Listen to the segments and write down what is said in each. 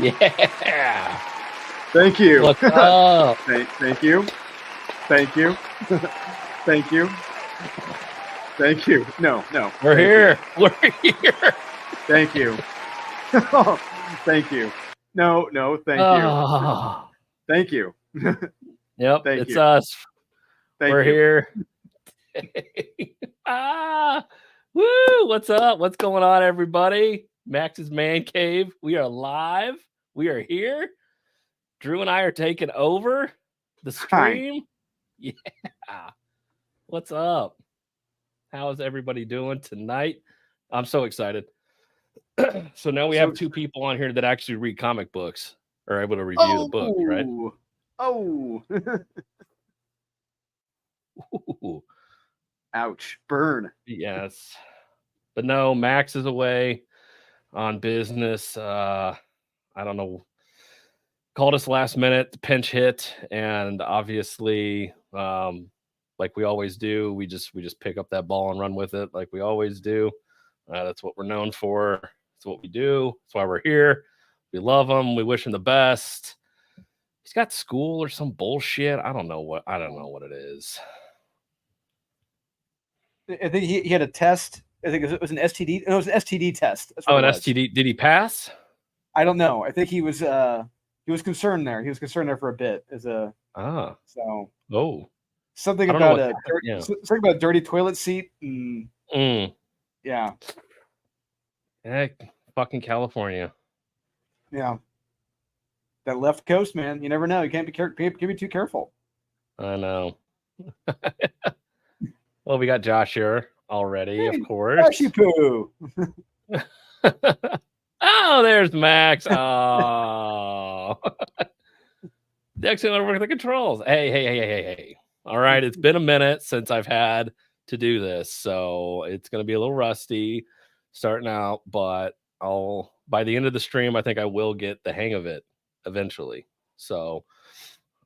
Yeah. Thank you. What's up? Thank you. Thank you. Thank you. Thank you. No. We're here. We're here. Thank you. Thank you. No, thank you. Thank you. Yep, Thank it's you. us. Thank We're you. here. Woo! What's up? What's going on, everybody? Max's Man Cave. We are live. We are here. Drew and I are taking over the stream. Hi. Yeah. What's up? How is everybody doing tonight? I'm so excited. So now we have two people on here that actually read comic books, are able to review the book, right? Oh. Ooh. Ouch. Burn. Yes. But no, Max is away on business. I don't know. Called us last minute, pinch hit, and obviously, like we always do, we just pick up that ball and run with it like we always do. That's what we're known for. That's what we do. That's why we're here. We love him. We wish him the best. He's got school or some bullshit. I don't know what it is. I think he had a test. I think it was an STD. No, it was an STD test. Oh, an STD. Did he pass? I don't know. I think he was concerned there. He was concerned there for a bit as a something about something about a dirty toilet seat. Yeah. Heck, fucking California. Yeah. That left coast, man. You never know. You can't be too careful. I know. Well, we got Josh here already, of course. Joshy poo. Oh, there's Max. Oh. Next thing, over the controls. Hey. All right, it's been a minute since I've had to do this, so it's going to be a little rusty starting out, but by the end of the stream, I think I will get the hang of it eventually. So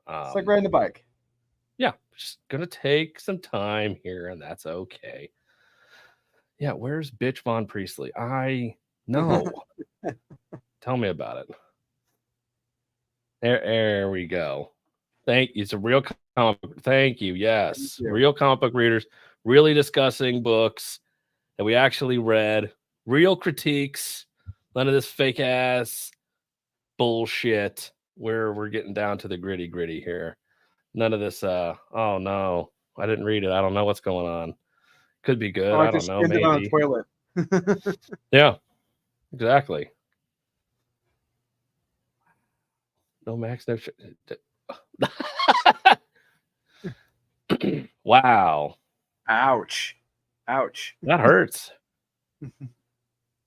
it's like riding the bike. Yeah, just gonna take some time here, and that's okay. Yeah, where's Bitch Von Priestley? I know. Tell me about it. There we go. Thank you. It's a real comic book. Thank you. Yes. Real comic book readers, really discussing books that we actually read, real critiques, none of this fake ass bullshit where we're getting down to the gritty here. None of this oh no, I didn't read it. I don't know what's going on. Could be good. I don't know. Maybe on a toilet. Yeah, exactly. No Max, no Wow. Ouch. That hurts.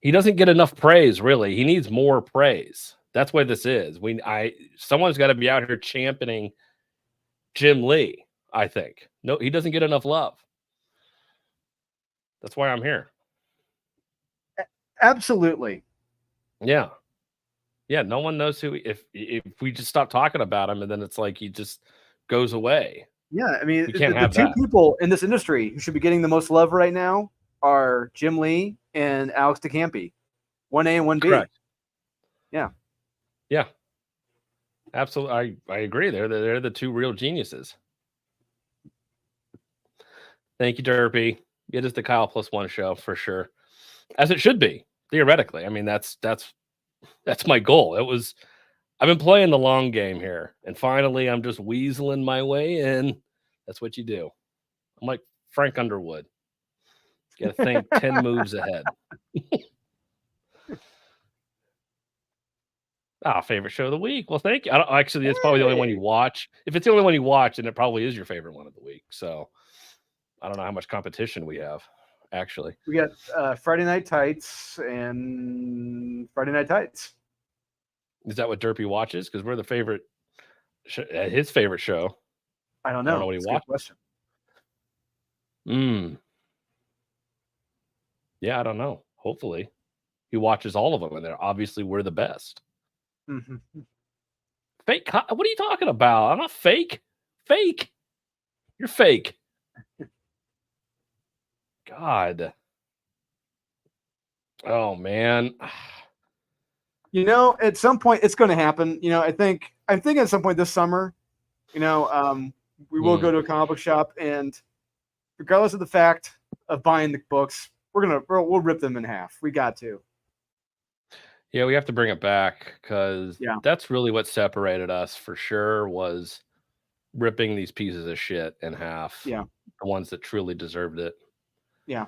He doesn't get enough praise, really. He needs more praise. That's what this is. Someone's got to be out here championing Jim Lee, I think. No, he doesn't get enough love. That's why I'm here. Absolutely. Yeah. No one knows who. If we just stop talking about him, and then it's like he just goes away. Yeah, I mean, the two people in this industry who should be getting the most love right now are Jim Lee and Alex DeCampi, 1A and 1B. Correct. Yeah. Absolutely, I agree. They're the two real geniuses. Thank you, Derpy. It is the Kyle +1 show for sure, as it should be theoretically. I mean, that's my goal. I've been playing the long game here, and finally, I'm just weaseling my way in. That's what you do. I'm like Frank Underwood. You got to think 10 moves ahead. Favorite show of the week. Well, thank you. Actually, it's probably the only one you watch. If it's the only one you watch, then it probably is your favorite one of the week. So I don't know how much competition we have, actually. We got Friday Night Tights and Friday Night Tights. Is that what Derpy watches? Because we're the favorite, his favorite show. I don't know what he watches. Yeah, I don't know. Hopefully, he watches all of them, and obviously we're the best. Mm-hmm. Fake? What are you talking about? I'm not fake. Fake. You're fake. God. Oh man. At some point it's going to happen. I'm thinking at some point this summer, we will go to a comic book shop, and regardless of the fact of buying the books, we'll rip them in half. We got to. Yeah, we have to bring it back because that's really what separated us for sure, was ripping these pieces of shit in half. Yeah. The ones that truly deserved it. Yeah.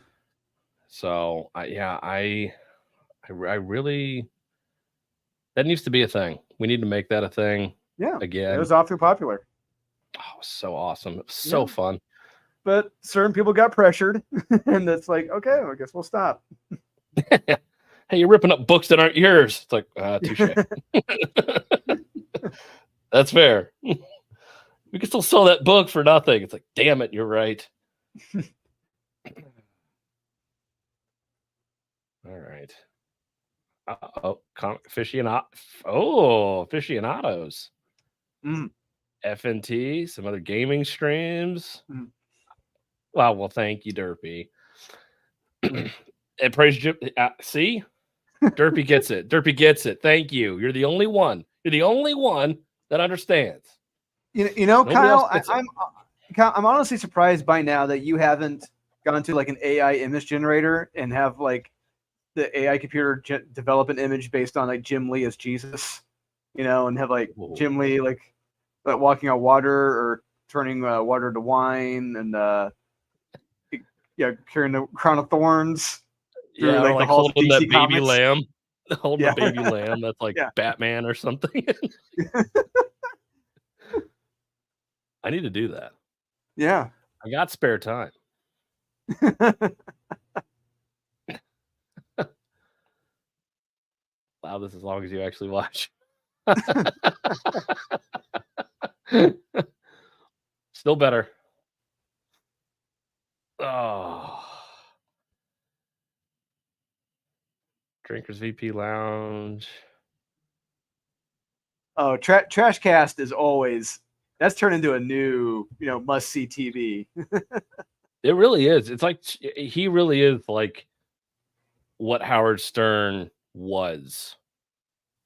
So I really, that needs to be a thing. We need to make that a thing. Yeah. Again. It was awfully popular. Oh, it was so awesome. It was so fun. But certain people got pressured, and it's like, okay, I guess we'll stop. Hey, you're ripping up books that aren't yours. It's like, touche. That's fair. We can still sell that book for nothing. It's like, damn it, you're right. All right. Aficionados. FNT, some other gaming streams. Well, thank you, Derpy. And praise Jim. See? Derpy gets it. Derpy gets it. Thank you. You're the only one. You're the only one that understands. Kyle, I'm honestly surprised by now that you haven't gone to like an AI image generator and have like the AI computer develop an image based on like Jim Lee as Jesus, and have like Jim Lee like walking on water or turning water to wine and carrying the crown of thorns. Yeah, like holding that baby lamb. Holding a baby lamb that's like Batman or something. I need to do that. Yeah. I got spare time. Wow, this is as long as you actually watch. Still better. Oh. Drinkers VP Lounge. Oh, Trashcast is always, that's turned into a new, must-see TV. It really is. It's like, he really is like what Howard Stern was.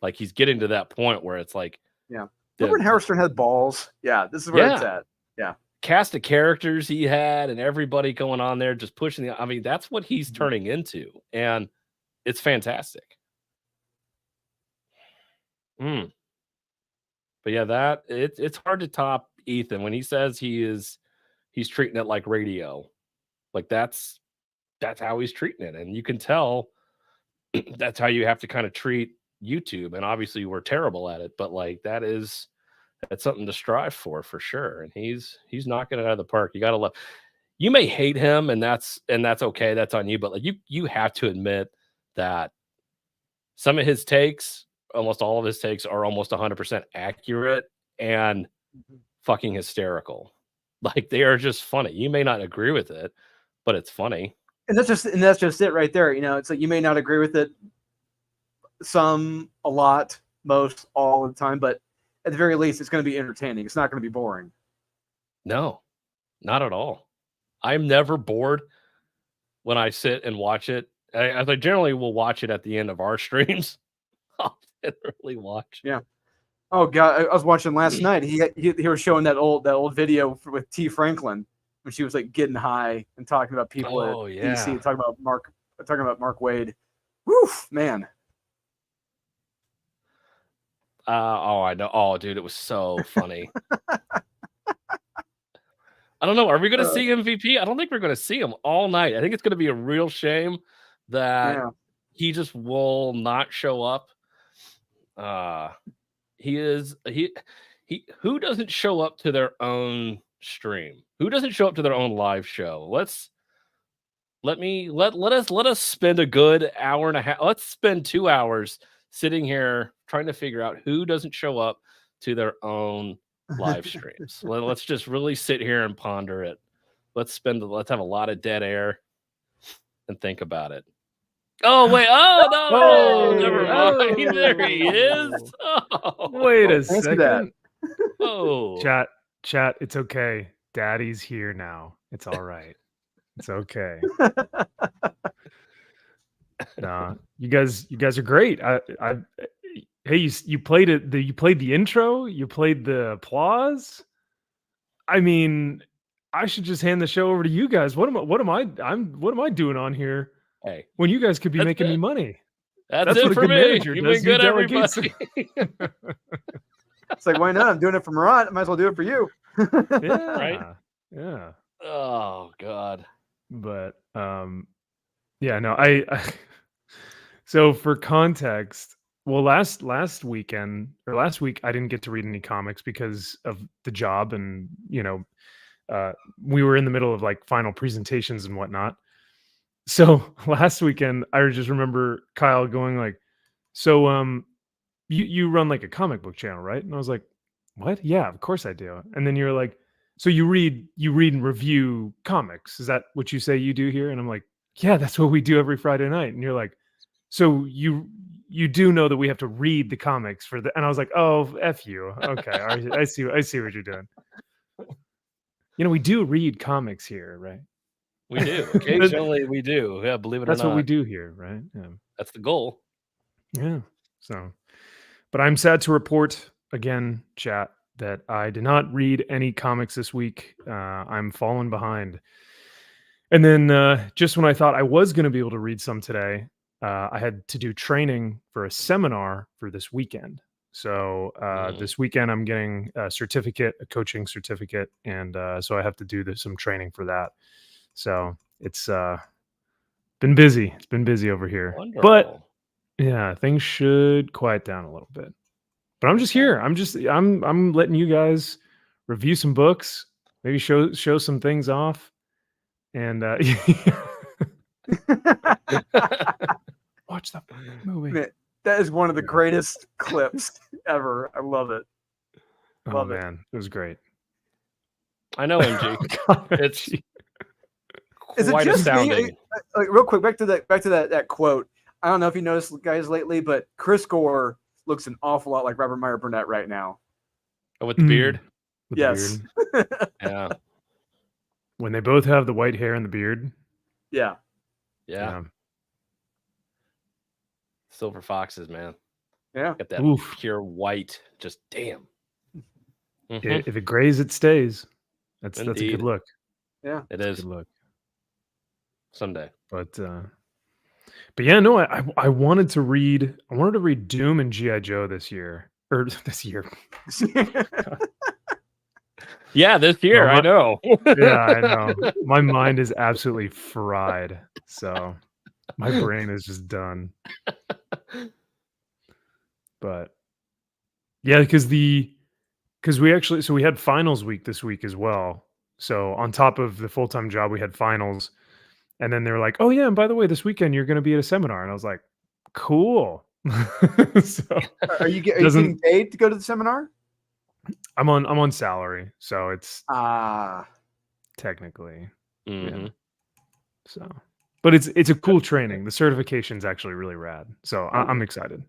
Like, he's getting to that point where it's like, remember when Howard Stern had balls? Yeah, this is where it's at. Yeah. Cast of characters he had and everybody going on there just pushing that's what he's turning into. And it's fantastic. But yeah, it's hard to top Ethan when he says he's treating it like radio. Like that's how he's treating it. And you can tell that's how you have to kind of treat YouTube. And obviously we're terrible at it, but like that's something to strive for sure. And he's knocking it out of the park. You gotta love. You may hate him, and that's okay. That's on you. But like you have to admit that some of his takes, almost all of his takes, are almost 100% accurate and fucking hysterical. Like, they are just funny. You may not agree with it, but it's funny. And that's just it right there. It's like you may not agree with it some, a lot, most, all the time, but at the very least, it's going to be entertaining. It's not going to be boring. No, not at all. I'm never bored when I sit and watch it. I generally will watch it at the end of our streams. I'll literally watch. Yeah. Oh God, I was watching last night. He was showing that old video with T. Franklin when she was like getting high and talking about people at DC, talking about Mark Wade. Woof, man. I know. Oh, dude, it was so funny. I don't know. Are we going to see MVP? I don't think we're going to see him all night. I think it's going to be a real shame that he just will not show up. Who doesn't show up to their own stream? Who doesn't show up to their own live show? Let us spend a good hour and a half. Let's spend 2 hours sitting here trying to figure out who doesn't show up to their own live streams. Let's just really sit here and ponder it. Let's have a lot of dead air and think about it. Oh wait! Oh no! Never mind. There he is. Oh, wait a second. Oh, chat. It's okay. Daddy's here now. It's all right. It's okay. Nah, you guys are great. Hey, you played it. You played the intro. You played the applause. I mean, I should just hand the show over to you guys. What am I doing on here? Hey, when you guys could be making me it. money. That's what it a for good me. manager You've does. been good, He delegates. everybody. It's like, why not? I'm doing it for Murat. I might as well do it for you. Yeah. Right? Yeah. Oh God. But yeah, no, I so for context, well, last week I didn't get to read any comics because of the job, and we were in the middle of like final presentations and whatnot. So last weekend, I just remember Kyle going like, "So, you run like a comic book channel, right?" And I was like, "What? Yeah, of course I do." And then you're like, "So you read and review comics? Is that what you say you do here?" And I'm like, "Yeah, that's what we do every Friday night." And you're like, "So you do know that we have to read the comics for the?" And I was like, "Oh, F you. Okay, I see what you're doing." We do read comics here, right? We do. Occasionally we do. Yeah, believe it or not. That's what we do here, right? Yeah. That's the goal. Yeah. So, but I'm sad to report again, chat, that I did not read any comics this week. I'm falling behind. And then just when I thought I was going to be able to read some today, I had to do training for a seminar for this weekend. So this weekend I'm getting a coaching certificate, and so I have to do some training for that. So it's been busy. It's been busy over here. Wonderful. But yeah, things should quiet down a little bit. But I'm just here. I'm letting you guys review some books, maybe show some things off, and watch the movie. Man, that is one of the greatest clips ever. I love it. Oh man, it was great. I know, MG. It's quite astounding. Like, real quick, back to that quote. I don't know if you noticed, guys, lately, but Chris Gore looks an awful lot like Robert Meyer Burnett right now. Oh, with the beard? With yes. The beard. Yeah. When they both have the white hair and the beard. Yeah. Yeah. Silver foxes, man. Yeah. Got that pure white. Just damn. Mm-hmm. If it grays, it stays. That's a good look. Yeah. It is. Good look. Someday. But yeah, no, I wanted to read Doom and G.I. Joe this year. Or this year. Yeah, this year, I know. Yeah, I know. My mind is absolutely fried. So my brain is just done. But yeah, because we had finals week this week as well. So on top of the full-time job, we had finals. And then they're like, "Oh yeah, and by the way, this weekend you're going to be at a seminar." And I was like, "Cool." So are you getting paid to go to the seminar? I'm on salary, so it's technically. Mm-hmm. Yeah. So, but it's a cool training. The certification's actually really rad. So I'm excited.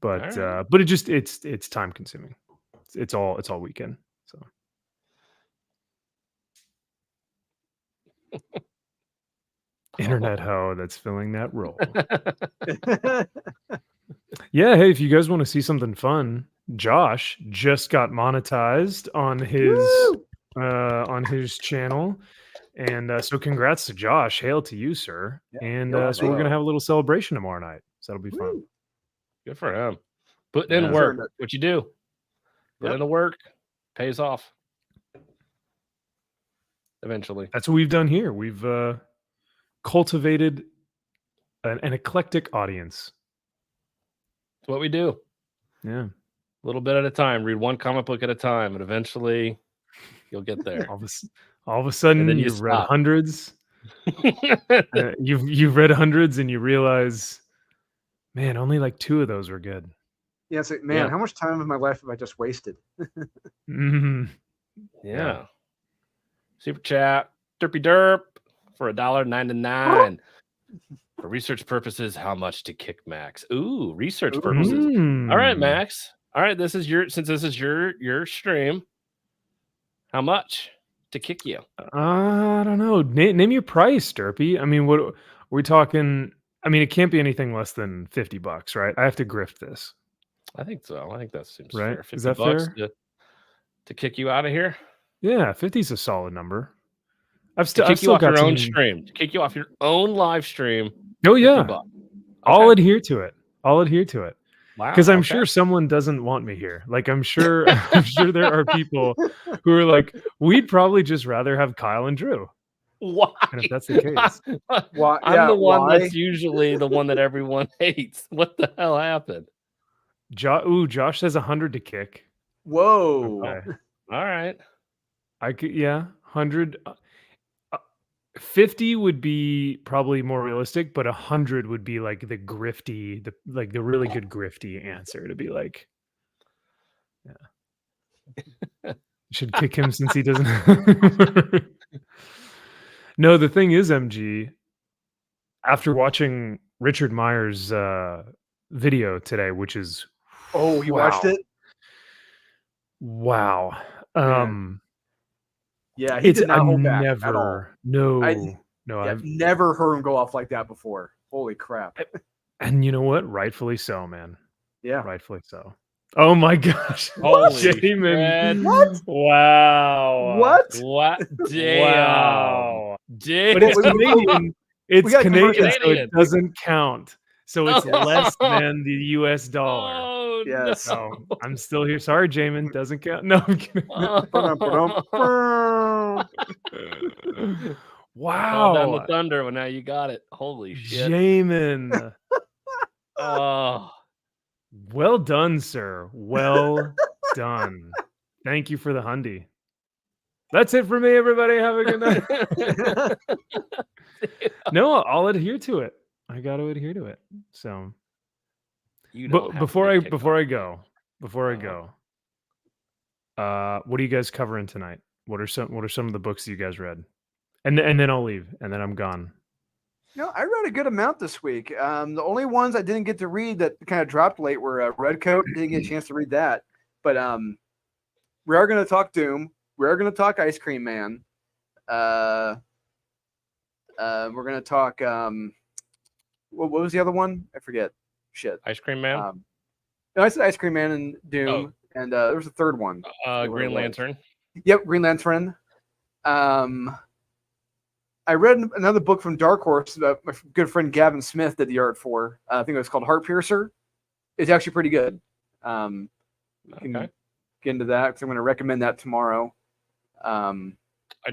But but it's time consuming. It's all weekend. So. Internet hoe that's filling that role. Yeah, hey, if you guys want to see something fun, Josh just got monetized on his channel, and so congrats to Josh. Hail to you, sir. Yeah, and so we're gonna have a little celebration tomorrow night, so that'll be fun. Good for him. Put in work. What you do? Put in the work. Pays off. Eventually. That's what we've done here. We've cultivated an eclectic audience. That's what we do. Yeah. A little bit at a time. Read one comic book at a time, and eventually you'll get there. all of a sudden you've read hundreds. You've read hundreds and you realize, man, only like 2 of those were good. Yeah, it's like, man, how much time of my life have I just wasted? Mm-hmm. Yeah. Super chat. Derpy derp for $1.99. For research purposes, how much to kick Max? Ooh, research purposes. All right, Max. All right, since this is your stream. How much to kick you? I don't know. Name your price, Derpy. I mean, what are we talking? I mean, it can't be anything less than $50, right? I have to grift this. I think so. I think that seems right? fair. Is that $50 fair? to kick you out of here. Yeah, 50 is a solid number. To I've kick you still off your got own some. stream. To kick you off your own live stream. Oh yeah, $50. I'll Okay. adhere to it. I'll adhere to it. Wow. Because I'm okay. sure someone doesn't want me here. Like I'm sure there are people who are like, we'd probably just rather have Kyle and Drew. Why? And if that's the case, Why? I'm the one why? that's usually the one that everyone hates. What the hell happened? Josh says 100 to kick. Whoa. Okay. All right. I could, 100. 50 would be probably more realistic, but 100 would be like the grifty, the really good grifty answer to be like, yeah, should kick him since he doesn't. No, the thing is, MG, after watching Richard Meyer's video today, which is you watched it? Wow. Yeah, he did not hold back at all. I've never heard him go off like that before. Holy crap. And you know what? Rightfully so, man. Yeah. Rightfully so. Oh my gosh. Holy Jamin. What? Wow. What? Damn. Wow. Damn. But it's Canadian. It's Canadian, so it Canadian. doesn't count. So it's less than the US dollar. Oh, Yes. So I'm still here. Sorry, Jamin. Doesn't count. No, I'm kidding. Wow. Call down the thunder. Well, now you got it. Holy shit. Jamin. Oh. Well done, sir. Well done. Thank you for the hundy. That's it for me, everybody. Have a good night. No, I'll adhere to it. I got to adhere to it. So, but before I go, what are you guys covering tonight? What are some of the books you guys read? And then I'll leave, and then I'm gone. I read a good amount this week. The only ones I didn't get to read that kind of dropped late were Redcoat. Didn't get a chance to read that. But we are going to talk Doom. We are going to talk Ice Cream Man. We're going to talk. What was the other one? I forget. Shit. Ice Cream Man? No, I said Ice Cream Man and Doom. And there was a third one. Green Lantern. Yep, Green Lantern. I read another book from Dark Horse that my good friend Gavin Smith did the art for. I think it was called Heart Piercer. It's actually pretty good. Can get into that because I'm going to recommend that tomorrow. I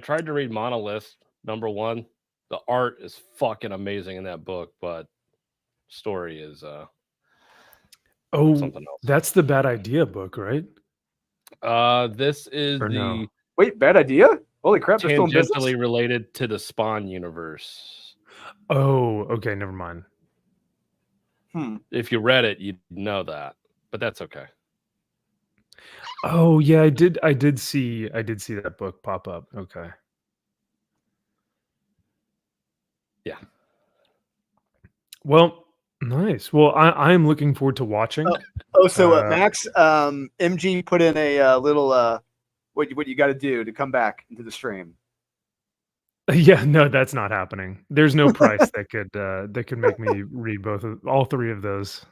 tried to read Monolith #1. The art is fucking amazing in that book, but story is something else. That's the Bad Idea book, right? This is Wait, Bad Idea? Holy crap! They're still in business? Tangentially related to the Spawn universe. Oh, okay, never mind. If you read it, you'd know that, but that's okay. Oh yeah, I did see that book pop up. Okay. Yeah. Well, nice. Well, I'm looking forward to watching. Max, MG put in a little what you got to do to come back into the stream. Yeah, no, that's not happening. There's no price that could make me read all three of those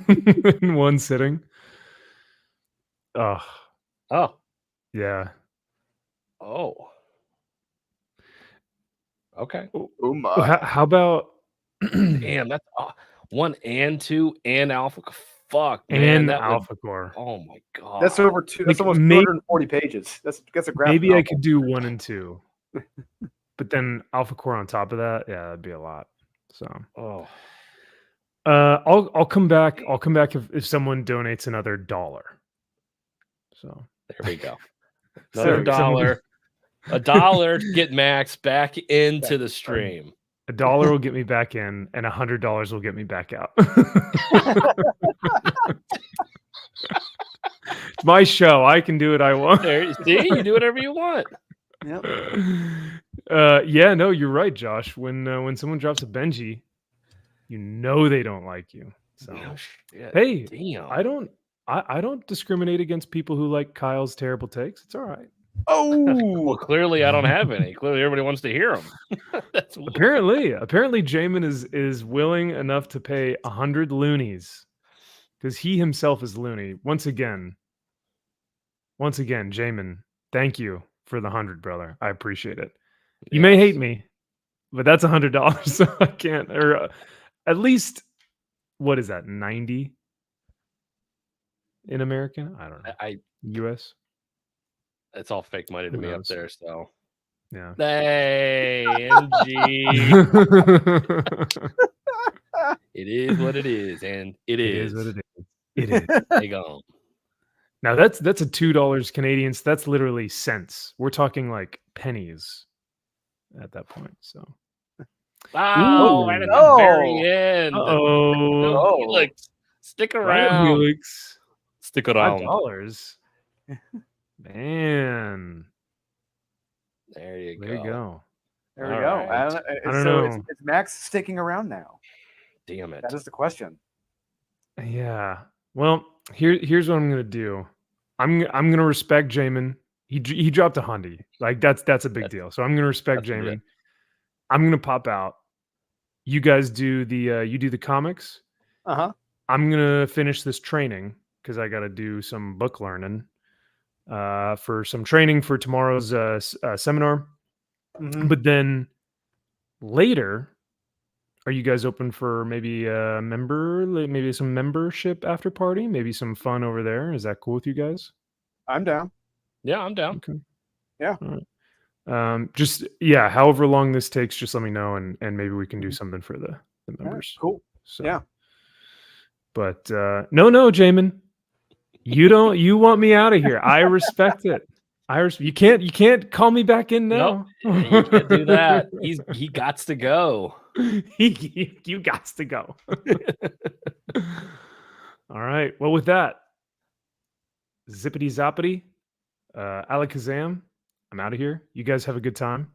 in one sitting. Oh, yeah. Oh, okay. How about? Damn, that's 1 and 2 and Alpha. Fuck, man, and Alpha Core. Oh my god, that's over two. That's almost 240 pages. That's a graphic. Maybe novel. I could do 1 and 2, but then Alpha Core on top of that. Yeah, that'd be a lot. So, I'll come back. I'll come back if someone donates another $1. So there we go. Another $1. $1 to get Max back into the stream. $1 will get me back in, and $100 will get me back out. It's my show. I can do what I want. There, see, you do whatever you want. Yep. Yeah, no, you're right, Josh. When someone drops a Benji, you know they don't like you. So hey, damn. I don't discriminate against people who like Kyle's terrible takes. It's all right. Oh, well, clearly I don't have any. Clearly everybody wants to hear them. Apparently Jamin is willing enough to pay 100 loonies because he himself is loony. Once again, Jamin, thank you for the 100, brother. I appreciate it. You may hate me, but that's $100, so I can't. Or at least, what is that? 90 in America? I don't know. US. It's all fake money to me up there. So yeah. Hey, NG. It is what it is, and it is what it is. It is. They gone. Now that's a $2 Canadian. So that's literally cents. We're talking like pennies at that point. So. Oh, and at the very end. Oh, Helix, stick around. Helix, stick around. $5. Man, there you go. There we go. Right. I don't know. It's Max sticking around now. Damn it. That is the question. Yeah. Well, here's what I'm gonna do. I'm gonna respect Jamin. He dropped a hundy. Like that's a big deal. So I'm gonna respect Jamin. I'm gonna pop out. You guys do the comics. I'm gonna finish this training because I got to do some book learning for some training for tomorrow's seminar. But then later, are you guys open for maybe maybe some membership after party, maybe some fun over there? Is that cool with you guys? I'm down. Yeah, I'm down. Okay. Yeah. All right. Just however long this takes, just let me know, and maybe we can do something for the members. Yeah, cool. So, yeah. But no, Jamin, you want me out of here. I respect it. You can't call me back in now. Nope. You can't do that. He gots to go. You gots to go. All right. Well, with that, zippity zoppity, alakazam. I'm out of here. You guys have a good time,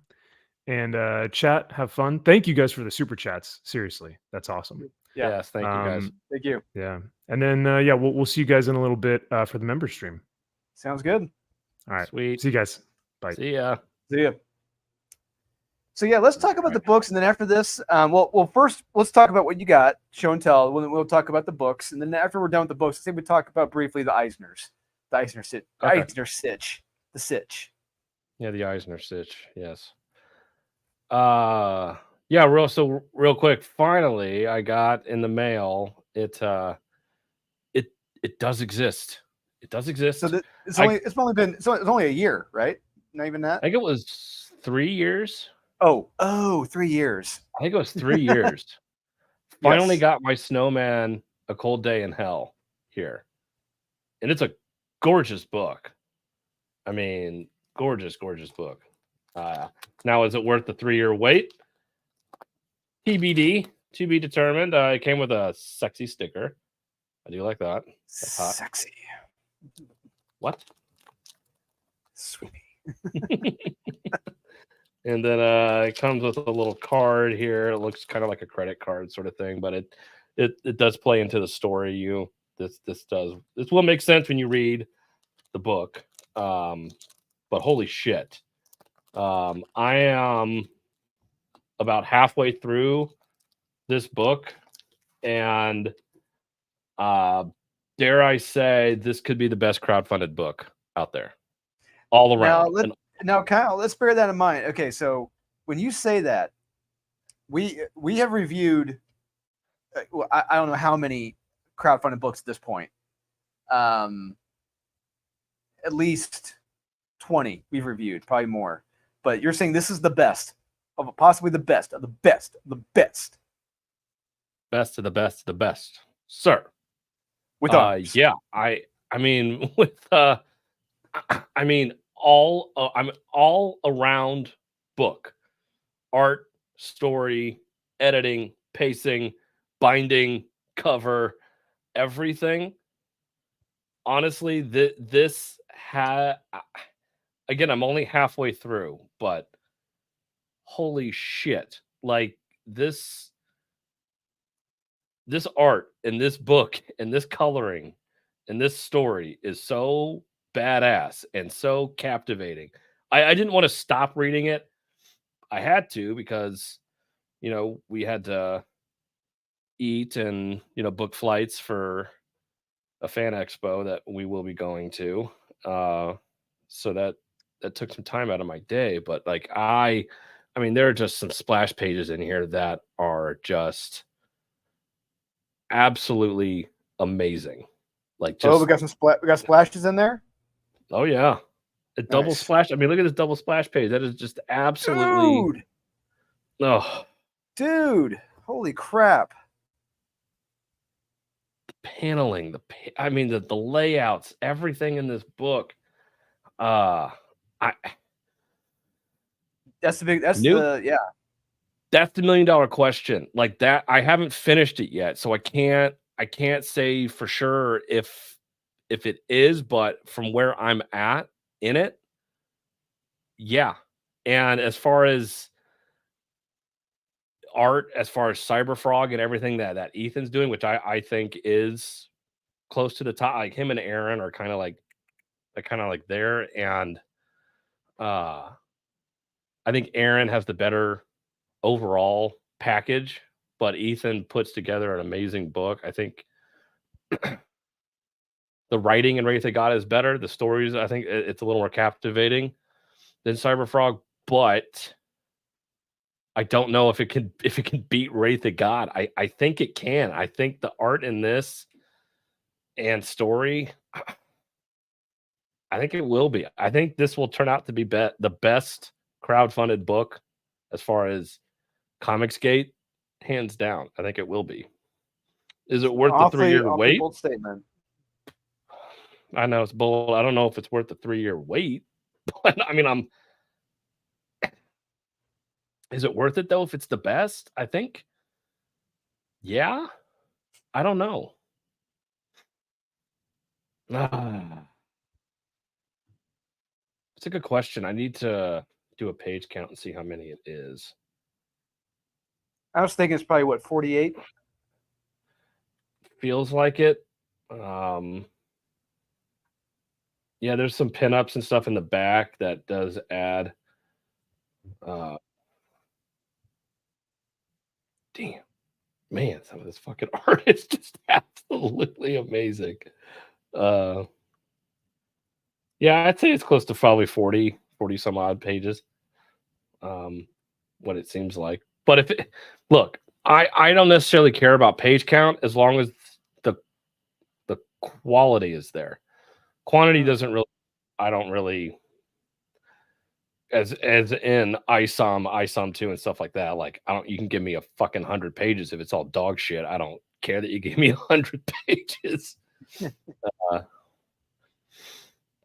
and chat, have fun. Thank you guys for the super chats. Seriously, that's awesome. Yeah. Yes, thank you guys. Thank you. Yeah, and then we'll see you guys in a little bit for the member stream. Sounds good. All right, sweet. See you guys. Bye. See ya. See ya. So let's talk about the books, and then after this, well, first let's talk about what you got, show and tell. We'll talk about the books, and then after we're done with the books, I think we talk about briefly the Eisners, Eisner Sitch, the Sitch. Yeah, the Eisner Sitch. Yes. Real quick. Finally, I got in the mail. It does exist. It does exist. So it's only a year, right? Not even that. I think it was 3 years. Oh, 3 years. I think it was 3 years. Finally got my Snowman A Cold Day in Hell here. And it's a gorgeous book. I mean, gorgeous book. Now, is it worth the 3-year wait? TBD, to be determined. It came with a sexy sticker. I do like that. That's hot. Sexy. What? Sweetie. And then it comes with a little card here. It looks kind of like a credit card sort of thing, but it does play into the story. This will make sense when you read the book. But holy shit. I am about halfway through this book, and dare I say, this could be the best crowdfunded book out there, all around. Now, Kyle, let's bear that in mind. Okay, so when you say that, we have reviewed, I don't know how many crowdfunded books at this point. At least 20 we've reviewed, probably more. But you're saying this is the best, of possibly the best of the best of the best. Best of the best of the best, sir. With arms. I mean with all around book, art, story, editing, pacing, binding, cover, everything. Honestly, again, I'm only halfway through, but holy shit, like this art and this book and this coloring and this story is so badass and so captivating. I didn't want to stop reading it. I had to because, we had to eat and, book flights for a fan expo that we will be going to. So that took some time out of my day. But like, I mean, there are just some splash pages in here that are just absolutely amazing. Like, just, we got splashes in there. Oh yeah, a double splash. I mean, look at this double splash page. That is just absolutely. Dude, holy crap! The paneling, the layouts, everything in this book. That's the $1 million question. Like that, I haven't finished it yet, so I can't say for sure if it is, but from where I'm at in it, yeah. And as far as art, as far as Cyberfrog and everything that Ethan's doing, which I think is close to the top, like him and Aaron are kind of like there, and I think Aaron has the better overall package, but Ethan puts together an amazing book. I think the writing in Wraith of God is better. The stories, I think it's a little more captivating than Cyberfrog, but I don't know if it can beat Wraith of God. I think it can. I think the art in this and story, I think it will be. I think this will turn out to be the best crowdfunded book as far as Comicsgate, hands down. I think it will be. Is it worth the 3-year wait? Bold statement. I know it's bold. I don't know if it's worth the 3-year wait, but I mean, is it worth it though if it's the best? I think. Yeah. I don't know. It's a good question. I need to do a page count and see how many it is. I was thinking it's probably 48? Feels like it. Yeah, there's some pinups and stuff in the back that does add. Damn, man, some of this fucking art is just absolutely amazing. Yeah, I'd say it's close to probably 40 some odd pages. What it seems like. But look, I don't necessarily care about page count as long as the quality is there. Quantity doesn't really, I don't really, as in ISOM 2 and stuff like that. Like, you can give me a fucking 100 pages if it's all dog shit. I don't care that you give me 100 pages.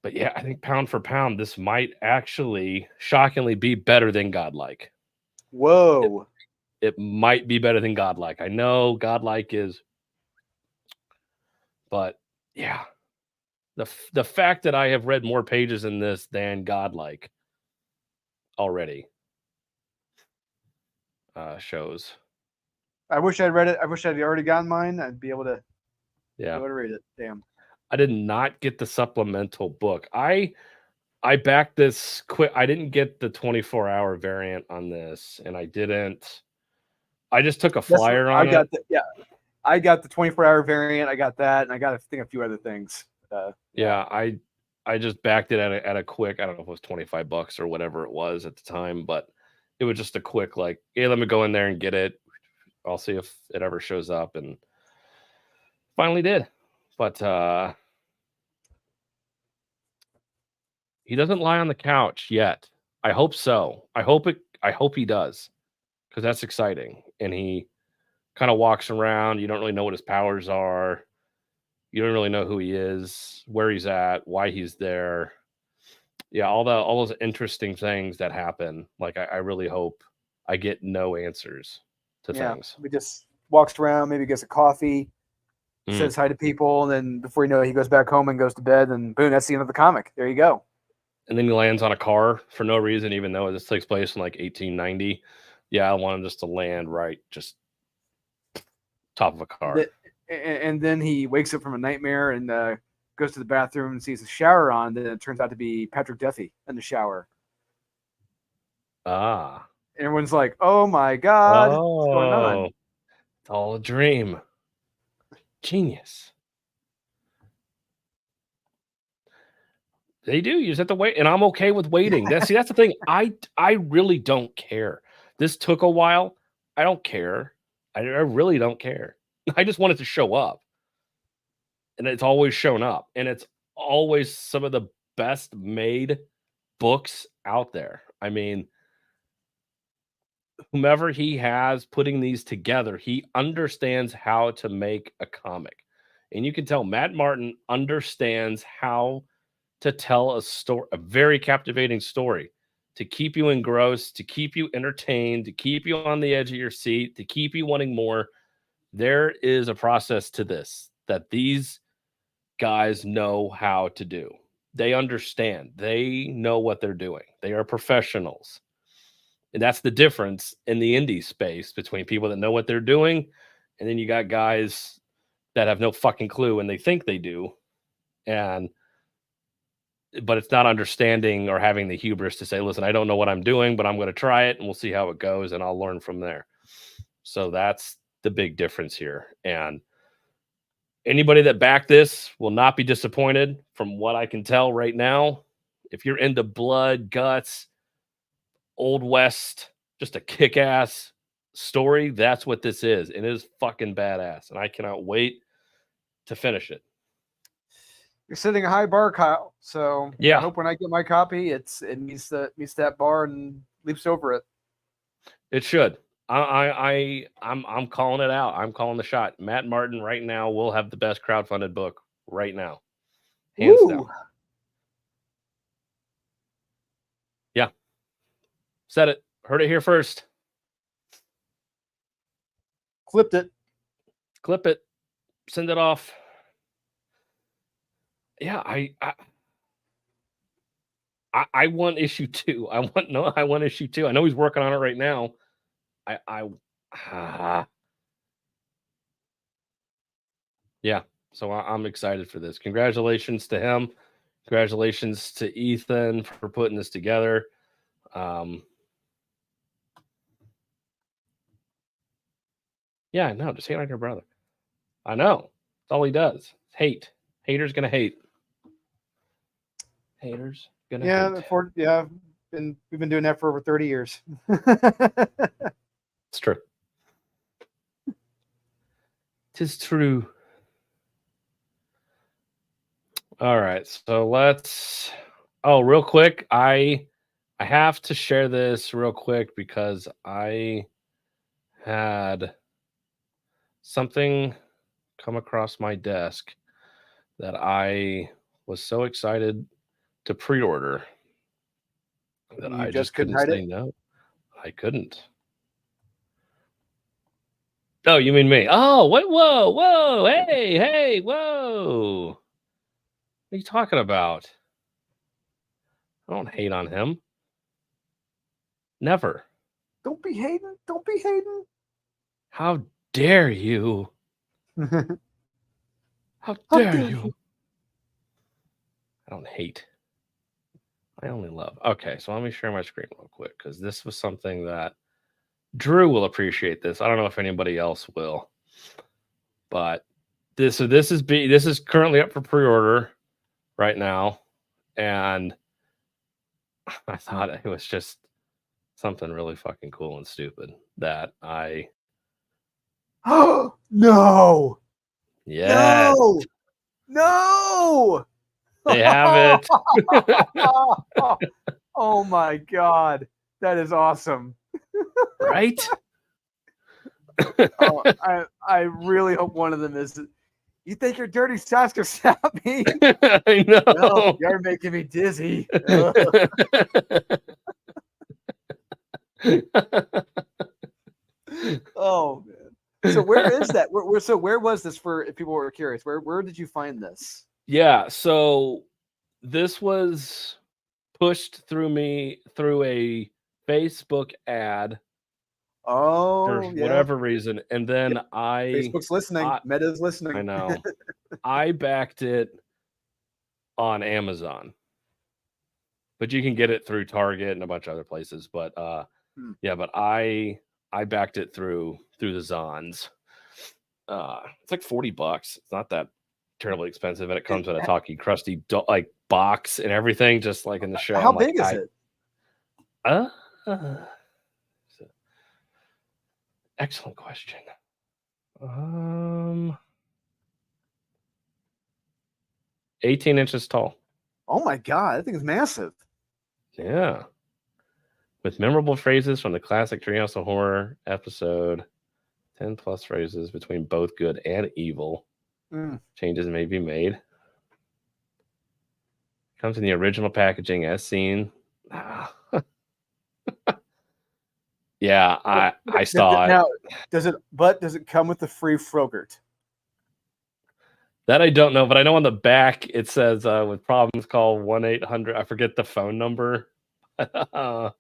But yeah, I think pound for pound, this might actually shockingly be better than Godlike. Whoa. It might be better than Godlike. I know Godlike is, but yeah. The fact that I have read more pages in this than Godlike already shows. I wish I'd read it. I wish I'd already gotten mine. I'd be able to read it. Damn. I did not get the supplemental book. I backed this quick. I didn't get the 24-hour variant on this, and I just took a flyer on it. I got the 24-hour variant. I got that, and I got a few other things. I just backed it at a quick, I don't know if it was $25 or whatever it was at the time, but it was just a quick, like, hey, let me go in there and get it. I'll see if it ever shows up, and finally did. But he doesn't lie on the couch yet. I hope so. I hope he does, because that's exciting. And he kind of walks around. You don't really know what his powers are. You don't really know who he is, where he's at, why he's there. Yeah, all those interesting things that happen. Like, I really hope I get no answers to things. He just walks around, maybe gets a coffee, says hi to people, and then before you know it, he goes back home and goes to bed, and boom, that's the end of the comic. There you go. And then he lands on a car for no reason, even though this takes place in like 1890. Yeah, I want him just to land right, just top of a car. And then he wakes up from a nightmare and goes to the bathroom and sees the shower on. Then it turns out to be Patrick Duffy in the shower. Ah. And everyone's like, "Oh my God, what's going on?" It's all a dream. Genius. They do. You just have to wait, and I'm okay with waiting. That's the thing. I really don't care. This took a while. I don't care. I really don't care. I just want it to show up, and it's always shown up, and it's always some of the best made books out there. I mean, whomever he has putting these together, he understands how to make a comic, and you can tell Matt Martin understands how to tell a story, a very captivating story, to keep you engrossed, to keep you entertained, to keep you on the edge of your seat, to keep you wanting more. There is a process to this that these guys know how to do. They understand. They know what they're doing. They are professionals. And that's the difference in the indie space between people that know what they're doing, and then you got guys that have no fucking clue and they think they do. But it's not understanding or having the hubris to say, listen, I don't know what I'm doing, but I'm going to try it and we'll see how it goes and I'll learn from there. So that's the big difference here. And anybody that backed this will not be disappointed from what I can tell right now. If you're into blood, guts, Old West, just a kick-ass story, that's what this is. It is fucking badass. And I cannot wait to finish it. You're setting a high bar, Kyle. So yeah, I hope when I get my copy, it meets that bar and leaps over it. It should. I'm calling it out. I'm calling the shot. Matt Martin right now will have the best crowdfunded book right now, hands down. Yeah, said it. Heard it here first. Clipped it. Clip it. Send it off. Yeah, I want issue 2. I want issue 2. I know he's working on it right now. Yeah, so I'm excited for this. Congratulations to him. Congratulations to Ethan for putting this together. Yeah, no, just hate on your brother. I know. That's all he does. Hate. Haters gonna hate. Haters gonna hate. We've been doing that for over 30 years. It's true. 'Tis true. All right, so let's. Oh, real quick, I have to share this real quick because I had something come across my desk that I was so excited to pre-order that I just couldn't say no. I couldn't. Oh, you mean me? Oh, wait, whoa, hey, whoa. What are you talking about? I don't hate on him. Never. Don't be hating. Don't be hating. How dare you? How dare you? I don't hate. I only love. Okay, so let me share my screen real quick because this was something that Drew will appreciate this. I don't know if anybody else will, but this is currently up for pre-order right now, and I thought it was just something really fucking cool and stupid that I. Oh no! Yes. No! They have it. Oh my god, that is awesome! Right? I really hope one of them is. You think your dirty socks can stop me? I know. No, you're making me dizzy. Oh man! So where is that? Where was this for? If people were curious, where did you find this? Yeah, so this was pushed through me through a Facebook ad. For whatever reason, and then Facebook's listening. Meta's listening. I know. I backed it on Amazon, but you can get it through Target and a bunch of other places. But yeah, but I backed it through the Zons. It's like $40. It's not that terribly expensive, and it comes in a talkie crusty like box and everything, just like in the show. How big is it? Excellent question. 18 inches tall. Oh my god, that thing is massive. Yeah. With memorable phrases from the classic Treehouse of Horror episode. 10 plus phrases between both good and evil. Changes may be made. Comes in the original packaging as seen. Yeah, I saw it. Now, does it come with the free Frogurt? That I don't know, but I know on the back it says with problems call 1-800. I forget the phone number. I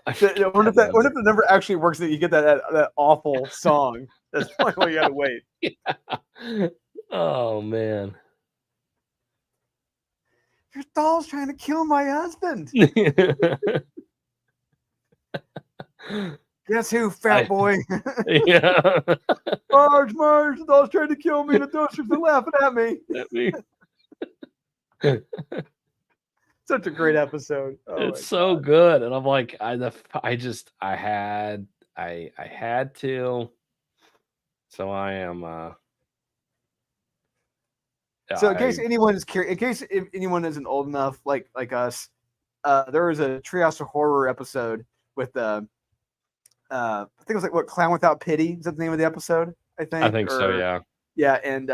wonder if the number actually works, that you get that awful song. That's why you gotta wait. Yeah. Oh man. Your doll's trying to kill my husband. Guess who, fat boy? Yeah. Marge, the doll's trying to kill me, and the dozers are laughing at me. Such a great episode. It's so good, and I'm like, I had to. So I am. So in case anyone is curious, in case if anyone isn't old enough, like us, there was a Treehouse of Horror episode with I think it was like Clown Without Pity. Is that the name of the episode? I think so. Yeah. Yeah, and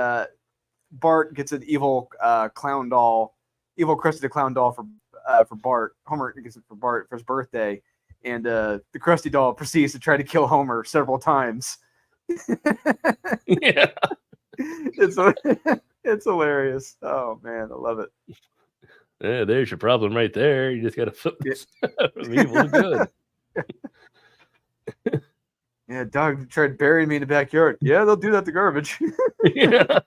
Bart gets an evil clown doll, evil crusty clown doll for Bart. Homer gets it for Bart for his birthday, and the crusty doll proceeds to try to kill Homer several times. Yeah, it's hilarious. Oh man, I love it. Yeah, there's your problem right there. You just got to flip from evil to good. Yeah, dog tried burying me in the backyard. Yeah, they'll do that to garbage. Yeah.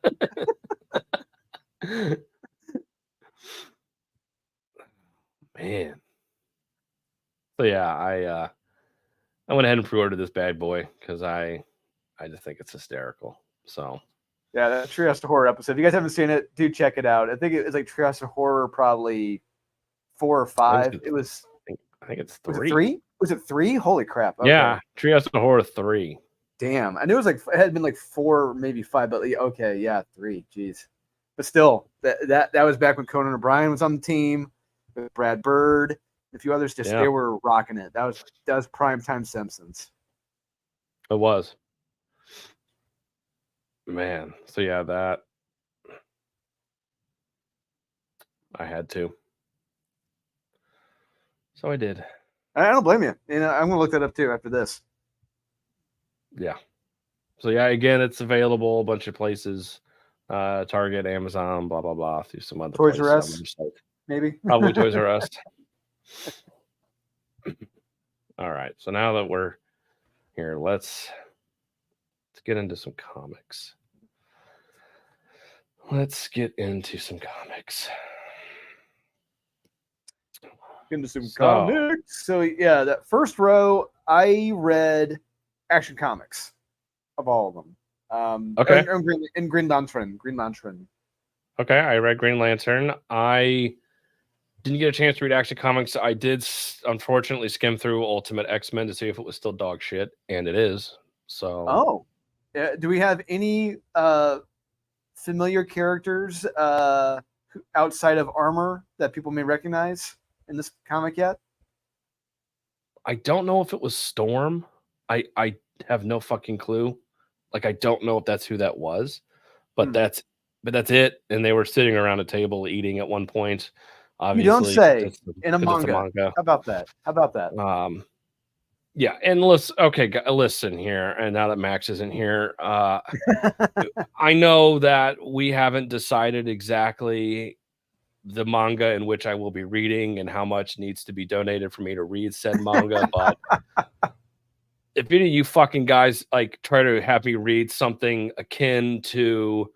Man. So yeah, I went ahead and pre-ordered this bad boy because I just think it's hysterical. So yeah, that Treehouse of Horror episode. If you guys haven't seen it, do check it out. I think it's like Treehouse of Horror probably 4 or 5. I think it's 3. Was it 3? Was it 3? Holy crap! Okay. Yeah, Treehouse of Horror 3. Damn, I knew it had been like 4, maybe 5, but okay, yeah, 3. Jeez, but still, that was back when Conan O'Brien was on the team with Brad Bird, a few others. They were rocking it. That was primetime Simpsons. It was. Man, so yeah, that I had to. So I did. I don't blame you. I'm going to look that up too after this. Yeah. So yeah, again, it's available a bunch of places. Target, Amazon, blah, blah, blah, through some other Toys R Us, maybe. Probably Toys R Us. All right. So now that we're here, let's get into some comics. Comics. So yeah, that first row, I read Action Comics of all of them. Okay. And Green Lantern. Okay, I read Green Lantern. I didn't get a chance to read Action Comics. I did unfortunately skim through Ultimate X-Men to see if it was still dog shit, and it is. So do we have any familiar characters outside of Armor that people may recognize in this comic yet? I don't know if it was Storm. I have no fucking clue. Like, I don't know if that's who that was, but that's it. And they were sitting around a table eating at one point. Obviously, you don't say in a manga. How about that? Yeah, and listen here. And now that Max isn't here, I know that we haven't decided exactly the manga in which I will be reading and how much needs to be donated for me to read said manga. But if any of you fucking guys like try to have me read something akin to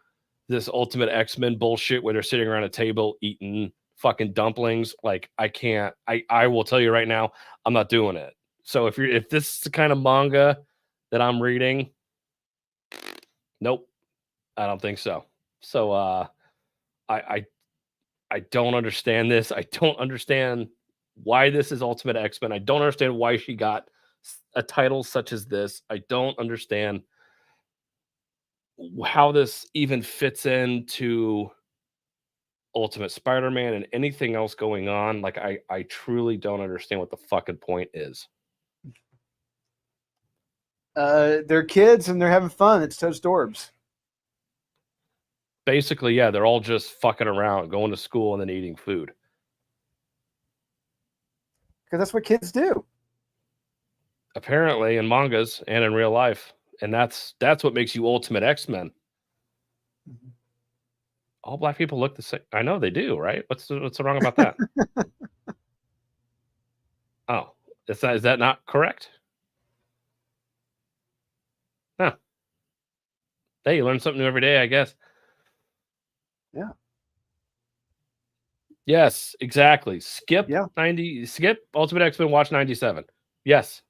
this Ultimate X-Men bullshit where they're sitting around a table eating fucking dumplings. Like, I can't. I will tell you right now, I'm not doing it. So if this is the kind of manga that I'm reading, nope, I don't think so. So I don't understand this. I don't understand why this is Ultimate X-Men. I don't understand why she got a title such as this. I don't understand how this even fits into Ultimate Spider-Man and anything else going on. Like, I truly don't understand what the fucking point is. They're kids and they're having fun. It's Toad's Dorbs. Basically, yeah, they're all just fucking around, going to school and then eating food. Because that's what kids do. Apparently in mangas and in real life. And that's what makes you Ultimate X-Men. Mm-hmm. All black people look the same. I know they do, right? What's wrong about that? Oh, is that not correct? Huh. Hey, you learn something new every day, I guess. Yeah. Yes, exactly. Skip Yeah. Ultimate X-Men, watch 97. Yes,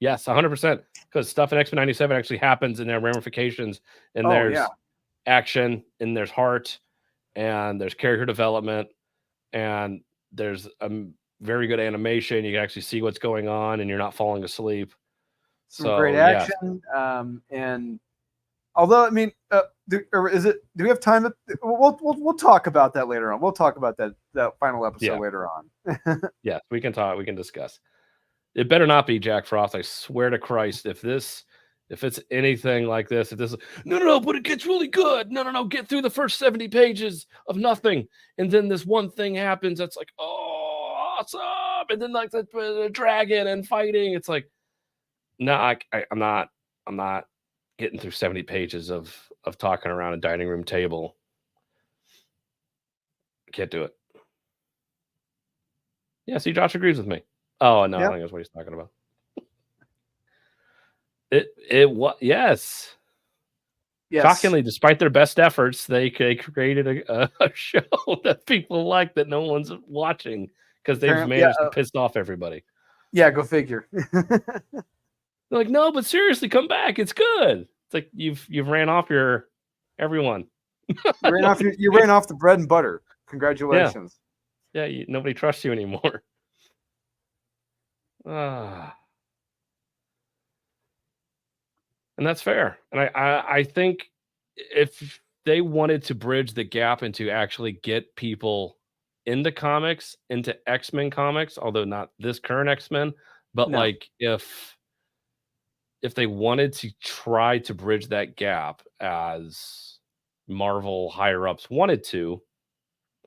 100%. Because stuff in X-Men 97 actually happens, and there are ramifications, and there's action, and there's heart, and there's character development, and there's a very good animation. You can actually see what's going on, and you're not falling asleep. Some great action, and although I mean, do we have time? We'll talk about that later on. We'll talk about that final episode later on. Yes, we can talk. We can discuss. It better not be Jack Frost. I swear to Christ, if it's anything like this, if this is no, but it gets really good. No, get through the first 70 pages of nothing, and then this one thing happens that's like, oh, awesome, and then like the dragon and fighting. It's like, no, I'm not getting through 70 pages of talking around a dining room table. Can't do it. Yeah, see, Josh agrees with me. Oh no, I think that's what he's talking about. Yes. Shockingly, despite their best efforts, they created a show that people like that no one's watching because they've managed to piss off everybody. Yeah, go figure. They're like, no, but seriously, come back. It's good. It's like you've ran off your everyone. You ran off the bread and butter. Congratulations. Yeah, nobody trusts you anymore. And that's fair. And I think if they wanted to bridge the gap and to actually get people into comics, into X-Men comics, although not this current X-Men, but like if they wanted to try to bridge that gap as Marvel higher ups wanted to,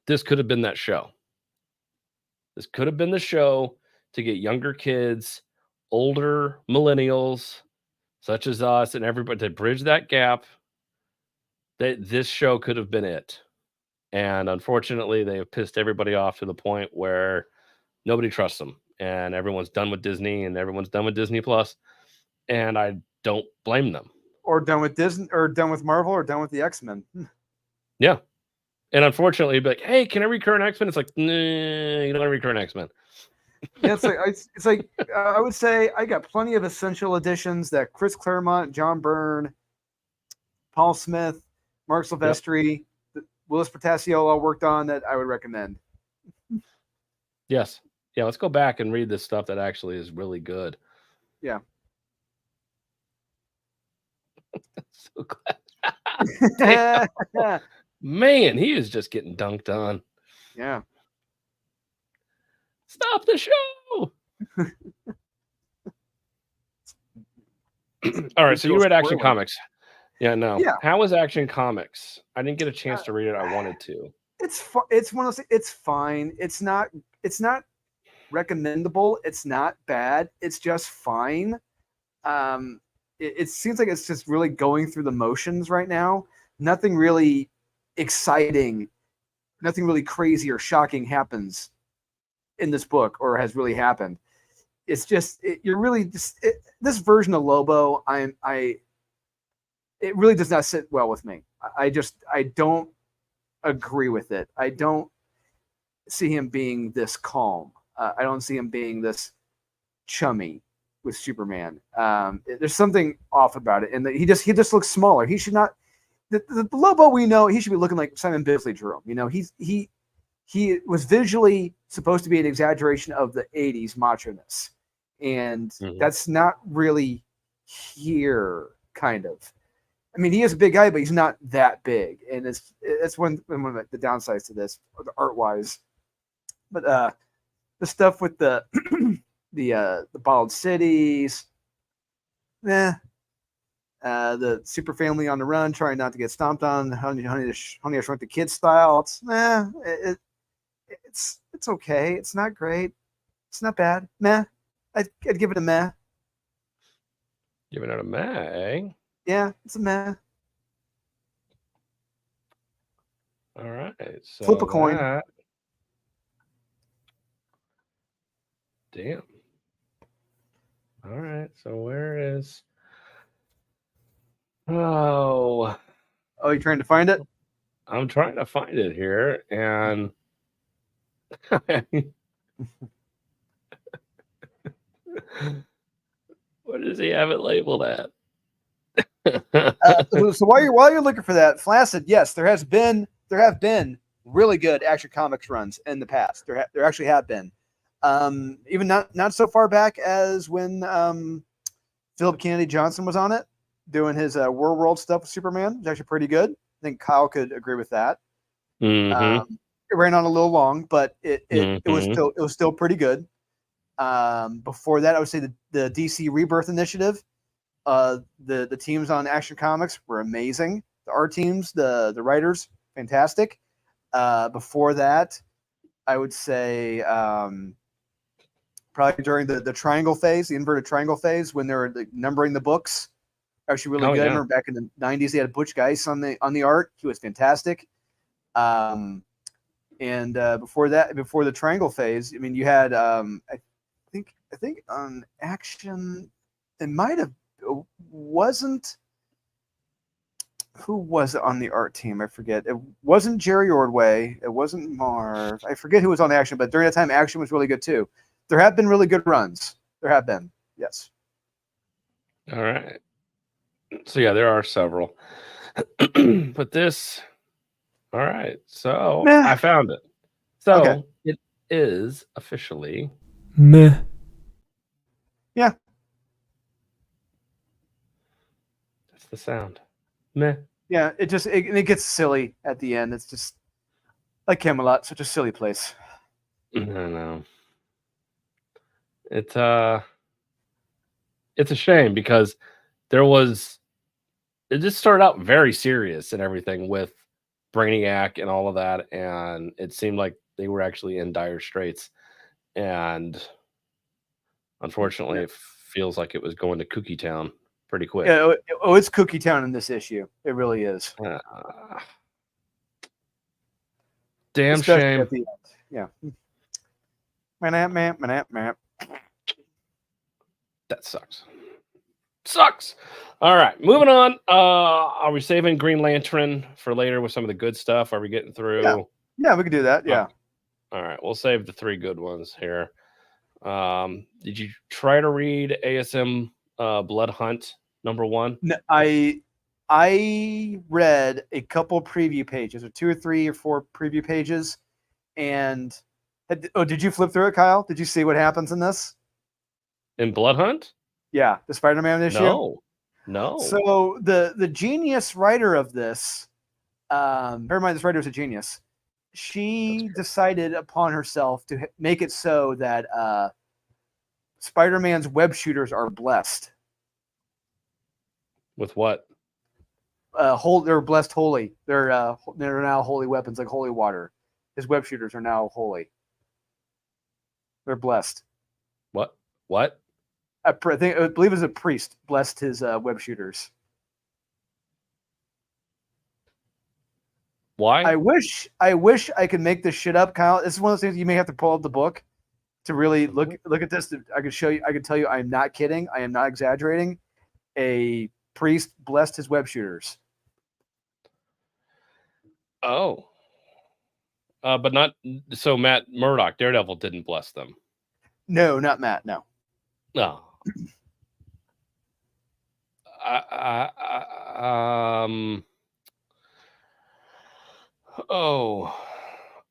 this could have been that show. This could have been the show to get younger kids, older millennials, such as us and everybody, to bridge that gap. This show could have been it. And unfortunately, they have pissed everybody off to the point where nobody trusts them. And everyone's done with Disney and everyone's done with Disney Plus. And I don't blame them. Or done with Disney, or done with Marvel, or done with the X-Men. Yeah. And unfortunately, be like, hey, can I read current X-Men? It's like, nah, you don't read current X-Men. Yeah, it's like I would say I got plenty of essential editions that Chris Claremont, John Byrne, Paul Smith, Mark Silvestri, Willis Portacio all worked on that I would recommend. Yes. Yeah, let's go back and read this stuff that actually is really good. Yeah. So glad. Man, he is just getting dunked on. Yeah. Stop the show. All right, so you read Action Comics. Yeah, no. Yeah. How was Action Comics? I didn't get a chance to read it. I wanted to. It's one of those. It's fine. It's not recommendable. It's not bad. It's just fine. It seems like it's just really going through the motions right now. Nothing really exciting, nothing really crazy or shocking happens in this book or has really happened. It's just you're really just this version of Lobo. It really does not sit well with me. I don't agree with it. I don't see him being this calm. I don't see him being this chummy with Superman. There's something off about it, and he just looks smaller. He should not. The Lobo we know, he should be looking like Simon Bisley drew him. You know, he was visually supposed to be an exaggeration of the '80s macho-ness, and that's not really here. Kind of. I mean, he is a big guy, but he's not that big, and it's one of the downsides to this, art wise. But the stuff with the the bald cities, the super family on the run, trying not to get stomped on, honey I Shrunk the Kid style. It's okay. It's not great. It's not bad. Meh. I'd give it a meh. Giving it a meh. Yeah, it's a meh. All right. So flip a coin. Damn. All right. So where is? Oh, you trying to find it? I'm trying to find it here, and what does he have it labeled at? So while you're looking for that, Flaccid, yes, there have been really good Action Comics runs in the past. There actually have been. Even not so far back as when Philip Kennedy Johnson was on it, doing his World stuff with Superman. It's actually pretty good. I think Kyle could agree with that. It ran on a little long, but it was still pretty good. Before that, I would say the DC Rebirth Initiative. The teams on Action Comics were amazing. The art teams, the writers, fantastic. Before that, I would say probably during the triangle phase, the inverted triangle phase, when they were numbering the books, actually really good. Yeah. I remember back in the 90s, they had Butch Geis on the art. He was fantastic. And before that, before the triangle phase, I mean, you had I think on Action, it might have wasn't. Who was on the art team? I forget. It wasn't Jerry Ordway. It wasn't Marv. I forget who was on Action, but during that time, Action was really good too. There have been really good runs. There have been, yes. All right. So yeah, there are several. But this, all right. So I found it. So okay. It is officially meh. Yeah. That's the sound. Meh. Yeah, it gets silly at the end. It's just like Camelot, such a silly place. I know. It's a shame because it just started out very serious and everything with Brainiac and all of that, and it seemed like they were actually in dire straits. And unfortunately, it feels like it was going to Cookie Town pretty quick. Yeah, it's Cookie Town in this issue. It really is. Damn especially shame. at the end. Yeah. That sucks. All right, moving on. Are we saving Green Lantern for later with some of the good stuff? Are we getting through? Yeah, we can do that. Yeah. All right, we'll save the three good ones here. Did you try to read ASM Blood Hunt #1? No, I read a couple preview pages, or 2 or 3 or 4 preview pages, and did you flip through it, Kyle? Did you see what happens in this? In Blood Hunt? Yeah, the Spider-Man issue. No. So the genius writer of this, bear in mind this writer is a genius. She decided upon herself to make it so that Spider-Man's web shooters are blessed. With what? They're blessed holy. They're now holy weapons like holy water. His web shooters are now holy. They're blessed. What? I believe it was a priest blessed his web shooters. Why? I wish I could make this shit up, Kyle. This is one of those things you may have to pull up the book to really look at this. I can show you. I can tell you. I am not kidding. I am not exaggerating. A priest blessed his web shooters. Oh. But not so Matt Murdock, Daredevil didn't bless them. No, not Matt. No. No.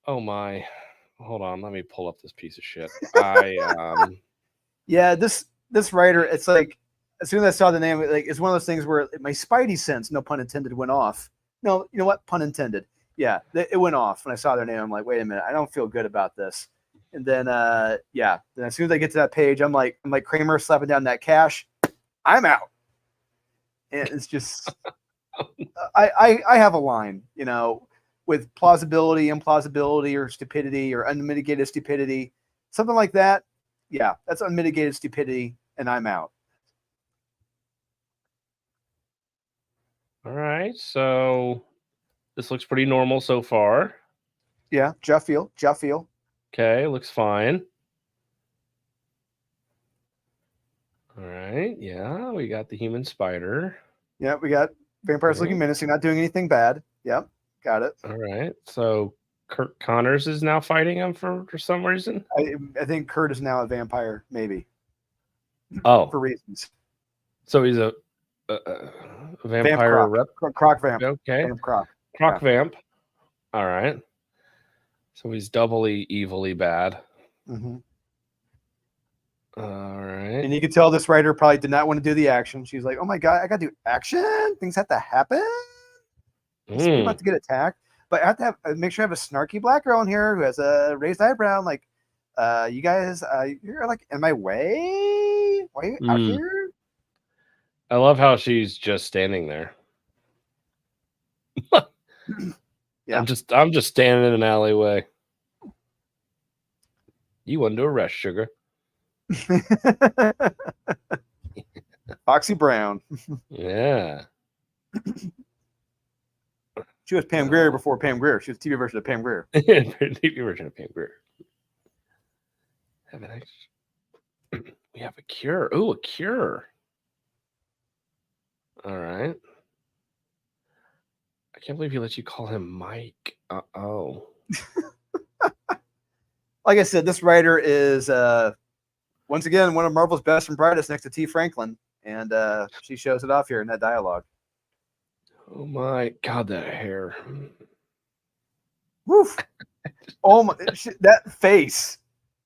Oh my. Hold on, let me pull up this piece of shit. Yeah, this writer, it's like as soon as I saw the name, like it's one of those things where my spidey sense, no pun intended, went off. No, you know what? Pun intended. Yeah, it went off when I saw their name. I'm like, wait a minute, I don't feel good about this. And then then as soon as I get to that page, I'm like Kramer slapping down that cash. I'm out. And it's just I have a line, with plausibility, implausibility, or stupidity, or unmitigated stupidity, something like that. Yeah, that's unmitigated stupidity, and I'm out. All right, so this looks pretty normal so far. Yeah, Jeff feel. Okay, looks fine. All right, yeah, we got the human spider. Yeah, we got vampires looking menacing, not doing anything bad. Yep, got it. All right, so Kurt Connors is now fighting him for some reason. I think Kurt is now a vampire, maybe. Oh, for reasons. So he's a vampire vamp croc vamp. Okay, vamp croc vamp. All right. So he's doubly evilly bad. Mm-hmm. All right. And you could tell this writer probably did not want to do the action. She's like, oh my God, I got to do action. Things have to happen. I'm about to get attacked. But I have to make sure I have a snarky black girl in here who has a raised eyebrow. I'm like, you guys, you're like in my way. Why are you out here? I love how she's just standing there. Yeah. I'm just standing in an alleyway. You want to arrest sugar? Foxy Brown. Yeah. She was Pam Grier before Pam Grier. She was the TV version of Pam Grier. TV version of Pam Grier. We have a cure. Oh, a cure. All right. I can't believe he lets you call him Mike. Oh. Like I said, this writer is once again one of Marvel's best and brightest next to T. Franklin, and she shows it off here in that dialogue. Oh my God, that hair! Woof! Oh my, that face,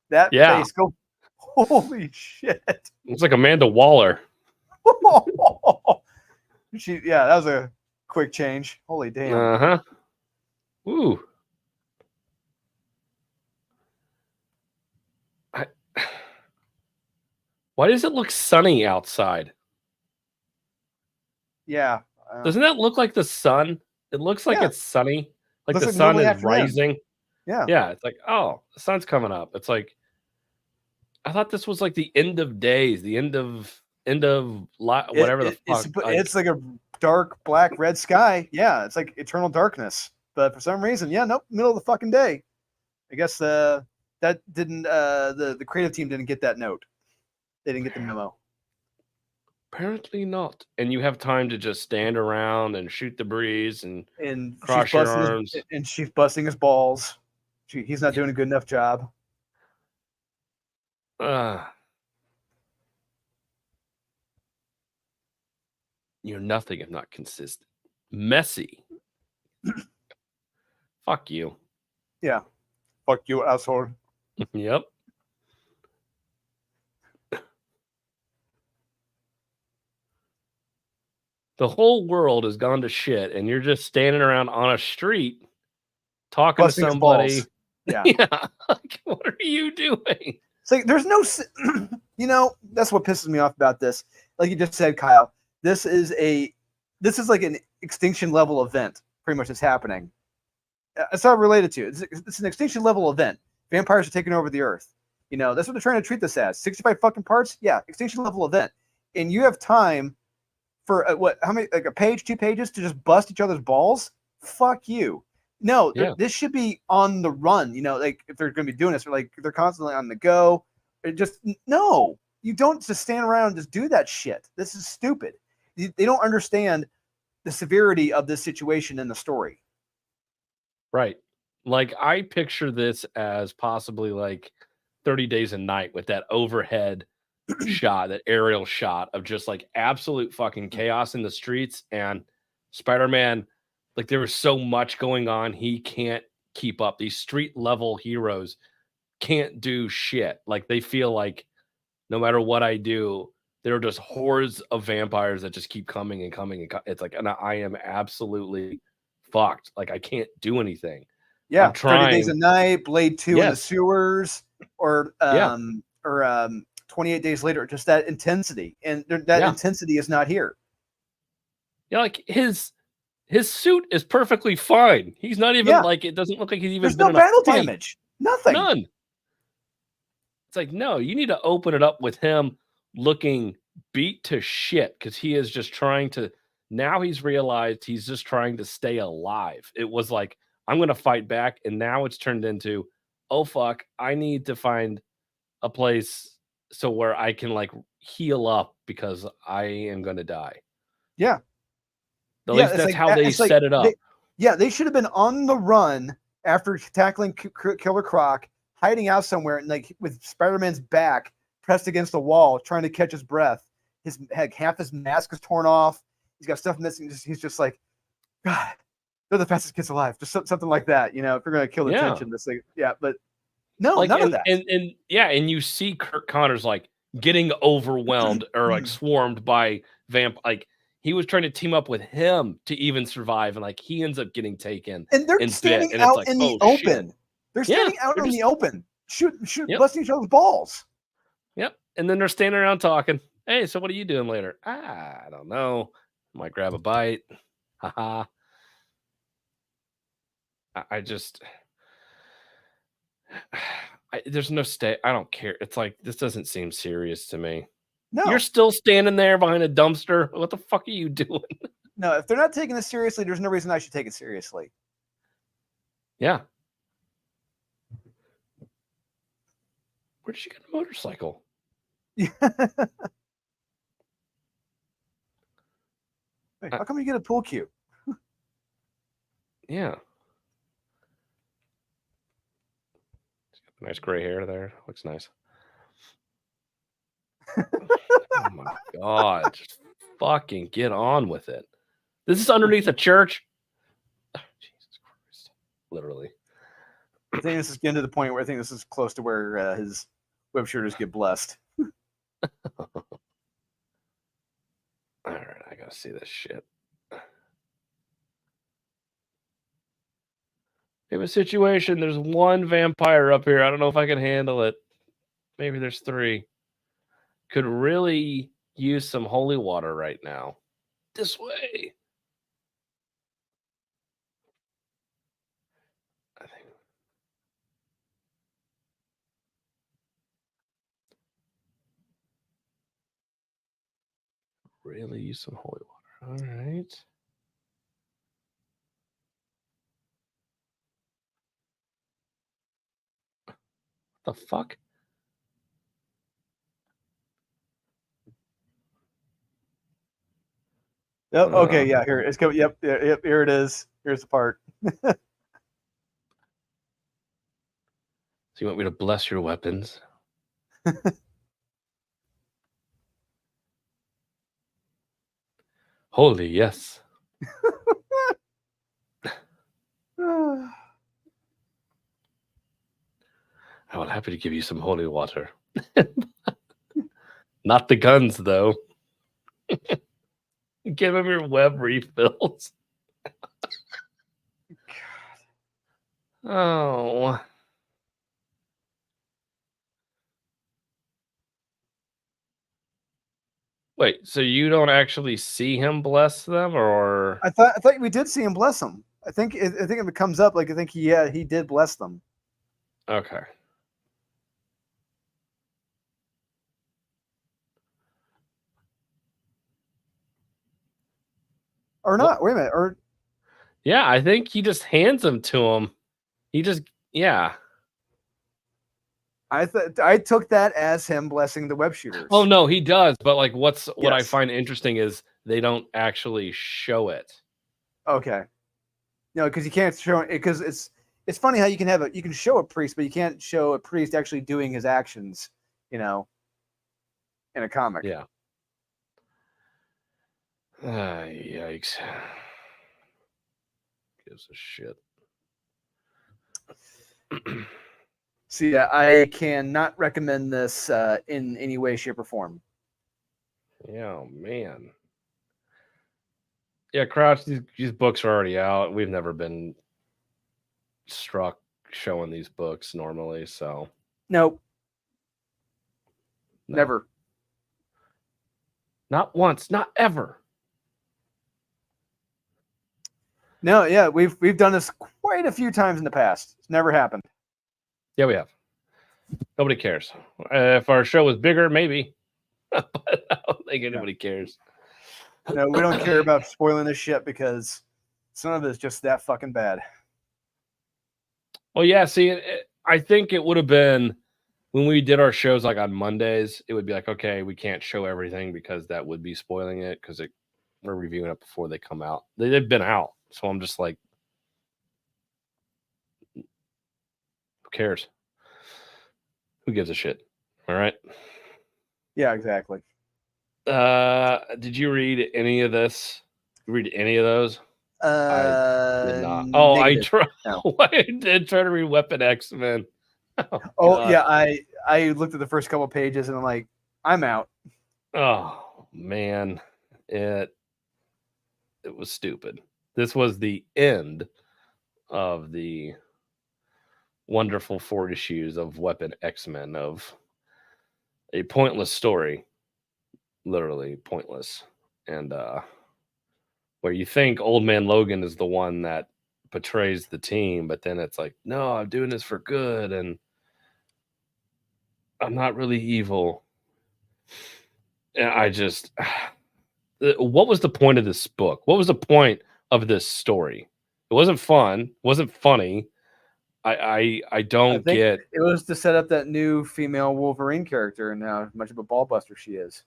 face! Go! Holy shit! It's like Amanda Waller. That was a quick change. Holy damn! Ooh. Why does it look sunny outside? Yeah. Doesn't that look like the sun? It looks like it's sunny. Like the sun is rising. Yeah. Yeah. It's like, oh, the sun's coming up. It's like, I thought this was like the end of days, the end of whatever the fuck. It's like a dark black red sky. Yeah. It's like eternal darkness. But for some reason, nope, middle of the fucking day. I guess that didn't the creative team didn't get that note. They didn't get the memo. Apparently not. And you have time to just stand around and shoot the breeze and cross your arms. And she's busting his balls. He's not doing a good enough job. You're nothing if not consistent. Messy. Fuck you. Yeah. Fuck you, asshole. Yep. The whole world has gone to shit, and you're just standing around on a street talking to somebody. Yeah. Yeah. Like, what are you doing? It's like there's no, that's what pisses me off about this. Like you just said, Kyle, this is like an extinction level event. Pretty much is happening. It's not related to it. It's an extinction level event. Vampires are taking over the earth. That's what they're trying to treat this as. 65 fucking parts. Yeah. Extinction level event. And you have time for how many, like a page, 2 pages to just bust each other's balls? Fuck you. No, this should be on the run. Like if they're going to be doing this, or like they're constantly on the go. No, you don't just stand around and just do that shit. This is stupid. They don't understand the severity of this situation in the story. Right. Like I picture this as possibly like 30 Days a Night with that overhead shot, that aerial shot of just like absolute fucking chaos in the streets, and Spider-Man, like there was so much going on, he can't keep up. These street level heroes can't do shit. Like they feel like no matter what I do, there are just hordes of vampires that just keep coming and coming and it's like, and I am absolutely fucked. Like I can't do anything. Yeah, I'm trying. 30 Days a Night, Blade 2 in the Yes. sewers, or 28 Days Later. Just that intensity, and that intensity is not here. Yeah, like his suit is perfectly fine. He's not even like, it doesn't look like he's even There's been no in battle a fight. damage. Nothing. None. It's like, no, you need to open it up with him looking beat to shit because he is just trying to. Now he's realized he's just trying to stay alive. It was like, I'm going to fight back. And now it's turned into, oh, fuck, I need to find a place so where I can like heal up because I am going to die. Yeah. At least that's like, how they set it up. They should have been on the run after tackling Killer Croc, hiding out somewhere, and like with Spider-Man's back pressed against the wall, trying to catch his breath. Half his mask is torn off. He's got stuff missing. He's just like, God, they're the fastest kids alive. Just something like that, you know. If you're gonna kill the tension, this thing, but no, like, none of that. And you see Kirk Connors like getting overwhelmed or like swarmed by like he was trying to team up with him to even survive, and like he ends up getting taken. And they're standing out in the open. Shit. They're standing out in the open, shoot, busting each other's balls. Yep. And then they're standing around talking. Hey, so what are you doing later? I don't know. Might grab a bite. Haha. There's no stay. I don't care. It's like, this doesn't seem serious to me. No. You're still standing there behind a dumpster. What the fuck are you doing? No, if they're not taking this seriously, there's no reason I should take it seriously. Yeah. Where did she get a motorcycle? Hey, how come you get a pool cue? Yeah. She's got nice gray hair there. Looks nice. Oh my God. Just fucking get on with it. This is underneath a church. Oh, Jesus Christ. Literally. I think this is getting to the point where I think this is close to where his web shooters get blessed. All right, I gotta see this shit. We have a situation. There's one vampire up here. I don't know if I can handle it. Maybe there's 3. Could really use some holy water right now. This way. I think. Really use some holy water. All right. What the fuck? Yep. Okay. Yeah. Here it's coming. Yep. Here it is. Here's the part. So you want me to bless your weapons? Holy, yes. I will happy to give you some holy water. Not the guns, though. Give him your web refills. Oh. Wait, so you don't actually see him bless them, or I thought we did see him bless them. I think if it comes up, like I think he did bless them. Okay. Or not. Wait a minute. Or yeah, I think he just hands them to him. He just I took that as him blessing the web shooters. Oh no, he does. But like, what I find interesting is they don't actually show it. Okay. because you can't show it because it's funny how you can show a priest, but you can't show a priest actually doing his actions, in a comic. Yeah. Yikes. Gives a shit. So yeah, I cannot recommend this in any way, shape, or form. Yeah, man. Yeah, Crouch, these books are already out. We've never been struck showing these books normally, so Nope. no. Never. Not once, not ever. No, yeah, we've done this quite a few times in the past. It's never happened. Yeah, we have. Nobody cares. If our show was bigger, maybe. But I don't think anybody cares. No, we don't care about spoiling this shit because some of it is just that fucking bad. Well, yeah, see, I think it would have been when we did our shows like on Mondays, it would be like, okay, we can't show everything because that would be spoiling it because we're reviewing it before they come out. They've been out. So I'm just like, who cares? Who gives a shit? All right. Yeah, exactly. Did you read any of this? Read any of those? I did not. Oh, negative. I did try to read Weapon X-Men. Oh yeah, I looked at the first couple pages and I'm like, I'm out. Oh man, it was stupid. This was the end of the wonderful 4 issues of Weapon X-Men, of a pointless story, literally pointless, and where you think Old Man Logan is the one that betrays the team, but then it's like, no, I'm doing this for good, and I'm not really evil. And I just, what was the point of this book? What was the point of this story? It wasn't fun. It wasn't funny. I don't get. It was to set up that new female Wolverine character and how much of a ball buster she is.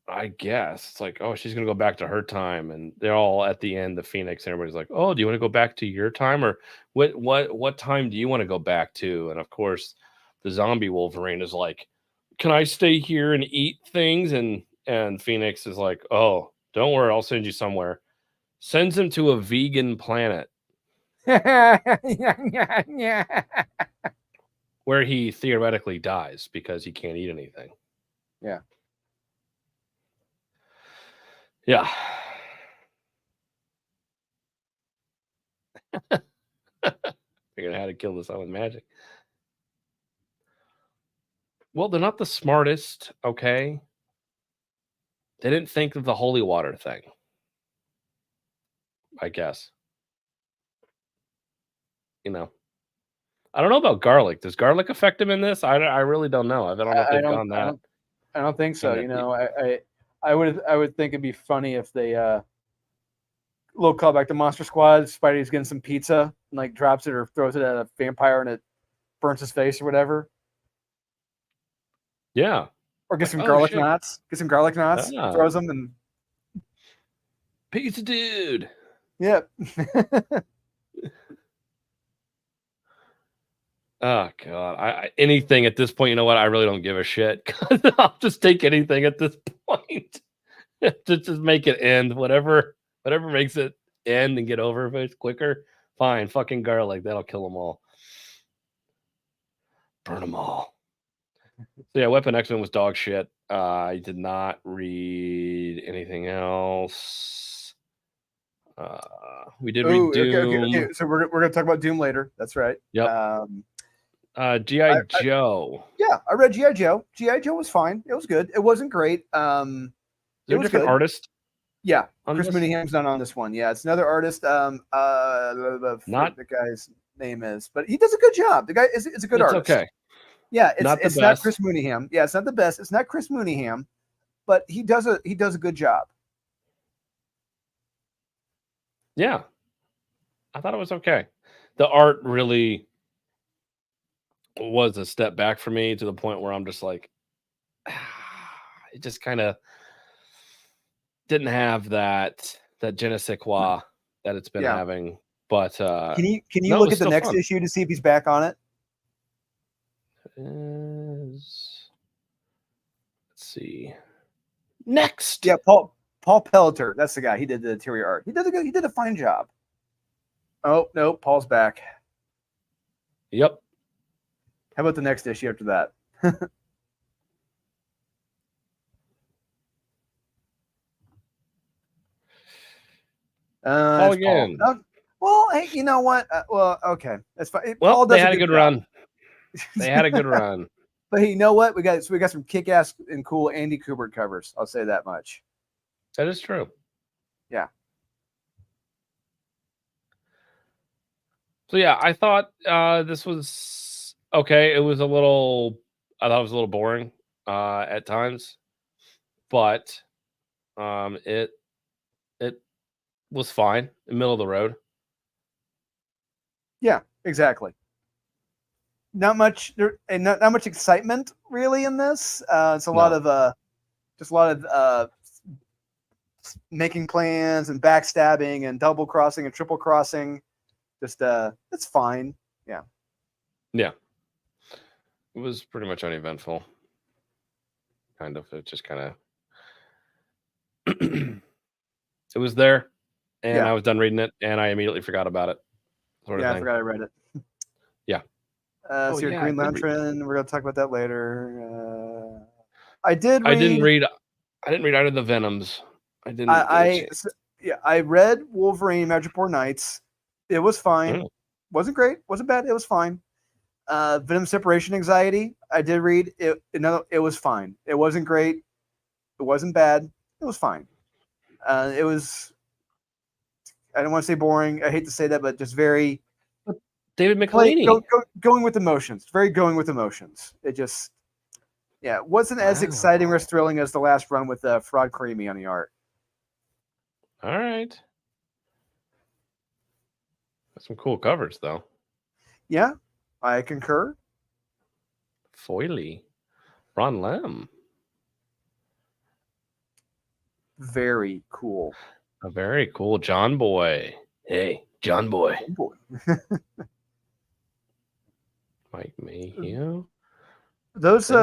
I guess it's like, oh, she's gonna go back to her time, and they're all at the end, the Phoenix, and everybody's like, oh, do you want to go back to your time, or what time do you want to go back to? And of course, the zombie Wolverine is like, can I stay here and eat things? And Phoenix is like, oh, don't worry, I'll send you somewhere. Sends him to a vegan planet where he theoretically dies because he can't eat anything. Yeah. Yeah. Figuring out how to kill this with magic. Well, they're not the smartest, okay? They didn't think of the holy water thing, I guess. I don't know about garlic. Does garlic affect him in this? I really don't know. I don't know if they've gone that. I don't think so. I would think it'd be funny if they little callback to Monster Squad. Spidey's getting some pizza and like drops it or throws it at a vampire and it burns his face or whatever. Yeah. Or get some garlic knots. Get some garlic knots. Throws them and pizza dude. Yep. Oh God! Anything at this point, you know what? I really don't give a shit. I'll just take anything at this point to just make it end. Whatever makes it end and get over it quicker. Fine, fucking garlic. That'll kill them all. Burn them all. So yeah, Weapon X-Men was dog shit. I did not read anything else. We did read Doom. Okay. So we're gonna talk about Doom later. That's right. Yep. G.I. Joe. Yeah, I read G.I. Joe. G.I. Joe was fine. It was good. It wasn't great. Is there a different artist? Yeah, Chris Mooneyham's not on this one. Yeah, it's another artist. Not the guy's name is, but he does a good job. The guy is a good artist. Okay. Yeah, it's not Chris Mooneyham. Yeah, it's not the best. It's not Chris Mooneyham, but he does a good job. Yeah, I thought it was okay. The art really was a step back for me to the point where I'm just like, it just kind of didn't have that je ne sais quoi that it's been having. But can you no, look at the next issue to see if he's back on it? Let's see. Next. Yeah, Paul Pelleter. That's the guy. He did the interior art. He did a fine job. Oh no, Paul's back. Yep. How about the next issue after that? Paul again. Paul. Well, hey, you know what? Well, okay, that's fine. Well, Paul they does had a good run. They had a good run. But hey, you know what? We got some kick-ass and cool Andy Kubert covers. I'll say that much. That is true. Yeah. So yeah, I thought this was okay. I thought it was a little boring at times, but it was fine, in the middle of the road. Yeah, exactly. Not much excitement really in this. It's a lot of making plans and backstabbing and double crossing and triple crossing. Just it's fine. Yeah. Yeah. It was pretty much uneventful. Kind of. It just kind of it was there, and I was done reading it, and I immediately forgot about it. I forgot I read it. Yeah. So your Green Lantern, we're gonna talk about that later. I didn't read either of the Venoms. I read Wolverine Madripoor Nights. It was fine. Wasn't great. Wasn't bad. It was fine. Venom Separation Anxiety. I did read it. It was fine. It wasn't great. It wasn't bad. It was fine. It was. I don't want to say boring. I hate to say that, but just very. David McLeany. Going with emotions. Very going with emotions. It just. Yeah, it wasn't as exciting or as thrilling as the last run with Fraud Creamy on the art. All right. Some cool covers, though. Yeah, I concur. Foily. Ron Lem. Very cool. A very cool John Boy. Hey, John Boy. Mike Mayhew. Those is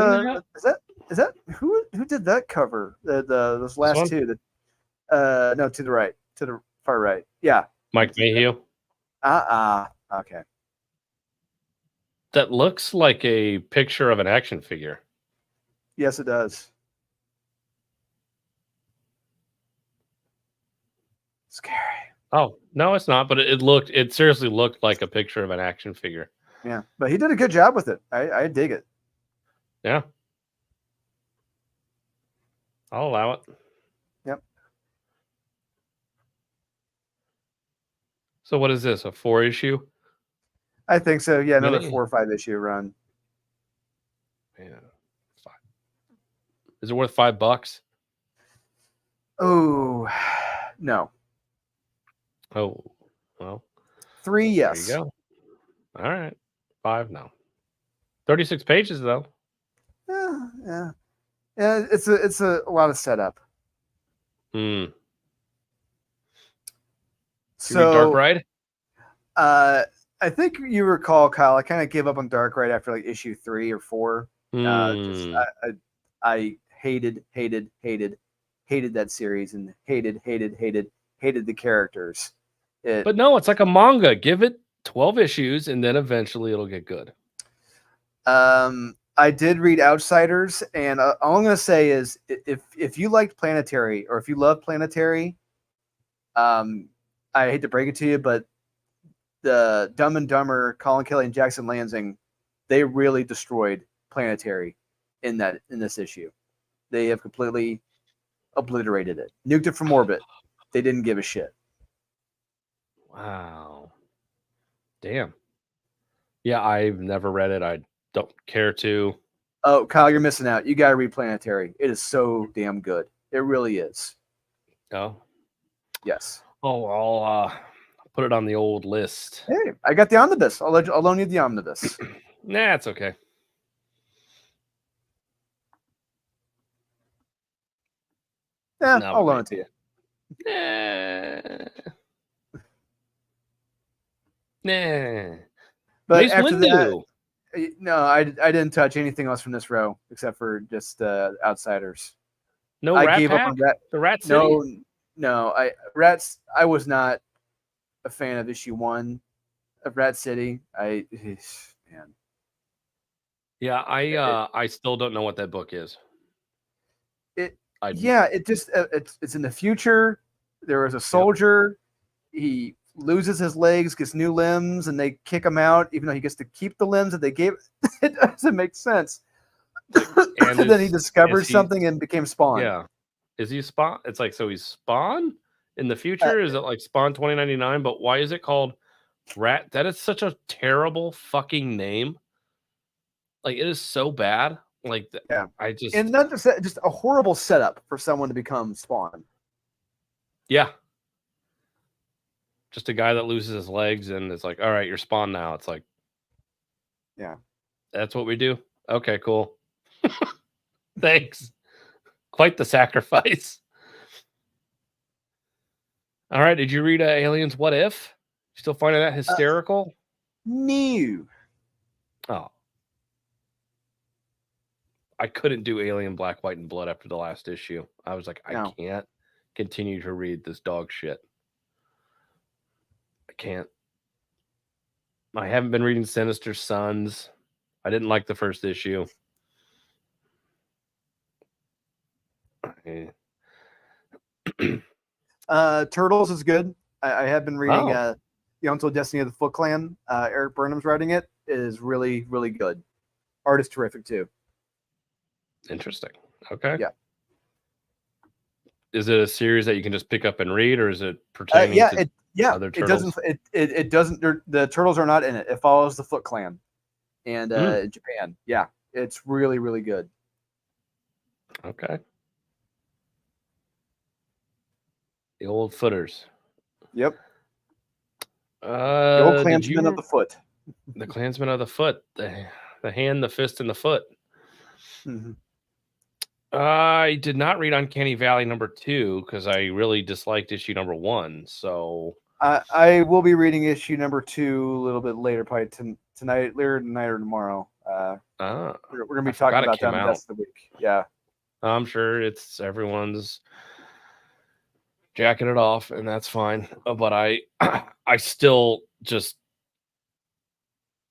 that who did that cover? Those last two. No, to the right, to the far right. Yeah. Mike Mayhew. Okay. That looks like a picture of an action figure. Yes, it does. Scary. Oh, no, it's not, but it seriously looked like a picture of an action figure. Yeah, but he did a good job with it. I dig it. Yeah. I'll allow it. Yep. So what is this? A 4-issue? I think so. Yeah, another 4 or 5 issue run. Yeah. 5. Is it worth $5? Oh, no. Oh, well. 3, yes. There you go. All right. 5, no. 36 pages though. Yeah. It's a lot of setup. So Dark Ride? I think you recall, Kyle, I kind of gave up on Dark Ride after like issue 3 or 4. I hated that series and hated the characters. But no, it's like a manga. Give it 12 issues and then eventually it'll get good. I did read Outsiders, and all I'm going to say is if you liked Planetary or if you love Planetary, I hate to break it to you, but the Dumb and Dumber, Colin Kelly and Jackson Lansing, they really destroyed Planetary in this issue. They have completely obliterated it, nuked it from orbit. They didn't give a shit. Wow. Damn. Yeah, I've never read it. I don't care to. Oh, Kyle, you're missing out. You got to read Planetary. It is so damn good. It really is. Oh? Yes. Oh, I'll put it on the old list. Hey, I got the omnibus. I'll loan you the omnibus. Nah, it's okay. Yeah, I'll loan it to you. Nah. But Mace after Windu. that, no, I didn't touch anything else from this row except for just Outsiders. No I Rat gave Pack? up on Rat. The Rat City? No, I was not a fan of issue 1 of Rat City. Man. Yeah, I still don't know what that book is. It's in the future. There was a soldier. Yep. He loses his legs, gets new limbs, and they kick him out, even though he gets to keep the limbs that they gave. It doesn't make sense. And then he discovered something and became Spawn. Yeah. Is he Spawn? It's like, so he's Spawn in the future? Is it like Spawn 2099? But why is it called Rat? That is such a terrible fucking name. Like, it is so bad. Like, yeah, and not just a horrible setup for someone to become Spawn. Yeah. Just a guy that loses his legs and it's like, all right, you're Spawn now. It's like, yeah, that's what we do. Okay, cool. Thanks. Quite the sacrifice. All right. Did you read Aliens What If? Still finding that hysterical? No. Oh. I couldn't do Alien Black, White, and Blood after the last issue. I was like, I can't continue to read this dog shit. I can't. I haven't been reading Sinister Sons. I didn't like the first issue. Turtles is good. I have been reading The Untold Destiny of the Foot Clan. Eric Burnham's writing it. It is really, really good. Art is terrific too. Interesting. Okay. Yeah. Is it a series that you can just pick up and read, or is it pertaining to other turtles? It doesn't. The turtles are not in it. It follows the Foot Clan and Japan. Yeah, it's really, really good. Okay. The old footers. Yep. The old Klansmen of the foot. The Klansmen of the foot. The hand, the fist, and the foot. Mm-hmm. I did not read Uncanny Valley #2 because I really disliked issue #1. So I will be reading issue #2 a little bit later, probably tonight, later tonight or tomorrow. We're gonna be talking about that the rest of the week. Yeah, I'm sure it's everyone's jacking it off, and that's fine. But I still just,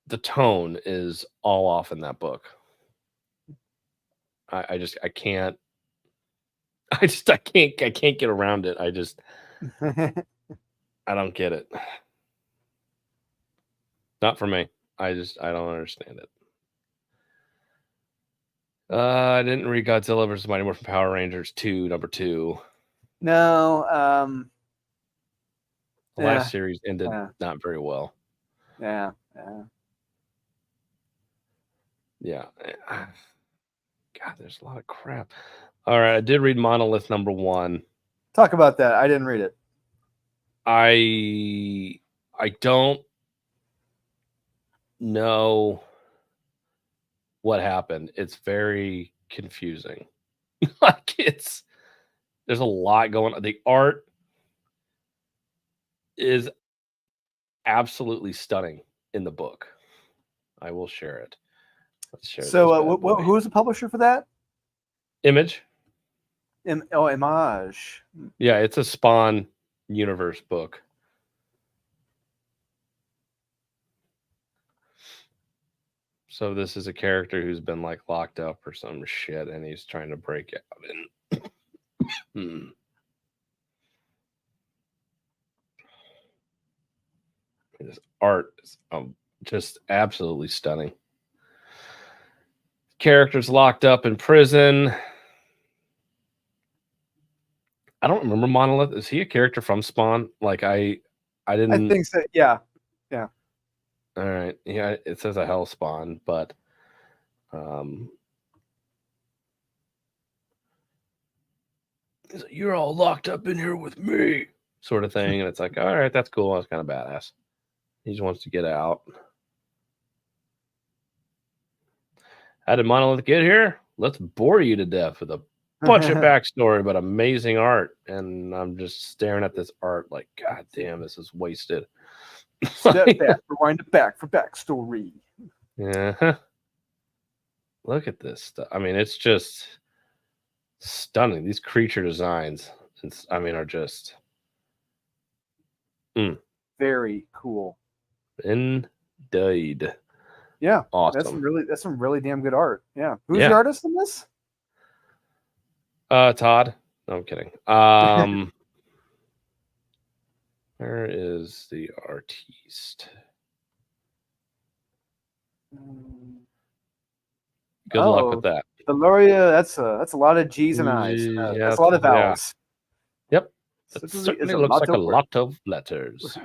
the tone is all off in that book. I can't get around it. I don't get it. Not for me. I don't understand it. I didn't read Godzilla vs. Mighty Morphin Power Rangers 2, #2. No. The last series ended not very well. Yeah. God, there's a lot of crap. All right, I did read Monolith #1. Talk about that. I didn't read it. I don't know what happened. It's very confusing. Like, there's a lot going on. The art is absolutely stunning in the book. I will share it. Let's share. So, who's the publisher for that? Image. Image. Yeah, it's a Spawn universe book. So this is a character who's been like locked up or some shit, and he's trying to break out. And this art is just absolutely stunning. Characters locked up in prison. I don't remember Monolith. Is he a character from Spawn? Like I didn't. I think so. Yeah. All right. Yeah, it says a hell spawn, but you're all locked up in here with me, sort of thing. And it's like, all right, that's cool. That's kind of badass. He just wants to get out. How did Monolith get here? Let's bore you to death with a bunch of backstory, but amazing art. And I'm just staring at this art like, God damn, this is wasted. Step back, rewind it back for backstory. Yeah. Look at this stuff. I mean, it's just stunning. These creature designs, are just very cool. Indeed. Yeah, awesome. That's some really damn good art. Yeah, who's the artist in this? Todd. No, I'm kidding. Where is the artiste? Good luck with that. The Loria, that's a lot of G's and I's. That's a lot of vowels. Yeah. Yep. It certainly looks like a lot of letters.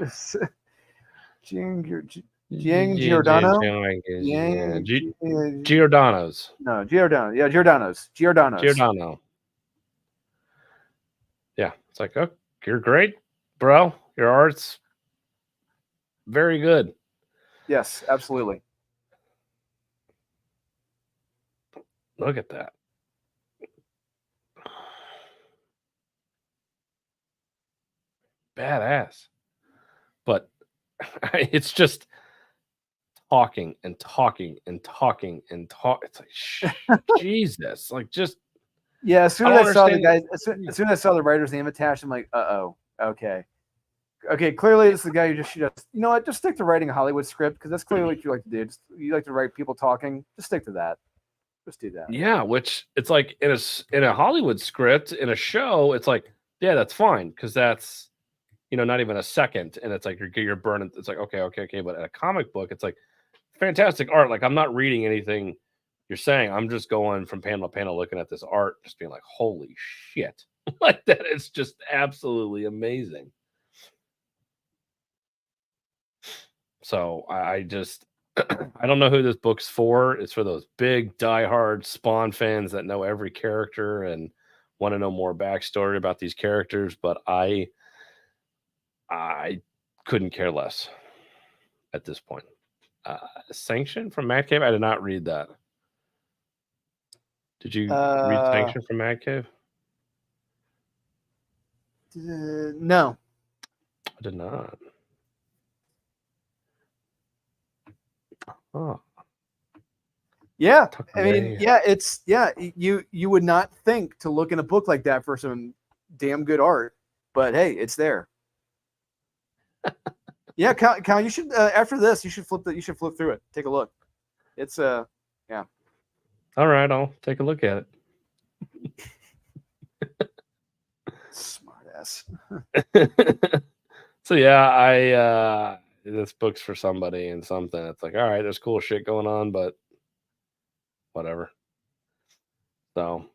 Giordano? Giordano's. No, Giordano. Yeah, Giordano's. Giordano. Yeah. It's like, oh, you're great, bro. Your art's very good. Yes, absolutely. Look at that. Badass. But it's just talking and talking and talking and talk. It's like, Jesus. Like, just. Yeah, as soon as I saw the guys, as soon as I saw the writer's name attached, I'm like, okay. Okay, clearly it's the guy who just, you know what, just stick to writing a Hollywood script, because that's clearly what you like to do. You like to write people talking. Just stick to that. Just do that. Yeah, which it's like in a Hollywood script, in a show, it's like, yeah, that's fine, because that's, not even a second, and it's like you're burning. It's like, okay. But in a comic book, it's like fantastic art. Like, I'm not reading anything you're saying. I'm just going from panel to panel, looking at this art, just being like, holy shit. Like, that is just absolutely amazing. So I just, I don't know who this book's for. It's for those big diehard Spawn fans that know every character and want to know more backstory about these characters. But I couldn't care less at this point. Sanction from Mad Cave? I did not read that. Did you read Sanction from Mad Cave? No. I did not. Oh. Yeah, I mean, you would not think to look in a book like that for some damn good art, but hey, it's there. Yeah, Cal, you should after this, you should flip through it. Take a look. It's yeah. All right, I'll take a look at it. Smart ass. So yeah, this book's for somebody and something. It's like, all right, there's cool shit going on, but whatever. So,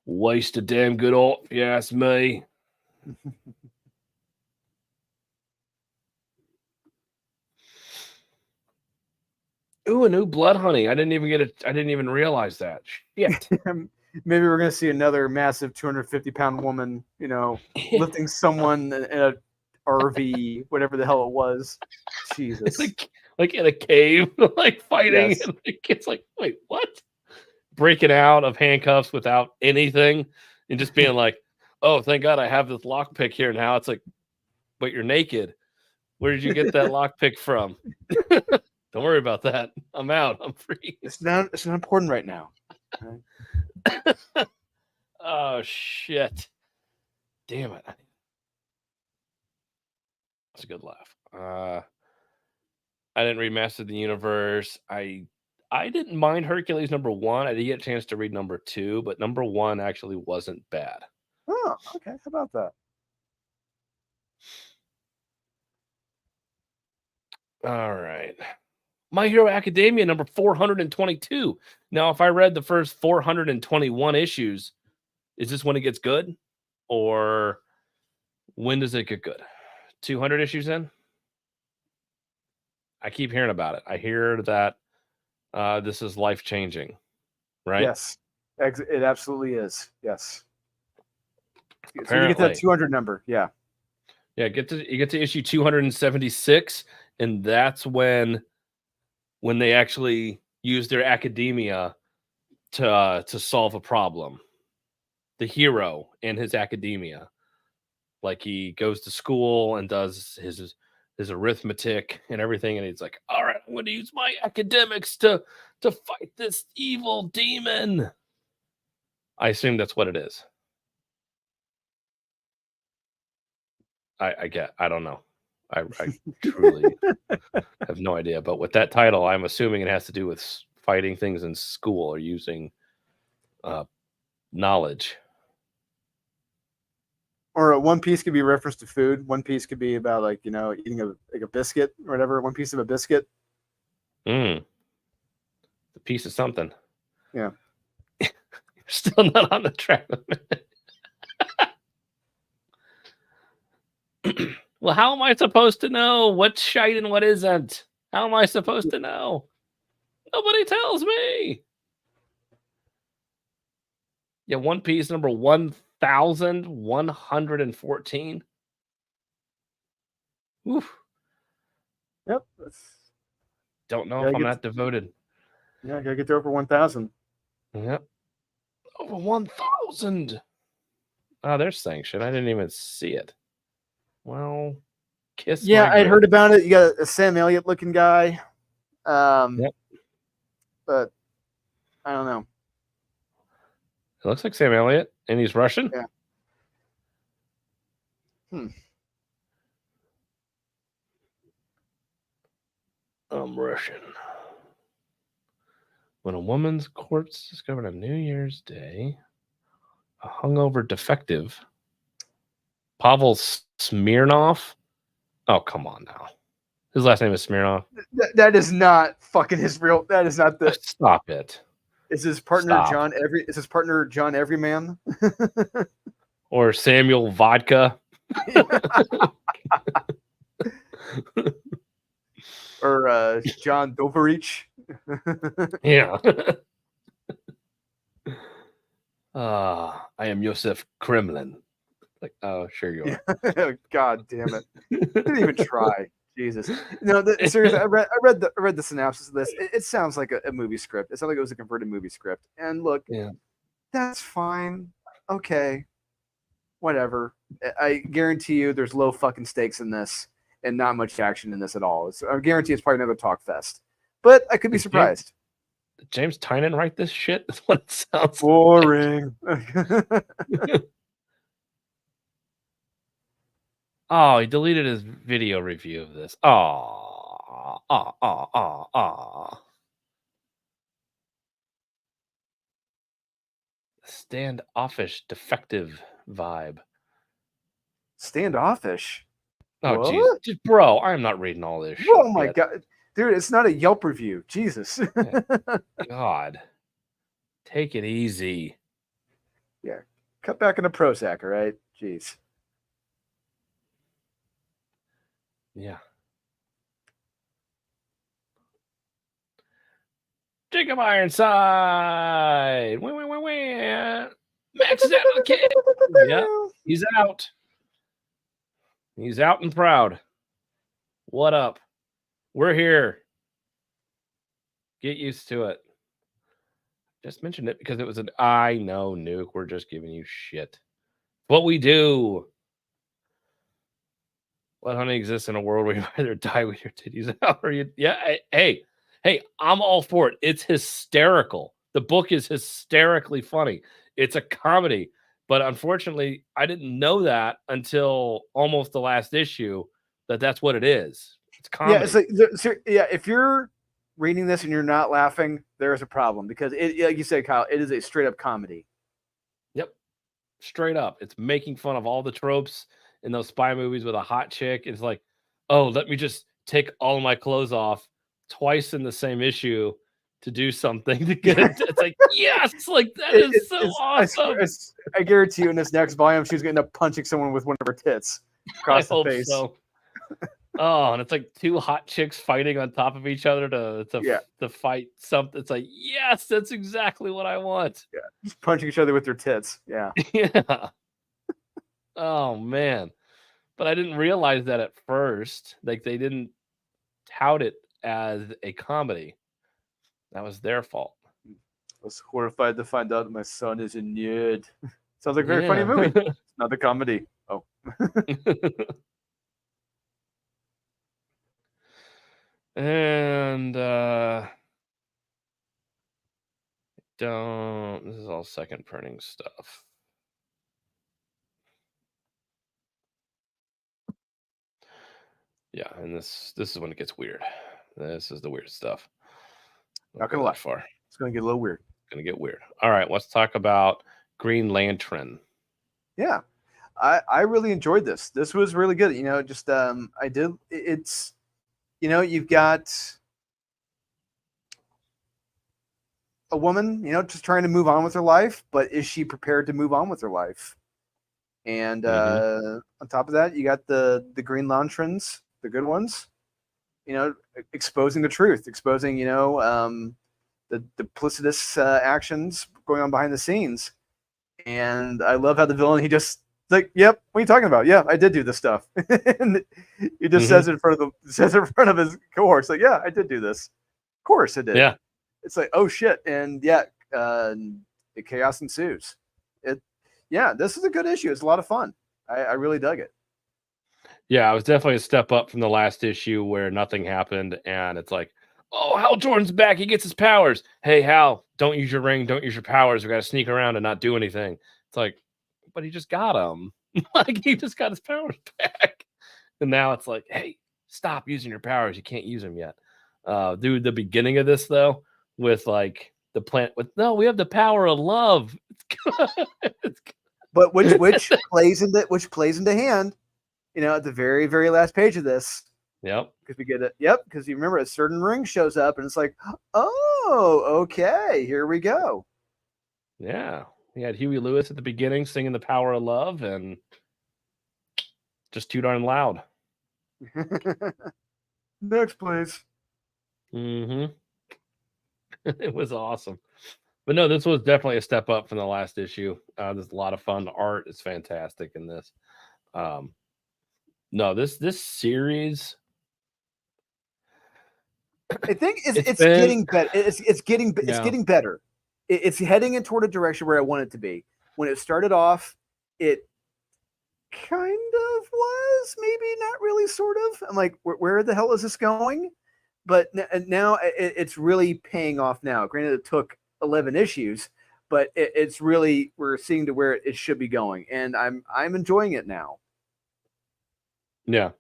waste of damn good art, if you ask me. Ooh, a new blood honey. I didn't even realize that. Shit. Maybe we're gonna see another massive 250-pound woman, lifting someone in a RV, whatever the hell it was. Jesus. Like in a cave, like fighting. Yes. And it's like, wait, what? Breaking out of handcuffs without anything and just being like, oh, thank God I have this lockpick here now. It's like, but you're naked. Where did you get that lockpick from? Don't worry about that. I'm out. I'm free. It's not important right now. Right? Oh, shit. Damn it. That's a good laugh. I didn't read Master of the Universe. I didn't mind Hercules #1. I did get a chance to read #2, but #1 actually wasn't bad. Oh, okay. How about that? All right. My Hero Academia #422. Now, if I read the first 421 issues, is this when it gets good? Or when does it get good? 200 issues in? I keep hearing about it. I hear that this is life-changing, right? Yes, it absolutely is. Yes. Apparently. So you get that 200 number, yeah. Yeah, you get to issue 276, and that's when they actually use their academia to solve a problem. The hero and his academia Like he goes to school and does his arithmetic and everything, and he's like, all right, I'm going to use my academics to fight this evil demon. I assume that's what it is. I don't know. I truly have no idea. But with that title, I'm assuming it has to do with fighting things in school or using knowledge. Or One Piece could be reference to food. One Piece could be about like, you know, eating a biscuit or whatever. One piece of a biscuit. The piece of something. Yeah. You're still not on the track. Well, how am I supposed to know what's shite and what isn't? How am I supposed to know? Nobody tells me. Yeah, One Piece number 1114. Oof. Yep. Don't know if I'm not devoted. Yeah, I gotta get to over 1,000. Yep. Over 1,000. Oh, there's Sanction. I didn't even see it. Well, kiss. Yeah, I'd heard about it. You got a Sam Elliott looking guy. Yep. But I don't know. It looks like Sam Elliott, and he's Russian. Yeah. I'm Russian. When a woman's corpse discovered on New Year's Day, a hungover defective, Pavel Smirnov. Oh, come on now. His last name is Smirnov. That is not fucking his real. That is not the. Stop it. Is his partner John Everyman? Or Samuel Vodka? Or John Doverich? Yeah. I am Joseph Kremlin. Like, oh, sure you are. God damn it! Didn't even try. Jesus. No, seriously, I read the synopsis of this. It sounds like a movie script. It sounds like it was a converted movie script. And look, that's fine. Okay, whatever. I guarantee you, there's low fucking stakes in this, and not much action in this at all. I guarantee it's probably another talk fest. But I could be surprised. Did James Tynan write this shit? That's what it sounds boring. Like. Oh, he deleted his video review of this. Standoffish, defective vibe. Standoffish? Oh, Jesus. Bro, I'm not reading all this shit. Oh, my God. Dude, it's not a Yelp review. Jesus. God. Take it easy. Yeah. Cut back on the Prozac, all right? Jeez. Yeah. Jacob Ironside. Max is out of the kid. Yeah, he's out. He's out and proud. What up? We're here. Get used to it. Just mentioned it because it was an I know nuke. We're just giving you shit. What we do. Let honey exist in a world where you either die with your titties out or you. Yeah. Hey, I'm all for it. It's hysterical. The book is hysterically funny. It's a comedy. But unfortunately, I didn't know that until almost the last issue that's what it is. It's comedy. Yeah, it's like, if you're reading this and you're not laughing, there's a problem because it, like you said, Kyle, it is a straight up comedy. Yep. Straight up. It's making fun of all the tropes in those spy movies with a hot chick. It's like, oh, let me just take all of my clothes off twice in the same issue to do something to get it. It's like, yes, like that is so awesome. I guarantee you in this next volume, she's going to end up punching someone with one of her tits across the face. So. Oh, and it's like two hot chicks fighting on top of each other to fight something. It's like, yes, that's exactly what I want. Yeah, just punching each other with their tits. Yeah. Yeah. Oh man, but I didn't realize that at first. Like they didn't tout it as a comedy. That was their fault. I was horrified to find out my son is a nerd. Sounds like a very funny movie. It's not a comedy. Oh, And this is all second printing stuff. Yeah, and this is when it gets weird. This is the weird stuff. Not gonna lie. Far. It's gonna get a little weird. It's gonna get weird. All right, let's talk about Green Lantern. Yeah, I really enjoyed this. This was really good. You know, just it's, you know, you've got a woman, you know, just trying to move on with her life, but is she prepared to move on with her life? And on top of that, you got the Green Lanterns, the good ones, you know, exposing the truth, exposing, you know, the duplicitous actions going on behind the scenes. And I love how the villain, he just like, yep, what are you talking about? Yeah, I did do this stuff. And he just says it in front of his cohorts, like, yeah, I did do this. Of course I did. Yeah. It's like, oh shit. And yeah, the chaos ensues. Yeah, this is a good issue. It's a lot of fun. I really dug it. Yeah, it was definitely a step up from the last issue where nothing happened, and it's like, oh, Hal Jordan's back. He gets his powers. Hey, Hal, don't use your ring. Don't use your powers. We got to sneak around and not do anything. It's like, but he just got them. Like, he just got his powers back. And now it's like, hey, stop using your powers. You can't use them yet. Dude, the beginning of this, though, with like the plant with, no, we have the power of love. But which plays into hand, you know, at the very, very last page of this. Yep. Because we get it. Yep. Because you remember a certain ring shows up and it's like, oh, okay, here we go. Yeah. We had Huey Lewis at the beginning singing the power of love and just too darn loud. Next, please. It was awesome. But no, this was definitely a step up from the last issue. There's a lot of fun. The art is fantastic in this. No, this series, I think it's getting better. It's getting better. It's heading in toward a direction where I want it to be. When it started off, it kind of was, maybe not really, sort of. I'm like, where the hell is this going? But now it's really paying off now. Granted, it took 11 issues, but it's really, we're seeing to where it should be going, and I'm enjoying it now. Yeah,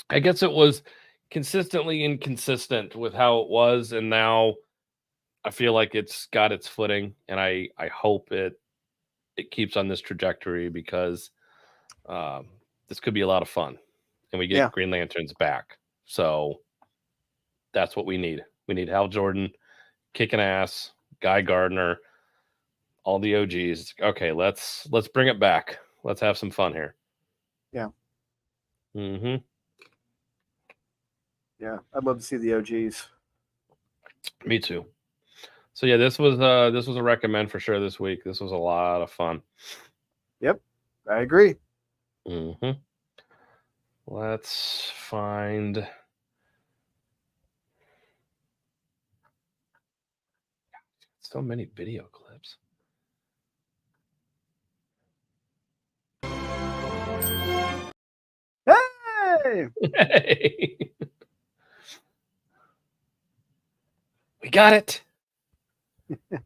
I guess it was consistently inconsistent with how it was, and now I feel like it's got its footing, and I hope it keeps on this trajectory, because this could be a lot of fun, and we get Green Lanterns back. So that's what we need. We need Hal Jordan kicking ass, Guy Gardner, all the OGs. Okay, let's bring it back. Let's have some fun here. Yeah. Yeah, I'd love to see the OGs. Me too. So yeah, this was a recommend for sure this week. This was a lot of fun. Yep, I agree. Let's find. So many video clips. Hey! We got it. It's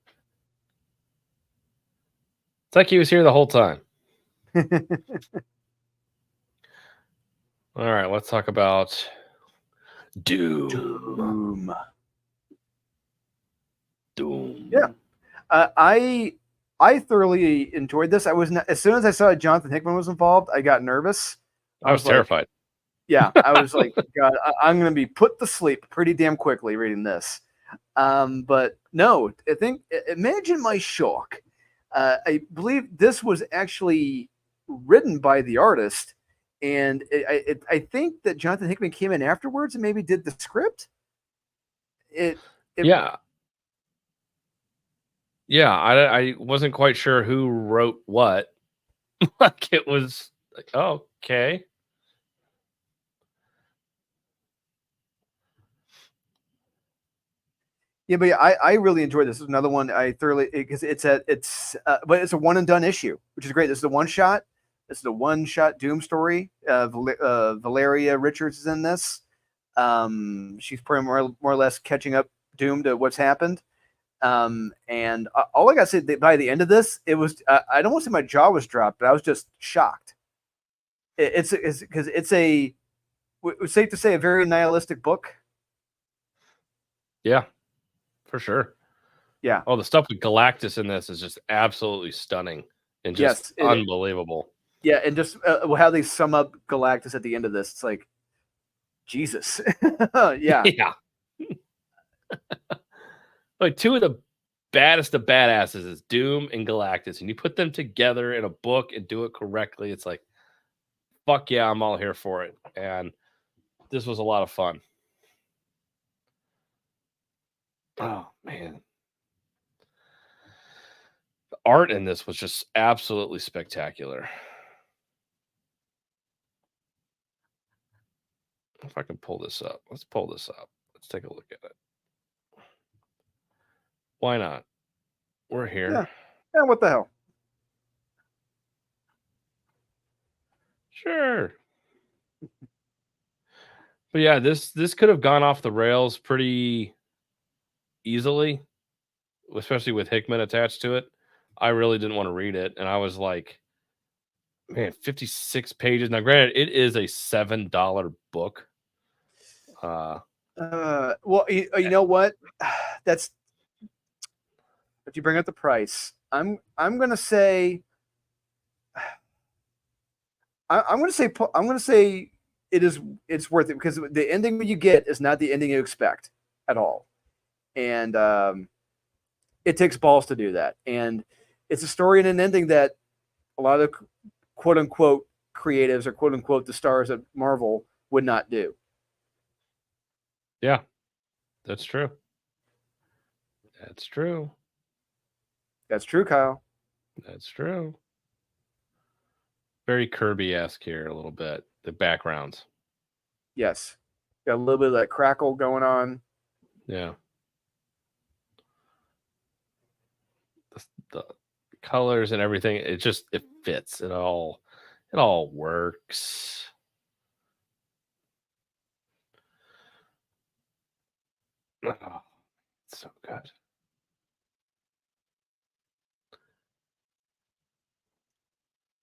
like he was here the whole time. All right, let's talk about Doom. Yeah, I thoroughly enjoyed this. I was not, as soon as I saw Jonathan Hickman was involved, I got nervous. I was terrified. Yeah, I was like, God, I'm going to be put to sleep pretty damn quickly reading this. But no, I think, imagine my shock. I believe this was actually written by the artist, and I think that Jonathan Hickman came in afterwards and maybe did the script. Yeah. I wasn't quite sure who wrote what. Like, it was like, oh, okay. Yeah, but yeah, I really enjoyed this. This is another one I thoroughly, because but it's a one and done issue, which is great. This is a one shot, This is a one-shot Doom story. Valeria Richards is in this. She's pretty more or less catching up Doom to what's happened. And all I gotta say, by the end of this, it was I don't want to say my jaw was dropped, but I was just shocked. It's because it's safe to say a very nihilistic book. Yeah, for sure. Yeah. Oh, the stuff with Galactus in this is just absolutely stunning and just unbelievable. Yeah, and just how they sum up Galactus at the end of this, it's like, Jesus. Yeah. Yeah. Like two of the baddest of badasses is Doom and Galactus, and you put them together in a book and do it correctly. It's like, fuck yeah, I'm all here for it. And this was a lot of fun. Oh man, the art in this was just absolutely spectacular. If I can pull this up, let's pull this up. Let's take a look at it. Why not? We're here. Yeah, what the hell? Sure. But yeah, this could have gone off the rails pretty easily, especially with Hickman attached to it. I really didn't want to read it, and I was like, man, 56 pages. Now, granted, it is a $7 book. Well, you know what? That's. If you bring up the price, I'm gonna say. I'm gonna say it's worth it because the ending you get is not the ending you expect at all, and it takes balls to do that. And it's a story and an ending that a lot of quote unquote creatives or quote unquote the stars at Marvel would not do. Yeah, that's true. That's true. That's true, Kyle. That's true. Very Kirby-esque here a little bit. The backgrounds. Yes. Got a little bit of that crackle going on. Yeah. The colors and everything, it fits. It all works. Oh, it's so good.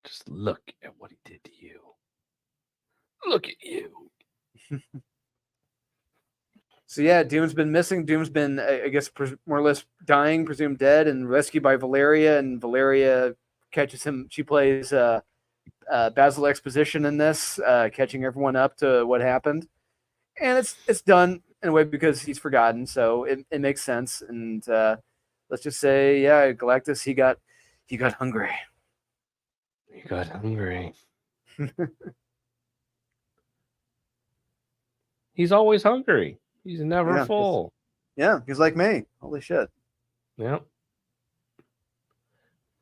Just look at what he did to you. Look at you. So yeah, Doom's been missing. Doom's been, I guess, more or less dying, presumed dead, and rescued by Valeria. And Valeria catches him. She plays Basil Exposition in this, catching everyone up to what happened. And it's done in a way because he's forgotten, so it makes sense. And let's just say, yeah, Galactus, he got hungry. He got hungry. He's always hungry. He's never full. Yeah, he's like me. Holy shit. Yep.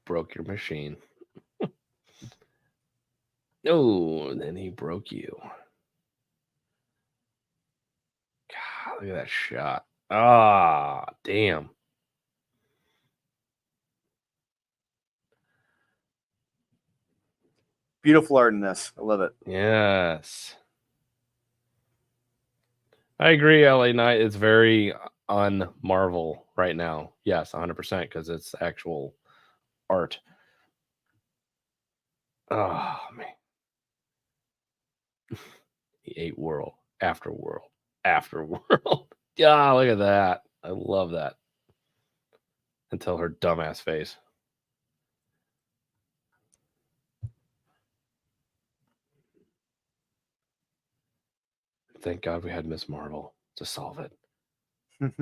Broke your machine. Oh, and then he broke you. God, look at that shot. Ah, damn. Beautiful art in this. I love it. Yes. I agree, LA Knight is very un-Marvel right now. Yes, 100%, because it's actual art. Oh, man. He ate world after world after world. Yeah, look at that. I love that. Until her dumbass face. Thank God we had Miss Marvel to solve it. Yep,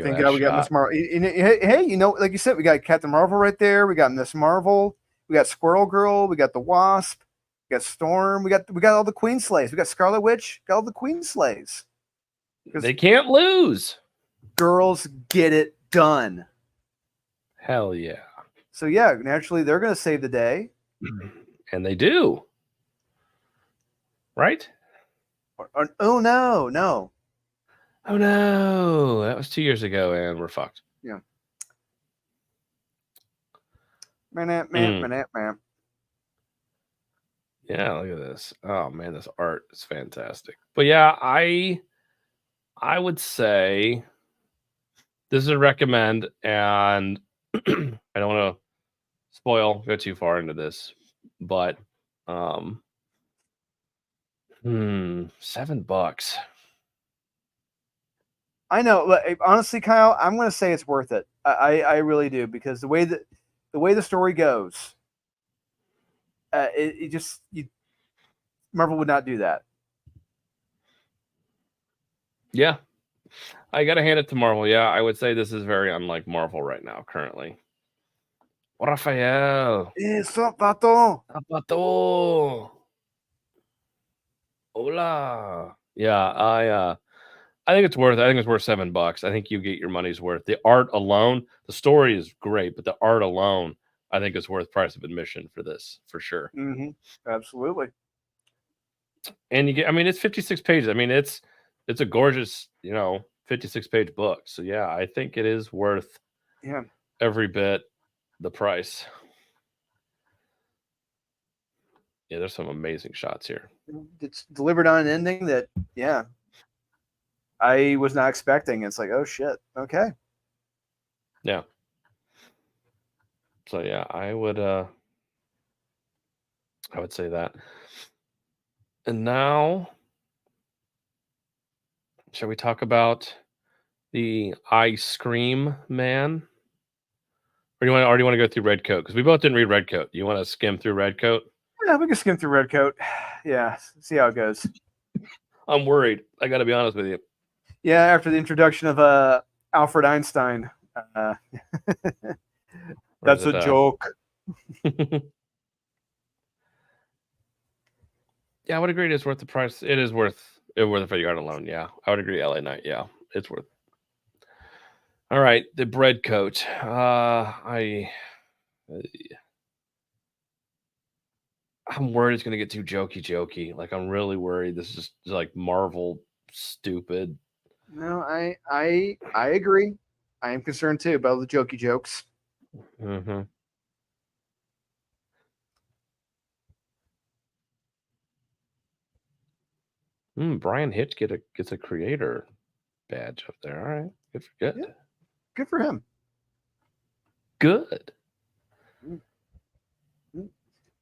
thank God we got Miss Marvel. Hey, you know, like you said, we got Captain Marvel right there. We got Miss Marvel. We got Squirrel Girl. We got the Wasp. We got Storm. We got all the Queen Slays. We got Scarlet Witch. Got all the Queen Slays. They can't lose. Girls get it done. Hell yeah. So yeah, naturally they're going to save the day. And they do. Right? Oh no. Oh no. That was 2 years ago and we're fucked. Yeah. Man. Yeah, look at this. Oh man, this art is fantastic. But yeah, I would say this is a recommend, and I don't want to go too far into this, but $7. I know. Honestly, Kyle, I'm going to say it's worth it. I really do, because the way the story goes, Marvel would not do that. Yeah, I gotta hand it to Marvel. Yeah, I would say this is very unlike Marvel right now, currently. Rafael. Pato. Hola. Yeah, I think it's worth $7. I think you get your money's worth. The art alone, the story is great, but the art alone, I think is worth price of admission for this, for sure. Mm-hmm. Absolutely. And you get, I mean, it's 56 pages. I mean, it's a gorgeous, 56-page book. So yeah, I think it is worth every bit the price. Yeah, there's some amazing shots here. It's delivered on an ending that, I was not expecting. It's like, oh shit, okay. Yeah. So yeah, I would say that. And now, shall we talk about the Ice Cream Man? Or do you want to go through Redcoat? Because we both didn't read Redcoat. You want to skim through Redcoat? Yeah, we can skim through Redcoat. Yeah, see how it goes. I'm worried. I got to be honest with you. Yeah, after the introduction of Alfred Einstein. That's a joke. Yeah, I would agree. It's worth the price. It is worth it for the art alone. Yeah, I would agree. LA Knight. Yeah, it's worth. All right, the bread coat. I'm worried it's gonna get too jokey. Like, I'm really worried. This is just like Marvel stupid. No, I agree. I am concerned too about the jokey jokes. Mm-hmm. Brian Hitch gets a creator badge up there. All right, good. Good for him. Good.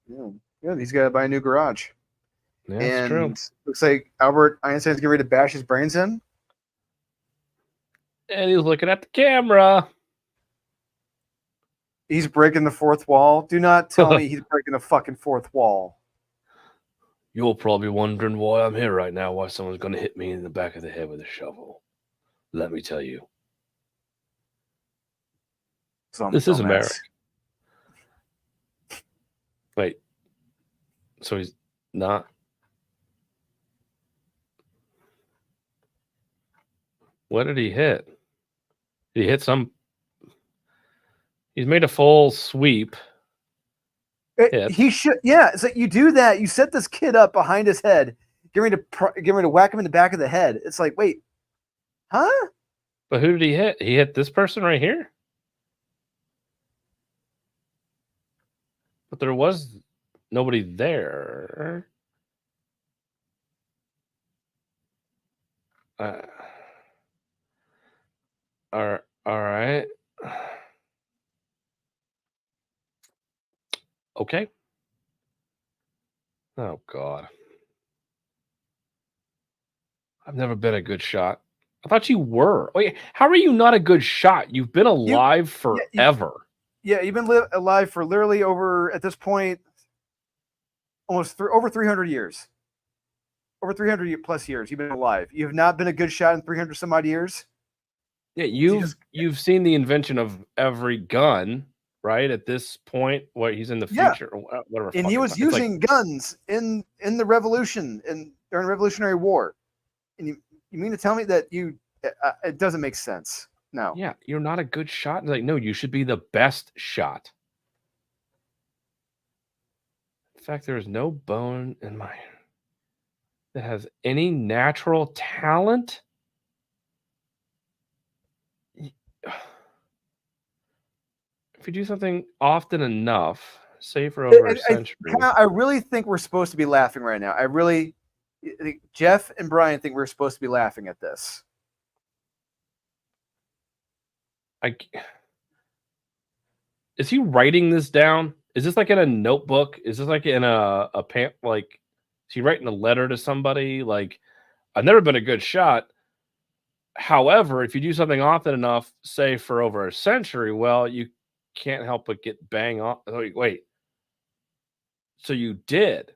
Yeah, he's got to buy a new garage. Yeah, that's true. Looks like Albert Einstein's getting ready to bash his brains in. And he's looking at the camera. He's breaking the fourth wall. Do not tell me he's breaking the fucking fourth wall. You're probably wondering why I'm here right now, why someone's going to hit me in the back of the head with a shovel. Let me tell you. This is America. Wait. So he's not. What did he hit? Did he hit some? He's made a full sweep. He should. Yeah, it's like you do that. You set this kid up behind his head, get ready to whack him in the back of the head. It's like, wait, huh? But who did he hit? He hit this person right here. But there was nobody there. All right. Okay. Oh, God. I've never been a good shot. I thought you were. Wait, how are you not a good shot? You've been alive forever. You've been alive for literally over, at this point, almost over 300 years. Over 300 plus years, you've been alive. You have not been a good shot in 300 some odd years. Yeah, you've seen the invention of every gun, right? At this point, what he's in the future, or whatever. And he was using guns in the Revolution during the Revolutionary War. And you mean to tell me that it doesn't make sense? No. Yeah, you're not a good shot. Like, no, you should be the best shot. In fact, there is no bone in my that has any natural talent. if you do something often enough, say for over a century. I really think we're supposed to be laughing right now. I think Jeff and Brian think we're supposed to be laughing at this. Is he writing this down? Is this like in a notebook? Is this like in a like? Is he writing a letter to somebody? Like, I've never been a good shot. However, if you do something often enough, say for over a century, well, you can't help but get bang on. Oh, wait. So you did.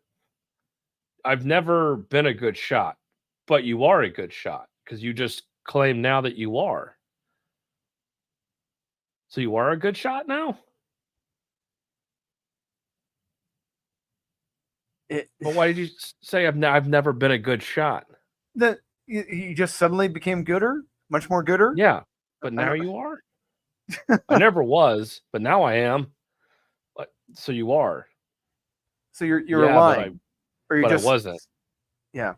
I've never been a good shot, but you are a good shot because you just claim now that you are. So you are a good shot now? But why did you say I've never been a good shot? That you just suddenly became gooder, much more gooder? Yeah, but now you are? I never was, but now I am. So you are. So you're lying. But I wasn't. Yeah.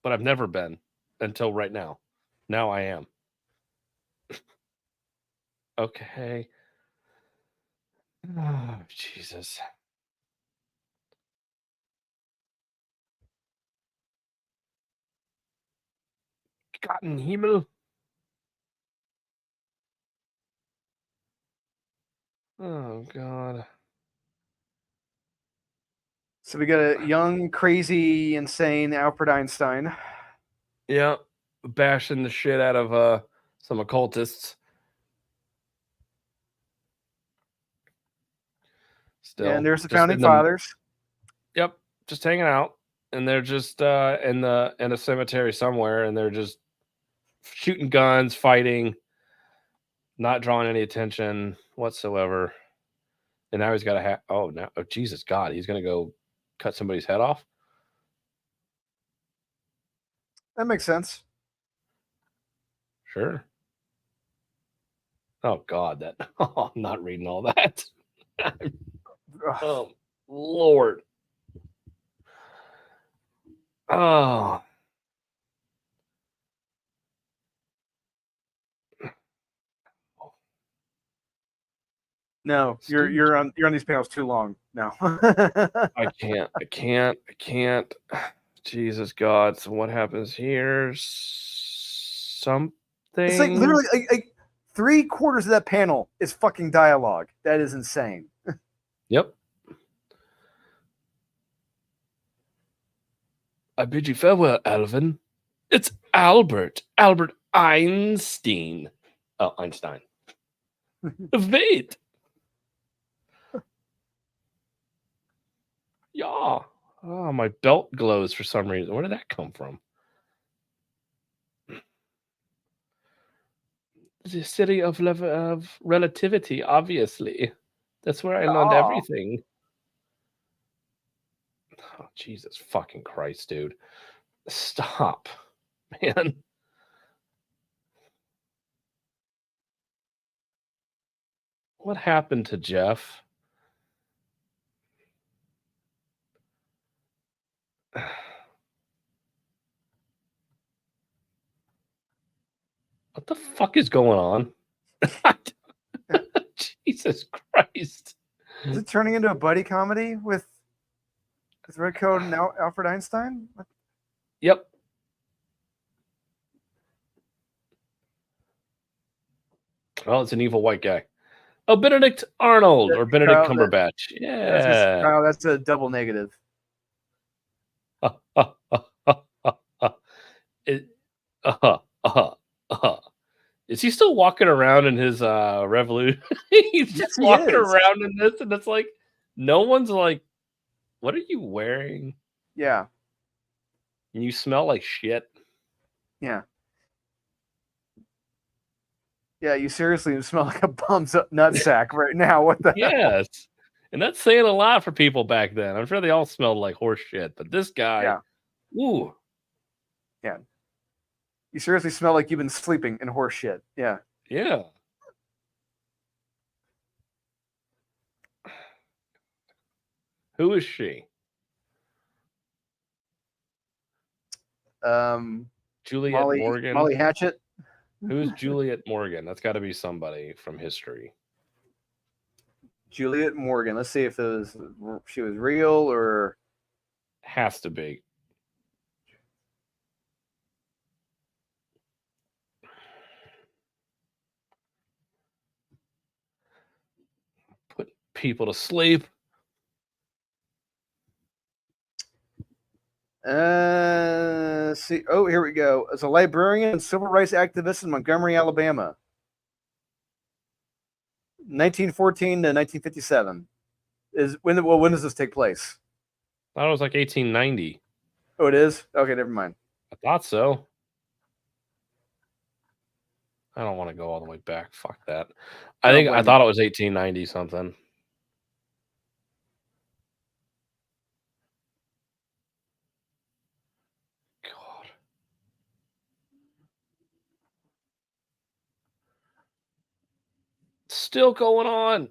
But I've never been until right now. Now I am. Okay. Oh, Jesus. Gott in Himmel. Oh, God. So we got a young, crazy, insane Albert Einstein. Yeah. Bashing the shit out of some occultists. Still. Yeah, and there's the founding fathers. Yep. Just hanging out. And they're just in a cemetery somewhere, and they're just shooting guns, fighting, not drawing any attention whatsoever. And now he's got a oh Jesus God, he's gonna go cut somebody's head off. That makes sense. Sure. Oh God, I'm not reading all that. Oh Lord. Oh. No, you're on these panels too long. No. I can't. Jesus God. So what happens here? Something. It's like literally like 3/4 of that panel is fucking dialogue. That is insane. Yep. I bid you farewell, Alvin. It's Albert Einstein. Oh, Einstein. Wait. Yeah. Oh, my belt glows for some reason. Where did that come from? The city of relativity, obviously. That's where I learned everything. Oh, Jesus fucking Christ, dude. Stop, man. What happened to Jeff? What the fuck is going on? Jesus Christ. Is it turning into a buddy comedy with Redcoat and Alfred Einstein? Yep. Oh, it's an evil white guy. Oh, Benedict Arnold or Benedict Cumberbatch. Yeah. Kyle, that's a double negative. Is he still walking around in his revolution? He's just walking around in this, and it's like no one's like, what are you wearing? Yeah. And you smell like shit. Yeah. Yeah, you seriously smell like a bum's nutsack right now. What the hell? Yes. And that's saying a lot for people back then. I'm sure they all smelled like horse shit, but this guy, ooh. Yeah. You seriously smell like you've been sleeping in horse shit. Yeah. Yeah. Who is she? Juliet Morgan. Molly Hatchet. Who's Juliet Morgan? That's got to be somebody from history. Juliet Morgan. Let's see if she was real or has to be. Put people to sleep. See. Oh, here we go. As a librarian and civil rights activist in Montgomery, Alabama, 1914 to 1957. When does this take place? I thought it was like 1890. Oh, it is? Okay, never mind. I thought so. I don't want to go all the way back. Fuck that. I thought it was 1890 something. God. Still going on.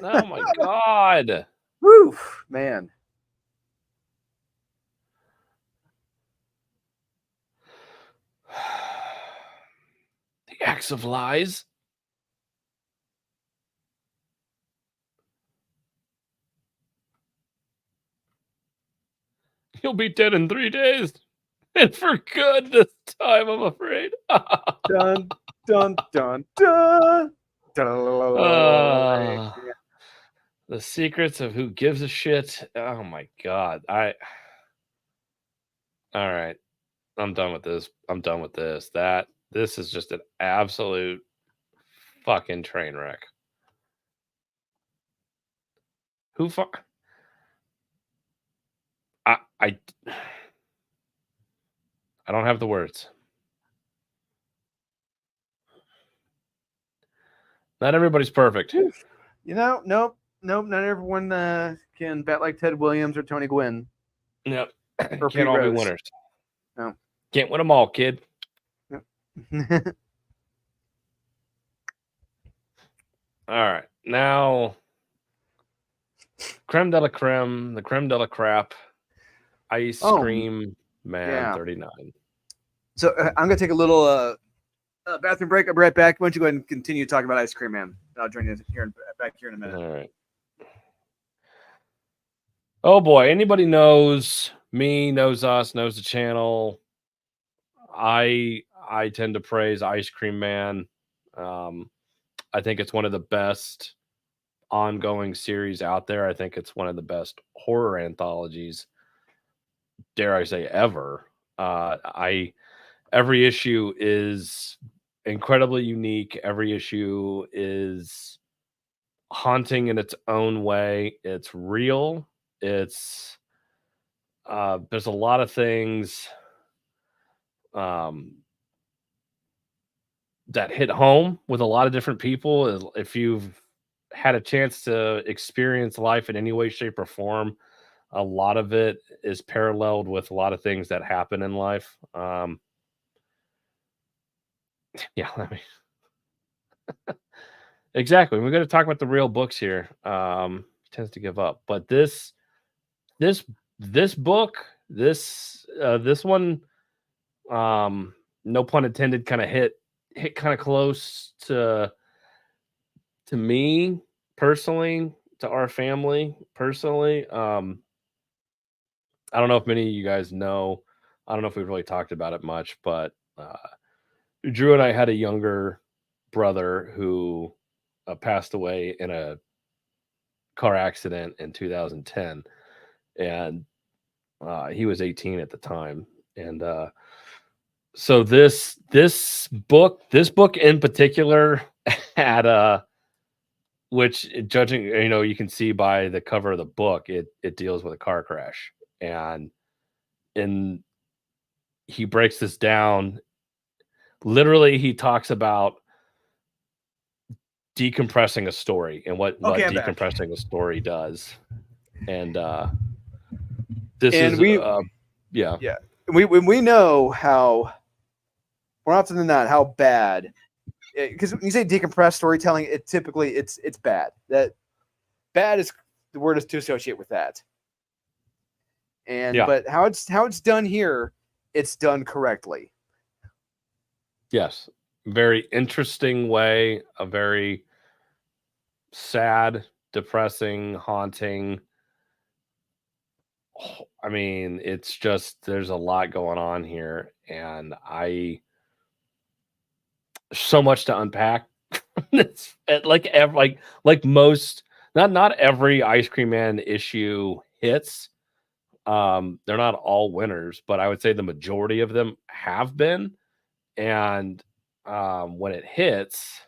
Oh my God. Woo, man. The acts of lies. You'll be dead in 3 days. And for good this time, I'm afraid. Dun, dun, dun, dun. The secrets of who gives a shit. Oh my God. All right. I'm done with this. I'm done with this. This is just an absolute fucking train wreck. I don't have the words. Not everybody's perfect. Nope. Not everyone can bat like Ted Williams or Tony Gwynn. Yep. Or Can't all be winners. No. Can't win them all, kid. Yep. All right. Now, creme de la creme, the creme de la crap, ice cream man 39. So I'm going to take a little bathroom break. I'll be right back. Why don't you go ahead and continue talking about Ice Cream Man? I'll join you back here in a minute. All right. Oh boy, anybody knows me, knows us, knows the channel. I tend to praise Ice Cream Man. I think it's one of the best ongoing series out there. I think it's one of the best horror anthologies, dare I say, ever. Every issue is incredibly unique. Every issue is haunting in its own way. It's real. It's there's a lot of things that hit home with a lot of different people. If you've had a chance to experience life in any way, shape, or form, a lot of it is paralleled with a lot of things that happen in life. Yeah, exactly. We're going to talk about the real books here. Tends to give up, but this book, this one, no pun intended, kind of hit kind of close to me personally, to our family personally. I don't know if many of you guys know. I don't know if we've really talked about it much, but Drew and I had a younger brother who passed away in a car accident in 2010, and he was 18 at the time. And so this book in particular had which, judging, you can see by the cover of the book, it deals with a car crash, and he breaks this down. Literally, he talks about decompressing a story and what decompressing a story does. And we know how, more often than not, how bad, because when you say decompressed storytelling, it's bad. That bad is the word is to associate with that. And but how it's done here, it's done correctly. Yes, very interesting way, a very sad, depressing, haunting. I mean, it's just there's a lot going on here, and so much to unpack. It's like most, not every Ice Cream Man issue hits. They're not all winners, but I would say the majority of them have been. And when it hits,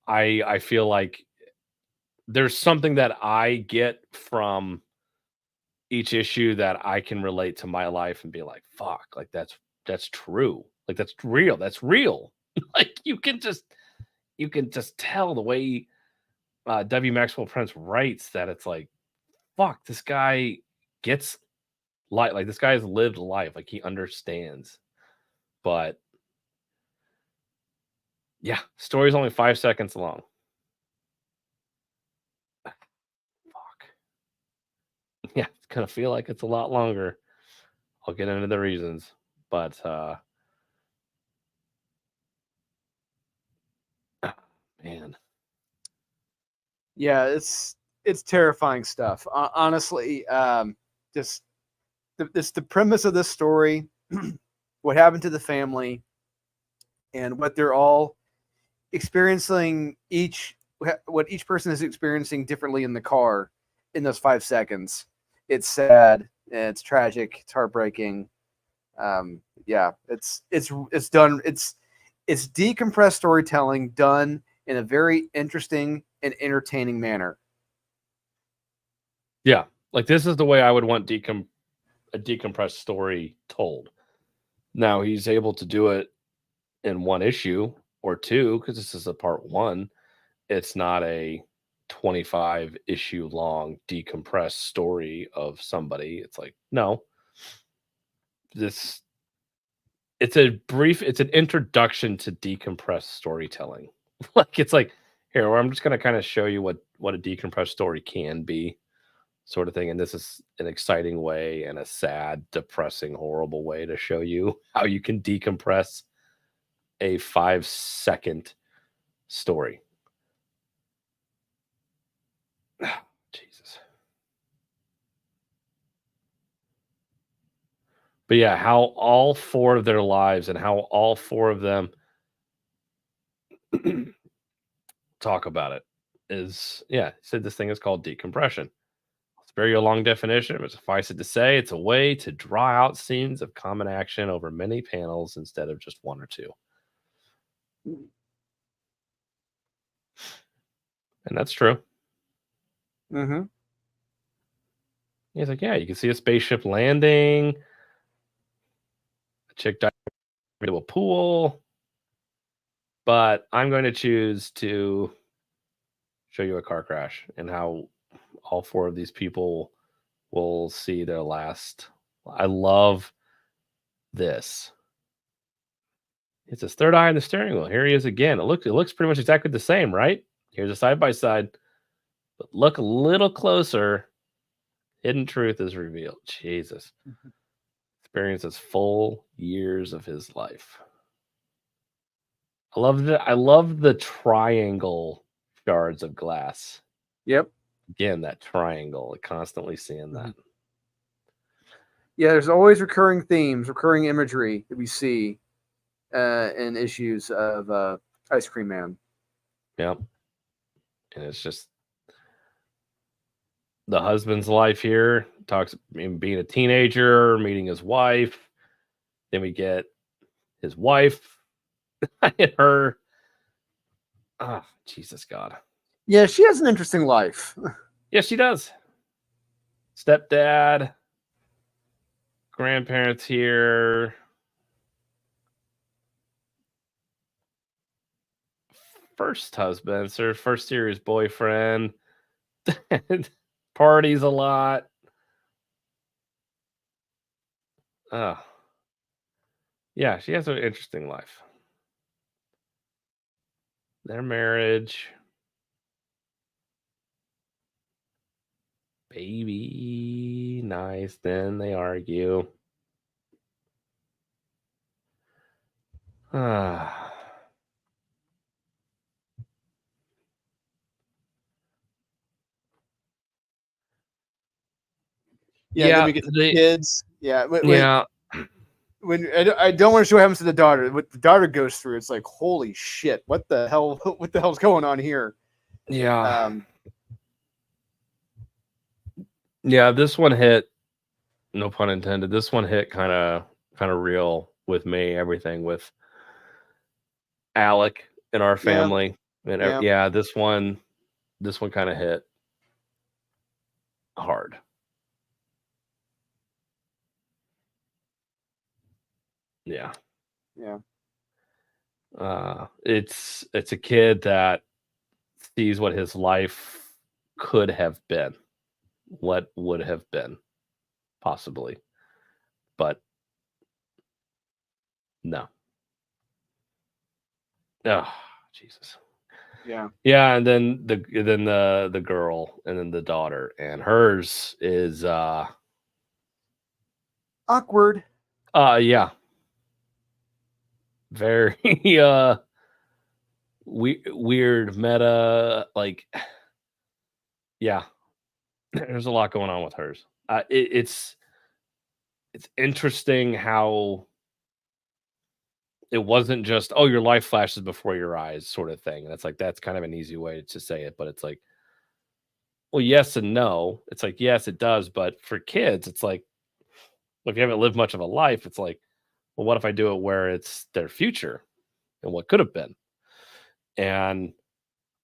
I feel like there's something that I get from each issue that I can relate to my life and be like, fuck, like that's true. Like that's real. That's real. Like you can just tell the way W. Maxwell Prince writes that it's like, fuck, this guy gets life. Like this guy has lived life. Like he understands. But yeah, story's only 5 seconds long. Fuck. Yeah, it's gonna feel like it's a lot longer. I'll get into the reasons, but man. Yeah, it's terrifying stuff. Honestly, just the premise of this story, what happened to the family, and what they're all experiencing, what each person is experiencing differently in the car in those 5 seconds. It's sad, it's tragic, it's heartbreaking. Yeah, it's done. It's decompressed storytelling done in a very interesting and entertaining manner. Yeah, like this is the way I would want a decompressed story told. Now he's able to do it in one issue or two because this is a part one. It's not a 25 issue long decompressed story of somebody. It's like, no, it's an introduction to decompressed storytelling. Like it's like, here, I'm just gonna kind of show you what a decompressed story can be, sort of thing. And this is an exciting way and a sad, depressing, horrible way to show you how you can decompress a 5-second story. Jesus. But yeah, how all four of their lives and how all four of them talk about it is, yeah, said this thing is called decompression. It's very a long definition, but suffice it to say, it's a way to draw out scenes of common action over many panels instead of just one or two. And that's true. Mm-hmm. He's like, yeah, you can see a spaceship landing, a chick diving into a pool, but I'm going to choose to show you a car crash and how all four of these people will see their last. I love this. It's his third eye on the steering wheel. Here he is again. It looks pretty much exactly the same, right? Here's a side by side, but look a little closer. Hidden truth is revealed. Jesus. Experiences full years of his life. I love the triangle shards of glass. Yep. Again, that triangle. Constantly seeing that. Yeah, there's always recurring themes, recurring imagery that we see in issues of Ice Cream Man. Yep. And it's just the husband's life here. Talks about being a teenager, meeting his wife. Then we get his wife and her. Ah, oh, Jesus God. Yeah, she has an interesting life. Yes, she does. Stepdad, grandparents here. First husband, her first serious boyfriend. Parties a lot. Yeah, she has an interesting life. Their marriage. Baby. Nice. Then they argue. Yeah, then we get the kids. Yeah, when I don't want to show what happens to the daughter. What the daughter goes through, it's like, holy shit! What the hell? What the hell's going on here? Yeah. Yeah, this one hit. No pun intended. This one hit kind of real with me. Everything with Alec in our family, and yeah, this one kind of hit hard. Yeah. It's a kid that sees what his life could have been, what would have been, possibly, but no. Oh, Jesus. Yeah, and then the girl, and then the daughter, and hers is awkward. Yeah. Very weird meta, like, yeah. There's a lot going on with hers. It's interesting how it wasn't just, oh, your life flashes before your eyes sort of thing. And it's like, that's kind of an easy way to say it, but it's like, well, yes and no. It's like, yes, it does, but for kids, it's like, well, if you haven't lived much of a life, it's like, well, what if I do it where it's their future and what could have been? And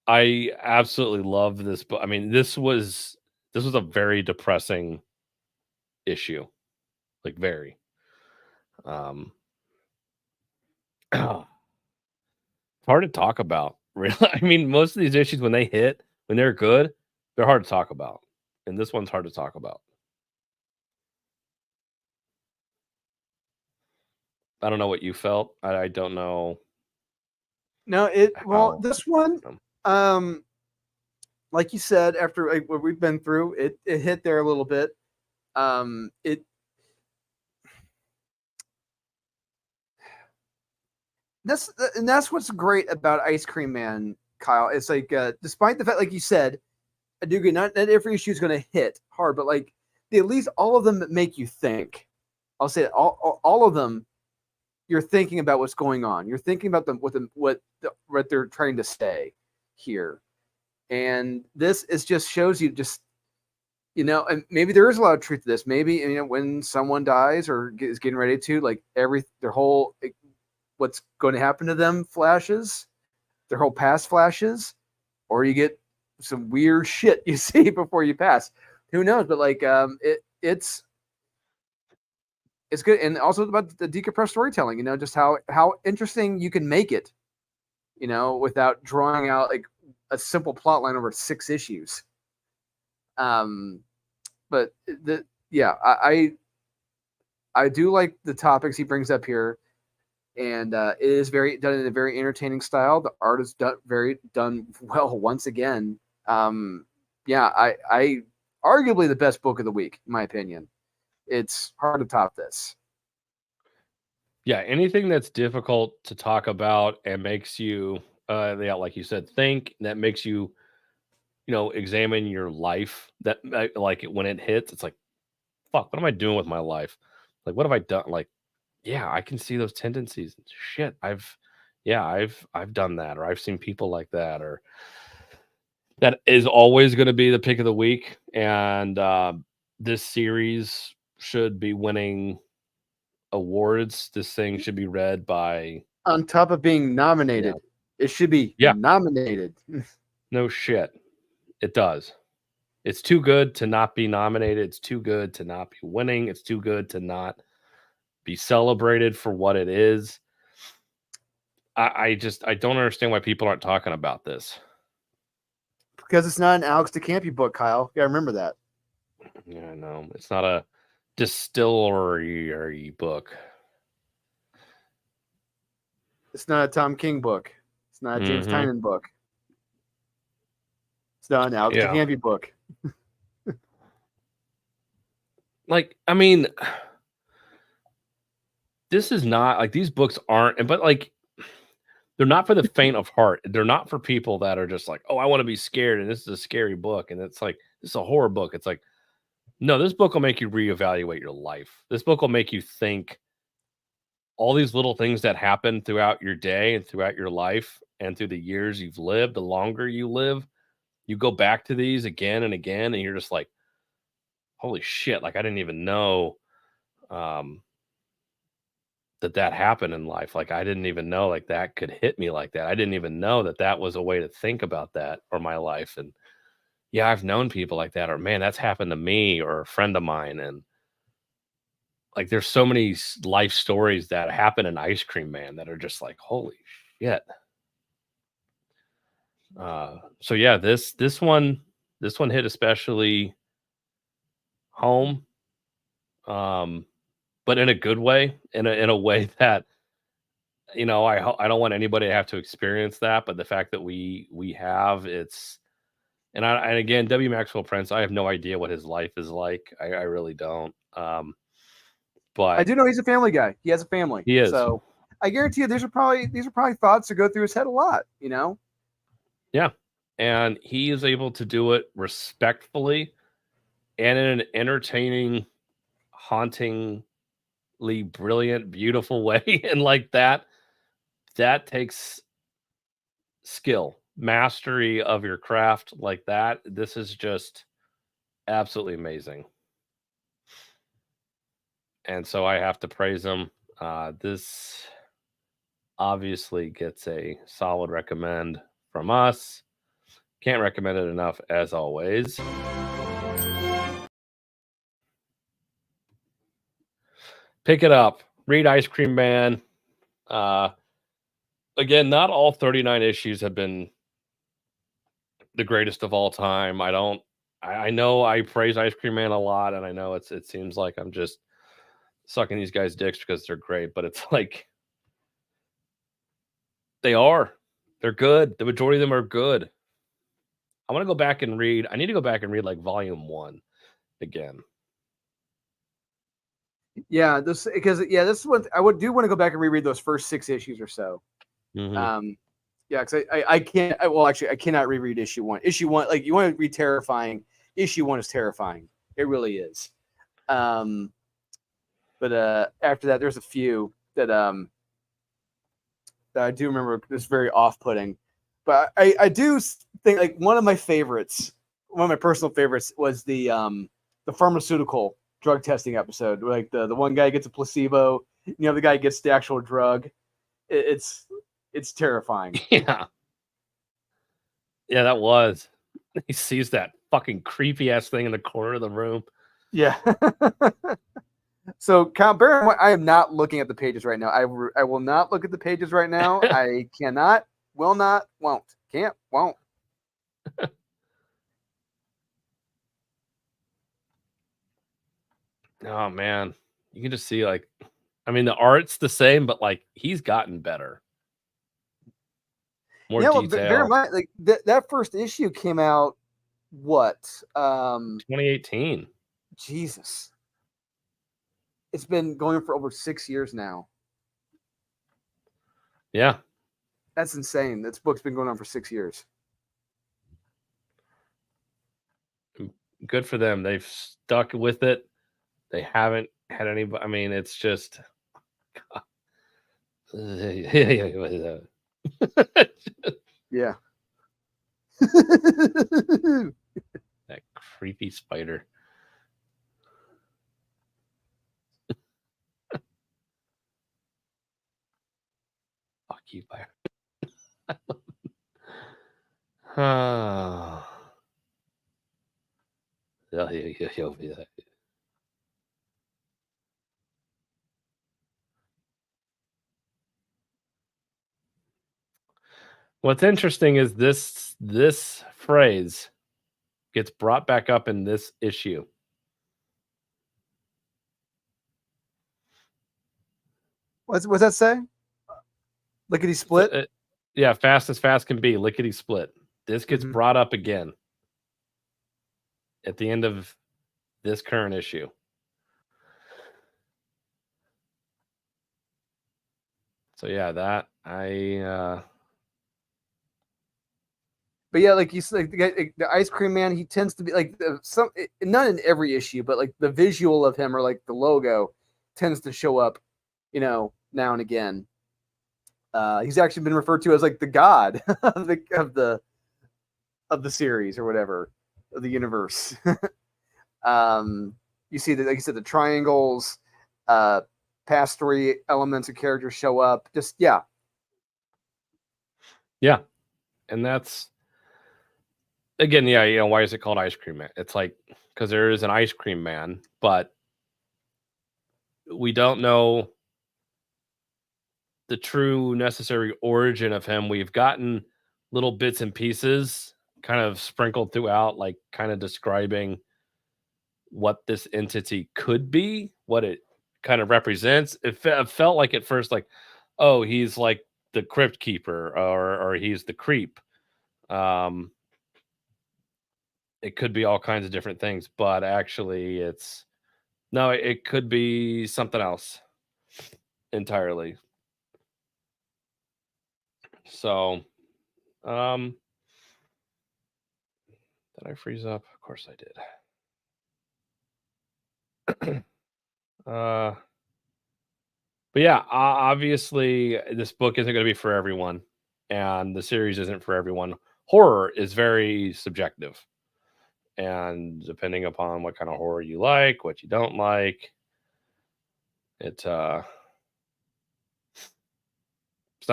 I absolutely love this book. I mean, this was a very depressing issue, like very. It's hard to talk about, really. I mean, most of these issues, when they're good, they're hard to talk about, and this one's hard to talk about. I don't know what you felt. I don't know. No, this one, like you said, after what we've been through, it hit there a little bit. That's what's great about Ice Cream Man, Kyle. It's like, despite the fact, like you said, I do get not every issue is going to hit hard, but like at least all of them make you think. I'll say it, all of them. You're thinking about what's going on. You're thinking about what they're trying to say here, and this just shows you and maybe there is a lot of truth to this. Maybe when someone dies or is getting ready to, like, their whole what's going to happen to them flashes, their whole past flashes, or you get some weird shit you see before you pass. Who knows? But like, it's good, and also about the decompressed storytelling. Just how interesting you can make it. Without drawing out like a simple plot line over 6 issues. But I do like the topics he brings up here. And it is done in a very entertaining style. The art is done well once again. I arguably the best book of the week, in my opinion. It's hard to top this. Yeah, anything that's difficult to talk about and makes you, like you said, think, that makes you, examine your life. That like when it hits, it's like, fuck, what am I doing with my life? Like, what have I done? Like, yeah, I can see those tendencies. Shit, I've done that, or I've seen people like that, or that is always going to be the pick of the week. And this series should be winning awards. This thing should be read by, on top of being nominated. It should be nominated. No shit, it does. It's too good to not be nominated. It's too good to not be winning. It's too good to not be celebrated for what it is. I don't understand why people aren't talking about this. Because it's not an Alex DeCampi book, Kyle. You gotta remember that. Yeah, I know. It's not a distillery book. It's not a Tom King book. It's not a James Tynion book. It's not an Alex DeCampi book. Like, I mean, this is not like, these books aren't, but like, they're not for the faint of heart. They're not for people that are just like, oh, I want to be scared, and this is a scary book, and it's like, this is a horror book. It's like, No, this book will make you reevaluate your life. This book will make you think all these little things that happen throughout your day and throughout your life and through the years you've lived, the longer you live, you go back to these again and again, and you're just like, holy shit, like I didn't even know that happened in life. Like I didn't even know like that could hit me like that. I didn't even know that was a way to think about that or my life. And yeah, I've known people like that, or man, that's happened to me or a friend of mine. And like, there's so many life stories that happen in Ice Cream Man that are just like, holy shit. So yeah, this one hit especially home, but in a good way, in a way that, you know, I don't want anybody to have to experience that, but the fact that we have, it's, and again, W. Maxwell Prince, I have no idea what his life is like. I really don't. But I do know he's a family guy. He has a family. He is. So I guarantee you, these are probably thoughts that go through his head a lot. You know. Yeah, and he is able to do it respectfully and in an entertaining, hauntingly brilliant, beautiful way. And like that takes skill, mastery of your craft like that. This is just absolutely amazing. And so I have to praise him. This obviously gets a solid recommend from us. Can't recommend it enough, as always. Pick it up. Read Ice Cream Man. Again, not all 39 issues have been the greatest of all time. I know I praise Ice Cream Man a lot, and I know it seems like I'm just sucking these guys' dicks because they're great, but it's like they're good. The majority of them are good. I want to go back and read. I need to go back and read like volume 1 again. Yeah, this is what I do want to go back and reread those first 6 issues or so. Mm-hmm. Yeah, because I can't. Well, actually, I cannot reread issue 1. Issue 1, like you want to read terrifying. Issue 1 is terrifying. It really is. But after that, there's a few that I do remember just very off-putting. But I do think like one of my personal favorites was the pharmaceutical drug testing episode. Like the one guy gets a placebo, the other guy gets the actual drug. It's terrifying. Yeah, that was. He sees that fucking creepy ass thing in the corner of the room. Yeah. So, bear in mind, I am not looking at the pages right now. I will not look at the pages right now. I cannot, will not, won't, can't, won't. Oh man, you can just see like, I mean, the art's the same, but like he's gotten better. More detail. Bear in mind, like that first issue came out what? 2018. Jesus. It's been going for over 6 years now. Yeah. That's insane. This book's been going on for 6 years. Good for them. They've stuck with it. They haven't had any. I mean, it's just. Yeah. That creepy spider. Occupier. What's interesting is this phrase gets brought back up in this issue. What's that say? Lickety split? Yeah, fast as fast can be. Lickety split. This gets brought up again at the end of this current issue. So yeah, that But yeah, like you said, the Ice Cream Man, he tends to be like not in every issue, but like the visual of him or like the logo tends to show up, now and again. He's actually been referred to as like the god of the series or whatever, of the universe. You see that, like you said, the triangles, past story elements of characters show up. Just yeah, and that's again, why is it called Ice Cream Man? It's like because there is an ice cream man, but we don't know the true necessary origin of him. We've gotten little bits and pieces kind of sprinkled throughout, like kind of describing what this entity could be, what it kind of represents. It felt like at first like, oh, he's like the crypt keeper or he's the creep. It could be all kinds of different things, but actually it could be something else entirely. So, did I freeze up? Of course I did. But yeah, obviously this book isn't going to be for everyone, and the series isn't for everyone. Horror is very subjective, and depending upon what kind of horror you like, what you don't like, it's not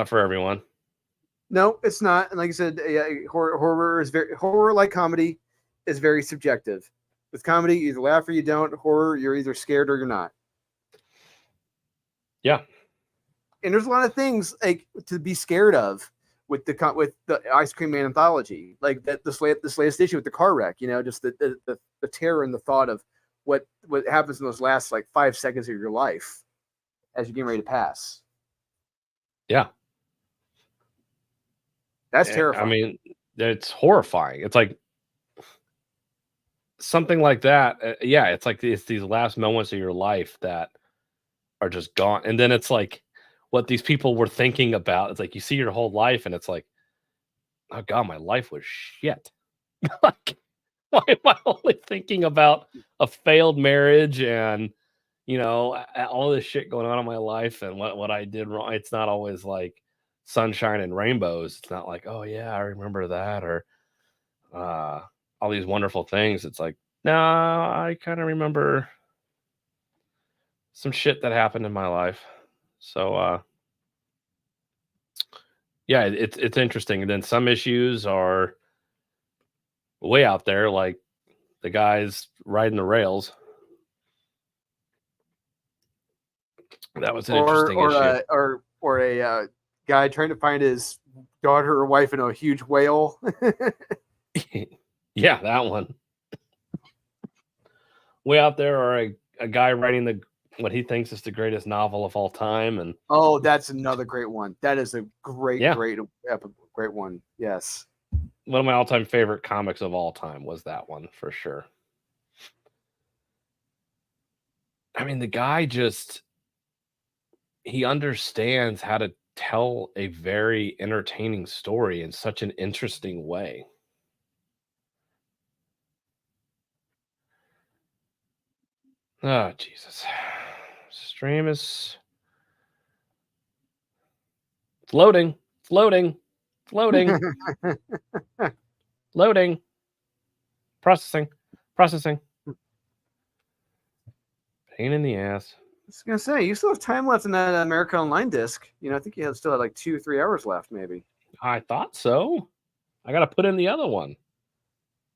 for everyone. No, it's not. And like I said, horror like comedy is very subjective. With comedy, you either laugh or you don't. Horror, you're either scared or you're not. Yeah. And there's a lot of things like to be scared of with the Ice Cream Man anthology, like this latest issue with the car wreck. Just the terror and the thought of what happens in those last like 5 seconds of your life as you're getting ready to pass. Yeah. That's terrifying. I mean, it's horrifying. It's like something like that. It's like it's these last moments of your life that are just gone. And then it's like what these people were thinking about. It's like you see your whole life and it's like, oh God, my life was shit. Like, why am I only thinking about a failed marriage and, all this shit going on in my life and what I did wrong? It's not always like sunshine and rainbows. It's not like, oh yeah, I remember that, or all these wonderful things. It's like, no, I kind of remember some shit that happened in my life. So yeah, it's interesting. And then some issues are way out there, like the guys riding the rails. That was an interesting issue. Or a guy trying to find his daughter or wife in a huge whale. Yeah, that one. Way out there, or a guy writing what he thinks is the greatest novel of all time. And oh, that's another great one. That is a great one. Yes. One of my all-time favorite comics of all time was that one, for sure. I mean, the guy he understands how to tell a very entertaining story in such an interesting way. Oh, Jesus. Stream is loading. Loading. Processing. Pain in the ass. I was gonna say, you still have time left in that America Online disc. I think you still have like 2 or 3 hours left, maybe. I thought so. I got to put in the other one.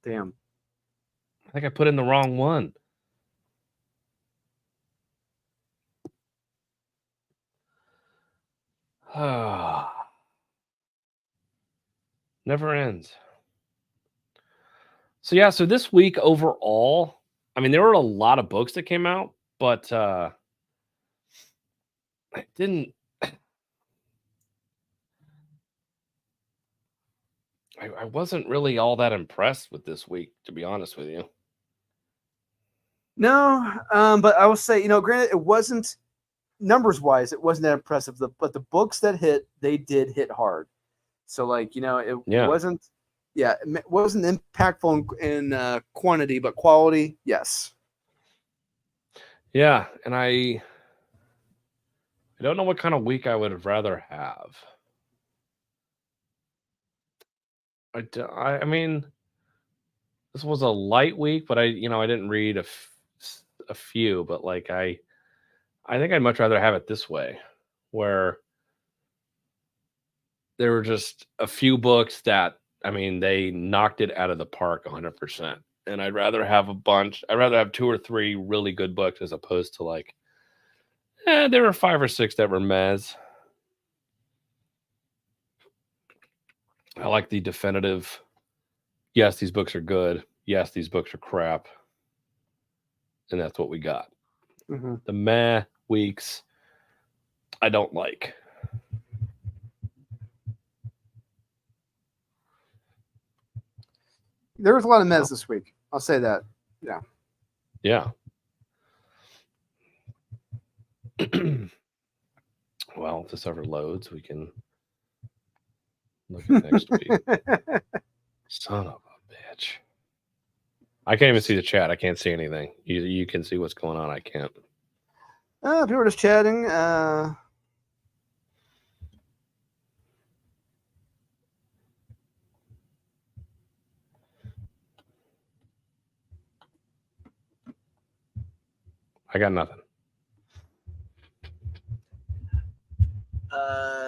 Damn. I think I put in the wrong one. Never ends. So yeah, so this week overall, I mean, there were a lot of books that came out, but I wasn't really all that impressed with this week, to be honest with you. No, but I will say, granted, it wasn't numbers wise, it wasn't that impressive. But the books that hit, they did hit hard. So like, it wasn't Yeah, it wasn't impactful in quantity, but quality, yes. Yeah, and I don't know what kind of week I would have rather have. I mean, this was a light week, but I didn't read a few, but like I think I'd much rather have it this way, where there were just a few books that, I mean, they knocked it out of the park 100%. And I'd rather have a bunch. I'd rather have 2 or 3 really good books as opposed to like, there were 5 or 6 that were mez. I like the definitive, yes, these books are good. Yes, these books are crap. And that's what we got. Mm-hmm. The meh weeks, I don't like. There was a lot of mez this week. I'll say that. Yeah. Yeah. Well, if this ever loads, we can look at next week. Son of a bitch. I can't even see the chat. I can't see anything. You can see what's going on. I can't. People are just chatting. I got nothing.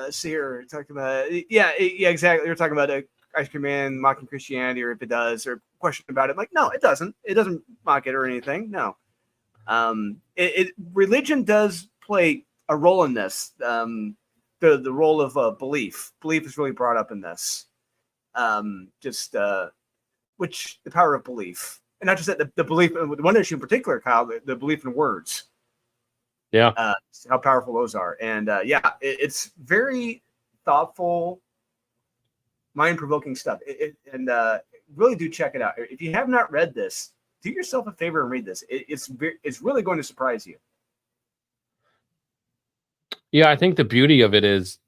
See here, talking about yeah, exactly. We're talking about Ice Cream Man mocking Christianity, or if it does, or question about it. Like, no, it doesn't. It doesn't mock it or anything. No. Religion does play a role in this. The role of belief. Belief is really brought up in this. Which the power of belief, and not just that the belief. One issue in particular, Kyle, the belief in words. Yeah. How powerful those are. And it's very thoughtful, mind-provoking stuff. Really do check it out. If you have not read this, do yourself a favor and read this. It's really going to surprise you. Yeah, I think the beauty of it is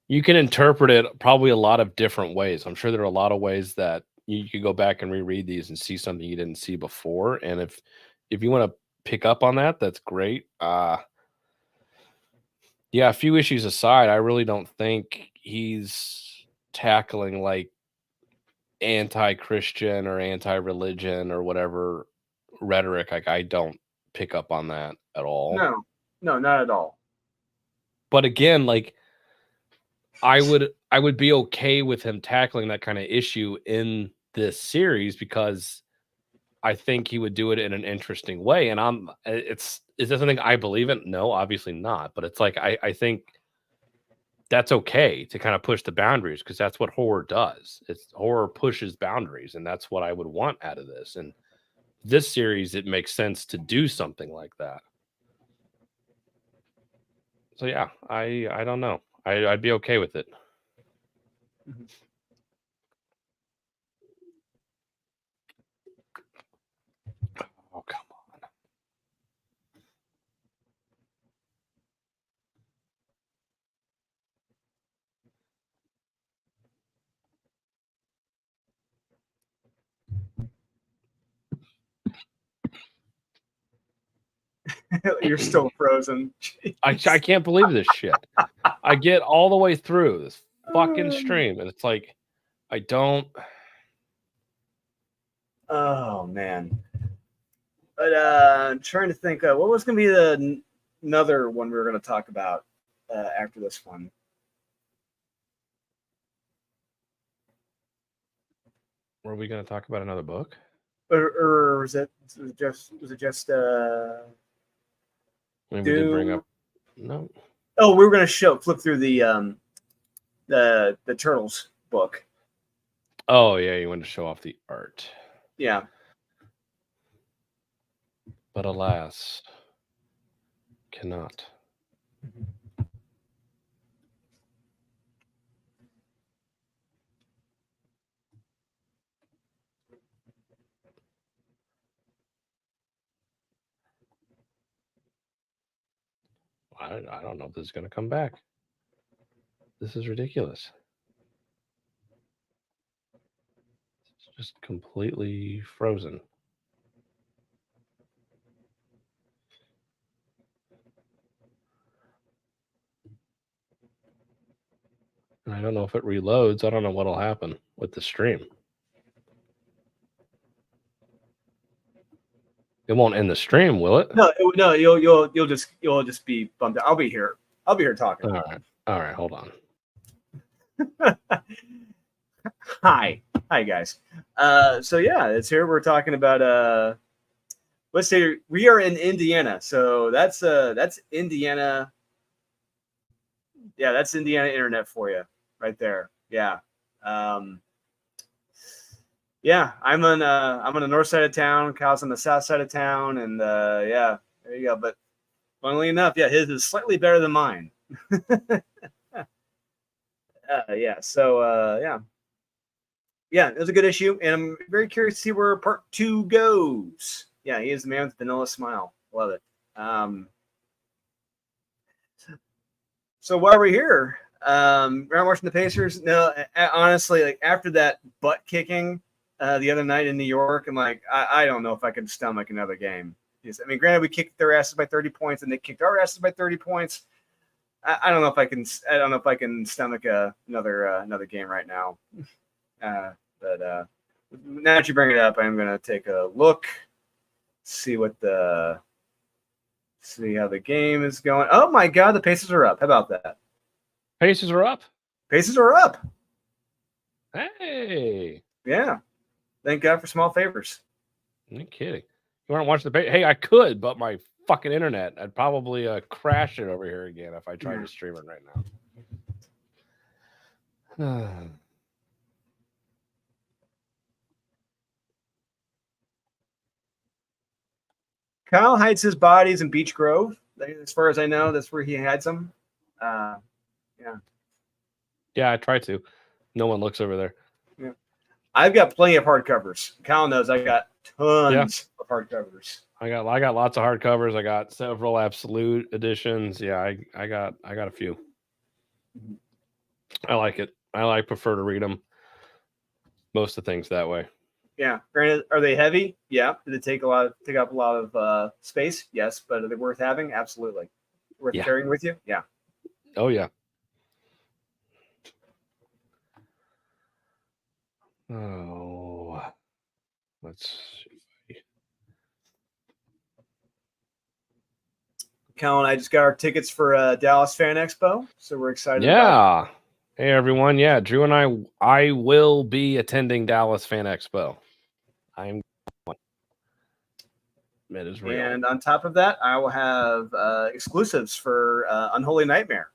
you can interpret it probably a lot of different ways. I'm sure there are a lot of ways that you could go back and reread these and see something you didn't see before. And if you want to pick up on that, that's great. Yeah, a few issues aside, I really don't think he's tackling like anti-Christian or anti-religion or whatever rhetoric. Like, I don't pick up on that at all. No, not at all. But again, like I would be okay with him tackling that kind of issue in this series because I think he would do it in an interesting way. And is that something I believe in? No, obviously not. But it's like I think that's okay to kind of push the boundaries because that's what horror does. Horror pushes boundaries, and that's what I would want out of this. And this series, it makes sense to do something like that. So yeah, I don't know. I'd be okay with it. Mm-hmm. Oh, come on. You're still frozen. I can't believe this shit. I get all the way through this fucking stream, and it's like, I don't. Oh man. But I'm trying to think. What was going to be another one we were going to talk about after this one? Were we going to talk about another book? Or was it just? I mean, we did bring up. No. Oh, we were going to flip through the Turtles book. Oh yeah, you wanted to show off the art. Yeah. But alas, cannot. I don't know if this is going to come back. This is ridiculous. Just completely frozen. And I don't know if it reloads. I don't know what'll happen with the stream. It won't end the stream, will it? No, you'll just be bummed out. I'll be here talking. All right, hold on. Hi guys. So yeah, it's here. We're talking about let's say we are in Indiana. So that's Indiana. Yeah, that's Indiana internet for you right there. Yeah. Yeah, I'm on the north side of town. Kyle's on the south side of town, and yeah, there you go. But funnily enough, yeah, his is slightly better than mine. Yeah. So yeah, it was a good issue, and I'm very curious to see where part 2 goes. Yeah, he is the man with the vanilla smile. Love it. So while we're here, we're watching the Pacers. No, honestly, like after that butt kicking the other night in New York, I'm like, I don't know if I can stomach another game. I mean, granted, we kicked their asses by 30 points, and they kicked our asses by 30 points. I don't know if I can. I don't know if I can stomach another game right now. But now that you bring it up, I'm gonna take a look, see how the game is going. Oh my God, the Pacers are up. How about that? Pacers are up. Pacers are up. Hey. Yeah. Thank God for small favors. No kidding. You want to watch the Hey, I could, but my fucking internet, I'd probably crash it over here again if I tried to stream it right now. Kyle hides his bodies in Beech Grove. As far as I know, that's where he hides them. Yeah. Yeah, I try to. No one looks over there. Yeah. I've got plenty of hardcovers. Kyle knows I got tons of hardcovers. I got lots of hardcovers. I got several absolute editions. Yeah, I got a few. I like it. I prefer to read them. Most of the things that way. Yeah. Granted, are they heavy? Yeah. Do they take up a lot of space? Yes. But are they worth having? Absolutely. Worth carrying with you? Yeah. Oh yeah. Oh, let's see. Cal and I just got our tickets for Dallas Fan Expo, so we're excited. Yeah. Hey everyone. Yeah, Drew and I will be attending Dallas Fan Expo. I'm one. It is real. And on top of that, I will have exclusives for Unholy Nightmare,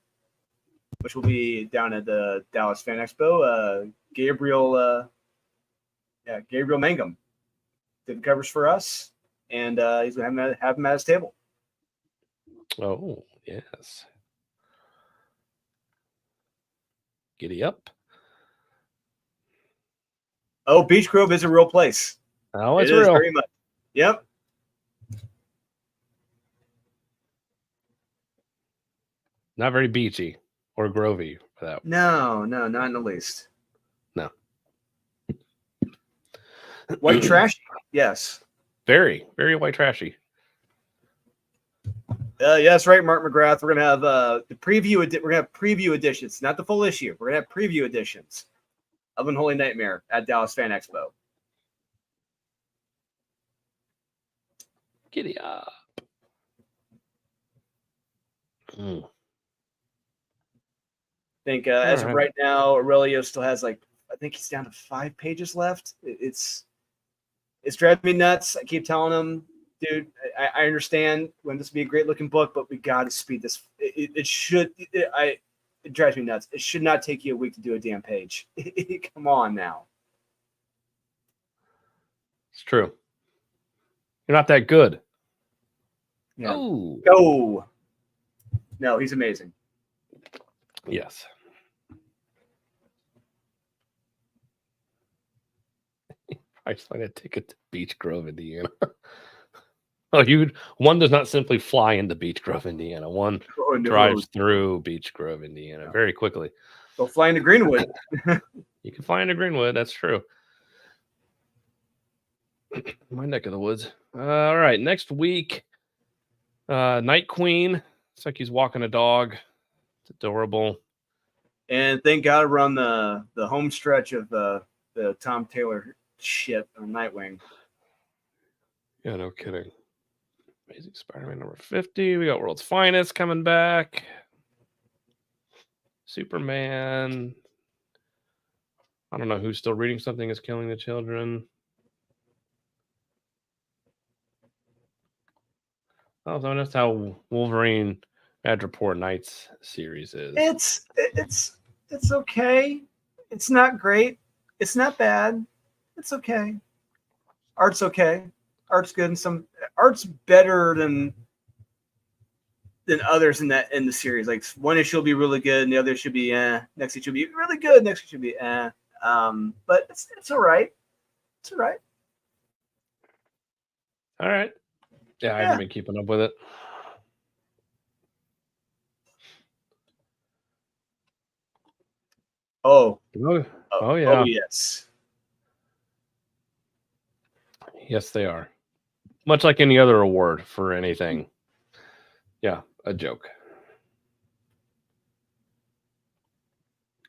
which will be down at the Dallas Fan Expo. Gabriel Mangum did the covers for us, and he's going to have him at his table. Oh, yes. Giddy up. Oh, Beech Grove is a real place. Oh, it's it is real. Very much. Yep. Not very beachy or grovey for that. No, not in the least. No. White trashy, yes. Very, very white trashy. Yeah, that's right, Mark McGrath. We're gonna have the preview. We're gonna have preview editions, not the full issue. We're gonna have preview editions of Unholy Nightmare at Dallas Fan Expo. Giddy up. I think as of right now, Aurelio still has I think he's down to 5 pages left. It's driving me nuts. I keep telling him, dude, I understand when this would be a great looking book, but we got to speed this. It drives me nuts. It should not take you a week to do a damn page. Come on now. It's true. You're not that good. Yeah. Oh. Oh. No, he's amazing. Yes. I just find a ticket to Beech Grove, Indiana. One does not simply fly into Beech Grove, Indiana. One drives through Beech Grove, Indiana very quickly. Go fly into Greenwood. You can fly into Greenwood. That's true. My neck of the woods. All right, next week, Night Queen. It's like he's walking a dog. It's adorable. And thank God we're on the home stretch of the Tom Taylor shit on Nightwing. Yeah, no kidding. Amazing Spider-Man number 50. We got World's Finest coming back. Superman. I don't know who's still reading Something is Killing the Children. Oh, so that's how Wolverine Madripoor Nights series is. It's okay. It's not great. It's not bad. It's okay. Art's okay. Art's good. And art's better than others in the series. Like one issue will be really good, and the other should be next issue will be really good. Next issue should be but it's all right. It's all right. All right. Yeah, I haven't been keeping up with it. Oh yeah. Oh yes. Yes, they are. Much like any other award for anything. Yeah, a joke.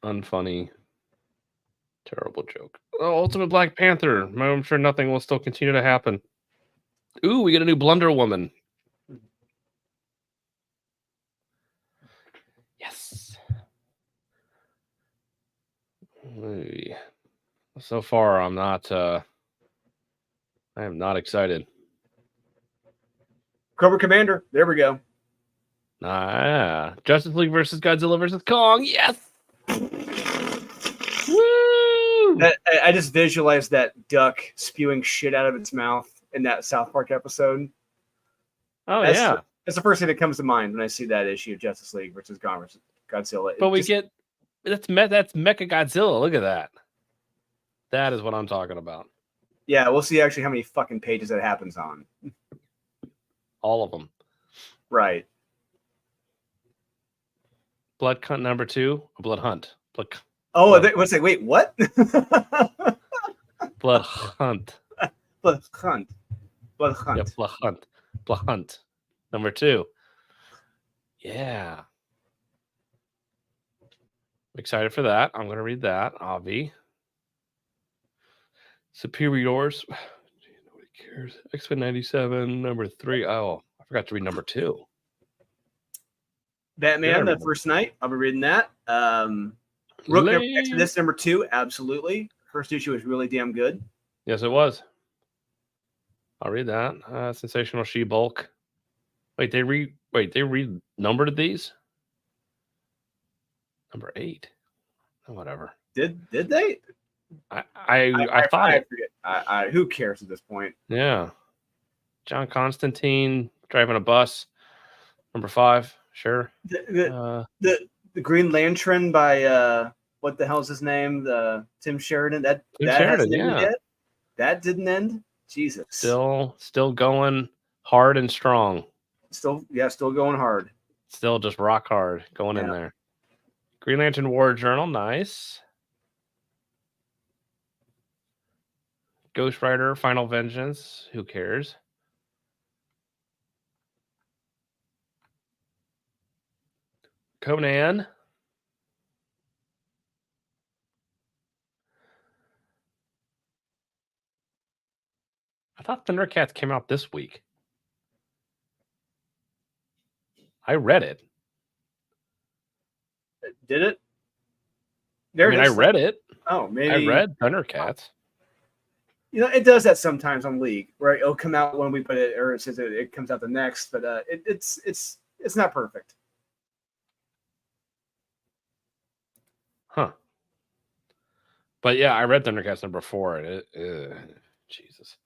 Unfunny. Terrible joke. Oh, Ultimate Black Panther. I'm sure nothing will still continue to happen. Ooh, we get a new Blunder Woman. Yes. So far, I am not excited. Cobra Commander. There we go. Justice League versus Godzilla versus Kong. Yes. Woo! I just visualized that duck spewing shit out of its mouth in that South Park episode. Oh, that's the first thing that comes to mind when I see that issue of Justice League versus Godzilla. But that's Mecha Godzilla. Look at that. That is what I'm talking about. Yeah, we'll see actually how many fucking pages that happens on. All of them. Right. Blood Hunt number 2. Blood Hunt. What's that? Wait, what? Blood Hunt. Blood Hunt. Blood Hunt. Yep, Blood Hunt. Blood Hunt. Number 2. Yeah. I'm excited for that. I'm going to read that. Avi. Superiors. Nobody cares. X-Men 97, number 3. Oh, I forgot to read number 2. Batman, the first night. I'll be reading that. Exodus number 2, absolutely. First issue was really damn good. Yes, it was. I'll read that. Sensational She-Bulk. Wait, they renumbered these? Number 8. Oh, whatever. Did they? I thought I forget. Who cares at this point? Yeah. John Constantine driving a bus. Number 5. Sure. The Green Lantern by what the hell's his name? The Tim Sheridan. That hasn't ended yet? That didn't end. Jesus. Still going hard and strong. Still going hard. Still just rock hard going in there. Green Lantern War Journal, nice. Ghost Rider, Final Vengeance, who cares? Conan. I thought Thundercats came out this week. I read it. Did it? I read it. Oh, maybe. I read Thundercats. You know, it does that sometimes on League, right? It'll come out when we put it, or it says it comes out the next, but it's not perfect. Huh. But yeah, I read Thundercats number 4, and Jesus.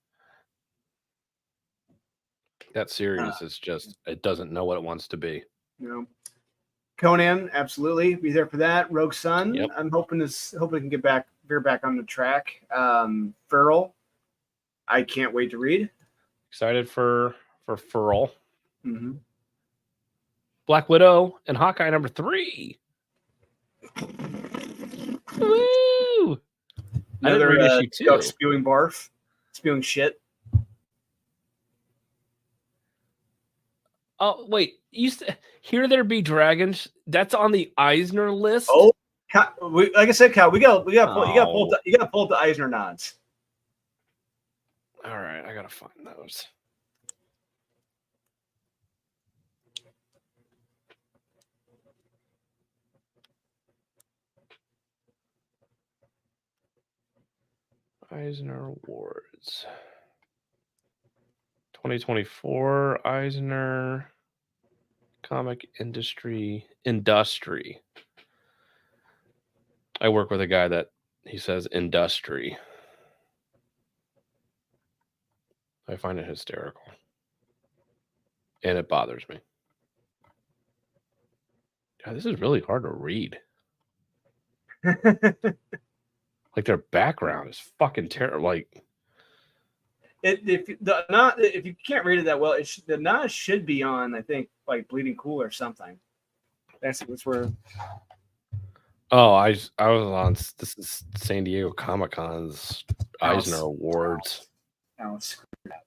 That series is just, it doesn't know what it wants to be. You know, Conan, absolutely be there for that. Rogue Sun, yep. I'm hoping we can veer back on the track. Feral, I can't wait to read. Excited for Feral. Mm-hmm. Black Widow and Hawkeye number 3. Woo! Another duck spewing barf, spewing shit. Oh wait, Here There Be Dragons. That's on the Eisner list. Oh, like I said, Kyle, you got to pull up the Eisner nods. All right, I gotta find those. Eisner Awards 2024 Eisner Comic Industry. I work with a guy that he says industry. I find it hysterical. And it bothers me. God, this is really hard to read. Like their background is fucking terrible. Like if you can't read it that well, the nod should be on. I think like Bleeding Cool or something. That's where. Oh, I was on. This is San Diego Comic Con's Eisner Awards. Now it's screwed up.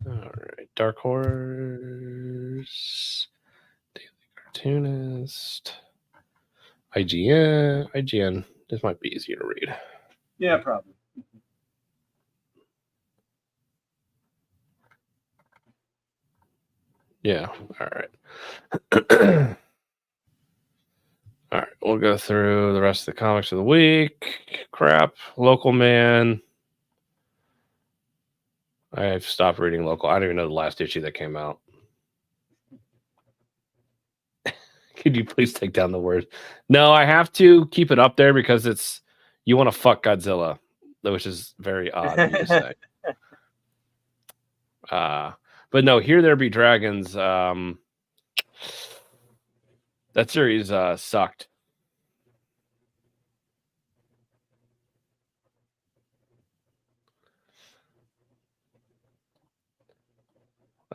All right, Dark Horse, Daily Cartoonist, IGN. This might be easier to read. Yeah, probably. Yeah. All right. All right. We'll go through the rest of the comics of the week. Crap. Local Man. I've stopped reading Local. I don't even know the last issue that came out. Could you please take down the words? No, I have to keep it up there because it's you want to fuck Godzilla, which is very odd of me to say. But no, Here There Be Dragons. That series sucked.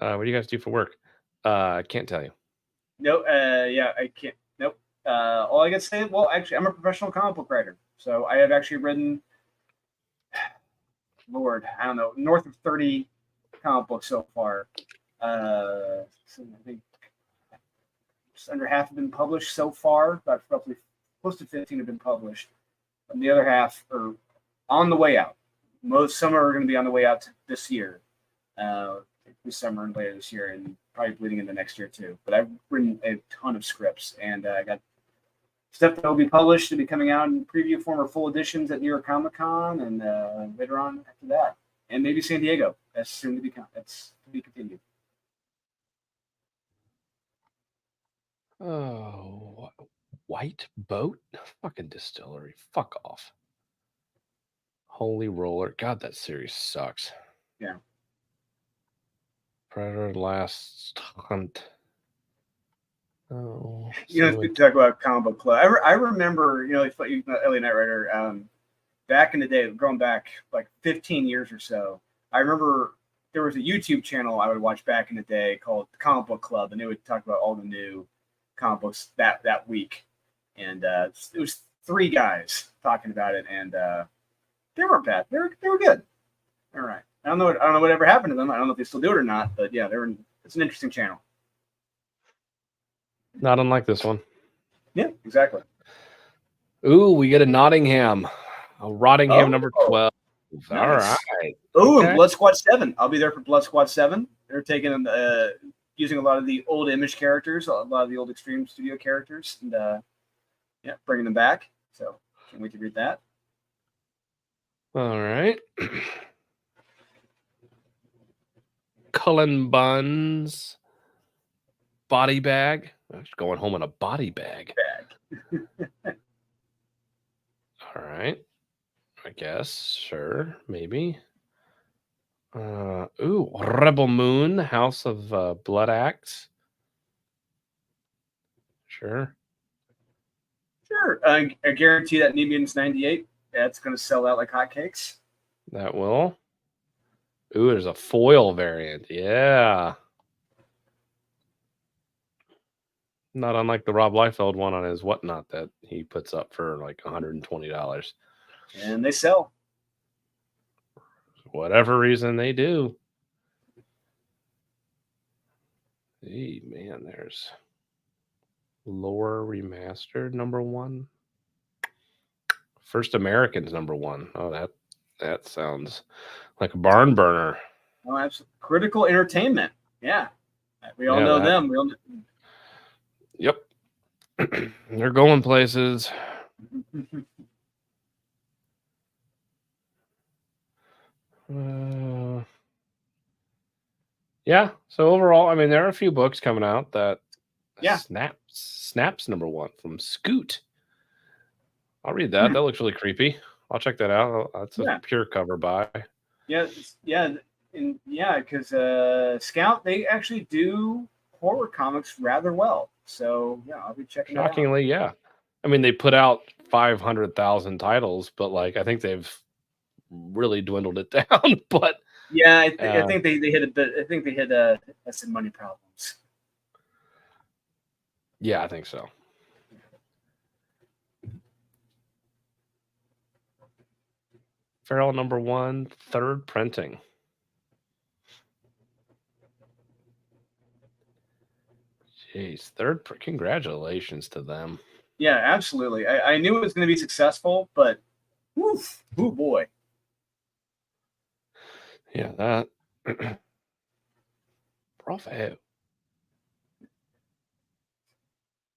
What do you guys do for work? I can't tell you. No, yeah, I can't. Nope. All I can say, well, actually, I'm a professional comic book writer, so I have actually written, Lord, I don't know, north of 30 comic books so far. So I think just under half have been published so far. About roughly close to 15 have been published, and the other half are on the way out. Some are going to be on the way out this year. This summer and later this year, and probably bleeding into next year too. But I've written a ton of scripts, and I got stuff that will be published to be coming out in preview form or full editions at New York Comic Con, and later on after that, and maybe San Diego. That's soon to be. That's to be continued. Oh, White Boat? Fucking distillery. Fuck off. Holy Roller. God, that series sucks. Yeah. Predator Last Hunt. Oh, we talk about comic book club. I remember, Ellie Knight Rider. Back in the day, going back like 15 years or so, I remember there was a YouTube channel I would watch back in the day called Comic Book Club, and they would talk about all the new comic books that week. And it was 3 guys talking about it, and they weren't bad. They were good. All right. I don't know what ever happened to them. I don't know if they still do it or not, but yeah, it's an interesting channel. Not unlike this one. Yeah, exactly. Ooh, we get a Nottingham. A Rottingham number 12. Nice. All right. Ooh, okay. Blood Squad 7. I'll be there for Blood Squad 7. They're taking using a lot of the old Image characters, a lot of the old Extreme Studio characters, and bringing them back. So can't wait to read that. All right. Cullen Buns. Body bag. I'm just going home in a body bag. All right. I guess. Sure. Maybe. Rebel Moon. House of Blood Axe. Sure. I guarantee that New Mutants 98, that's going to sell out like hotcakes. That will. Ooh, there's a foil variant. Yeah. Not unlike the Rob Liefeld one on his Whatnot that he puts up for like $120. And they sell. Whatever reason they do. Hey, man, there's Lore Remastered #1. First Americans #1. Oh, that sounds like a barn burner. Oh, absolutely. Critical Entertainment. Yeah. We all know them. Yep. They're going places. Yeah. So overall, I mean, there are a few books coming out that Snaps #1 from Scoot. I'll read that. That looks really creepy. I'll check that out. That's a pure cover buy. Yeah, because Scout, they actually do horror comics rather well. So yeah, I'll be checking it out. Shockingly, yeah. I mean, they put out 500,000 titles, but like I think they've really dwindled it down. But yeah, I think they hit a bit. I think they hit some money problems. Yeah, I think so. Feral #1, 3rd printing. Jeez, congratulations to them. Yeah, absolutely. I knew it was going to be successful, but oh boy. Yeah, that. Bravo.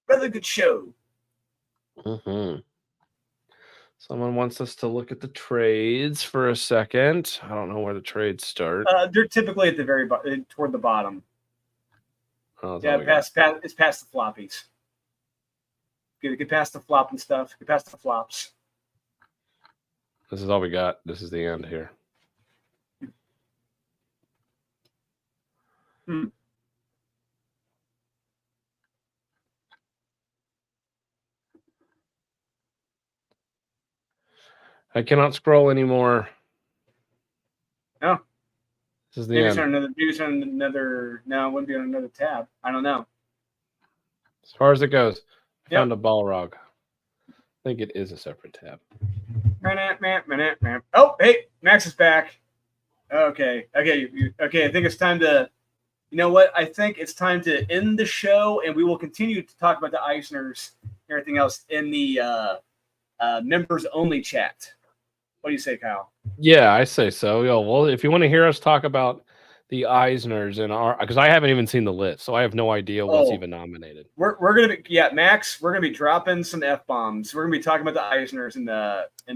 Rather good show. Someone wants us to look at the trades for a second. I don't know where the trades start. They're typically at the very toward the bottom. Oh, yeah, it's past the floppies. Get past the flop and stuff. Get past the flops. This is all we got. This is the end here. I cannot scroll anymore. No. This is the end. Maybe it's on another. No, it wouldn't be on another tab. I don't know. As far as it goes, found a Balrog. I think it is a separate tab. Oh, hey, Max is back. Okay. I think it's time to. You know what? I think it's time to end the show, and we will continue to talk about the Eisners and everything else in the members only chat. What do you say, Kyle? Yeah, I say so. Well, if you want to hear us talk about the Eisners and because I haven't even seen the list, so I have no idea what's even nominated. We're gonna be Max. We're gonna be dropping some F-bombs. We're gonna be talking about the Eisners in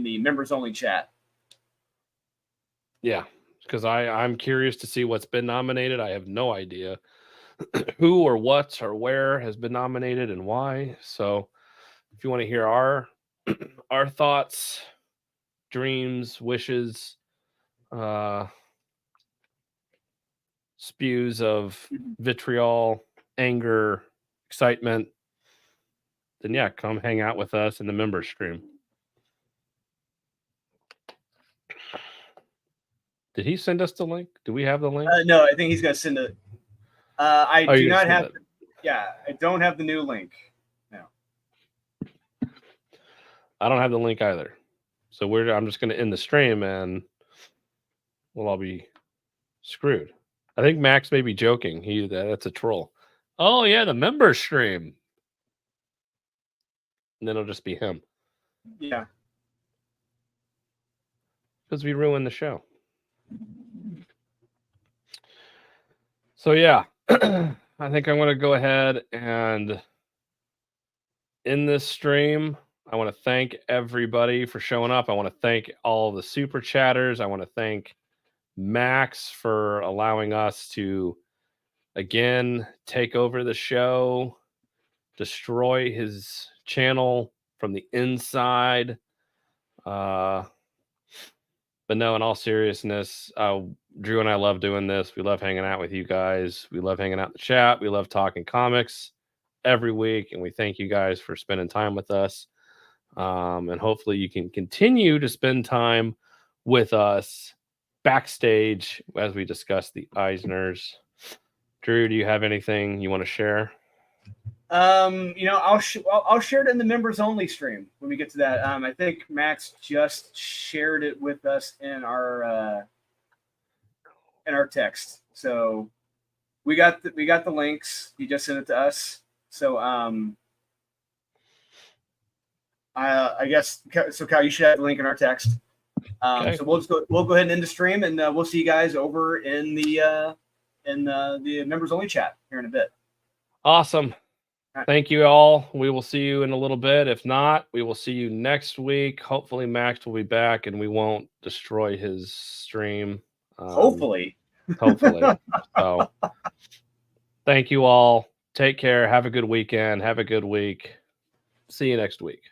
the members only chat. Yeah, because I'm curious to see what's been nominated. I have no idea who or what or where has been nominated and why. So if you want to hear our thoughts, dreams, wishes, spews of vitriol, anger, excitement, then yeah, come hang out with us in the member stream. Did he send us the link? Do we have the link? No, I think he's gonna send it. I do not have. I don't have the new link. No. I don't have the link either. So I'm just going to end the stream and we'll all be screwed. I think Max may be joking. That's a troll. Oh yeah, the member stream. And then it'll just be him. Yeah. Because we ruined the show. So yeah, I think I'm going to go ahead and end this stream. I want to thank everybody for showing up. I want to thank all the super chatters. I want to thank Max for allowing us to, again, take over the show, destroy his channel from the inside. But no, in all seriousness, Drew and I love doing this. We love hanging out with you guys. We love hanging out in the chat. We love talking comics every week. And we thank you guys for spending time with us. And hopefully you can continue to spend time with us backstage as we discuss the Eisners. Drew, do you have anything you want to share? I'll share it in the members only stream when we get to that. I think Max just shared it with us in our text. So we got the links. He just sent it to us. So I guess so. Kyle, you should have the link in our text. Okay. So we'll go ahead and end the stream, and we'll see you guys over in the members only chat here in a bit. Awesome. Thank you all. We will see you in a little bit. If not, we will see you next week. Hopefully Max will be back and we won't destroy his stream. Hopefully. So thank you all. Take care. Have a good weekend. Have a good week. See you next week.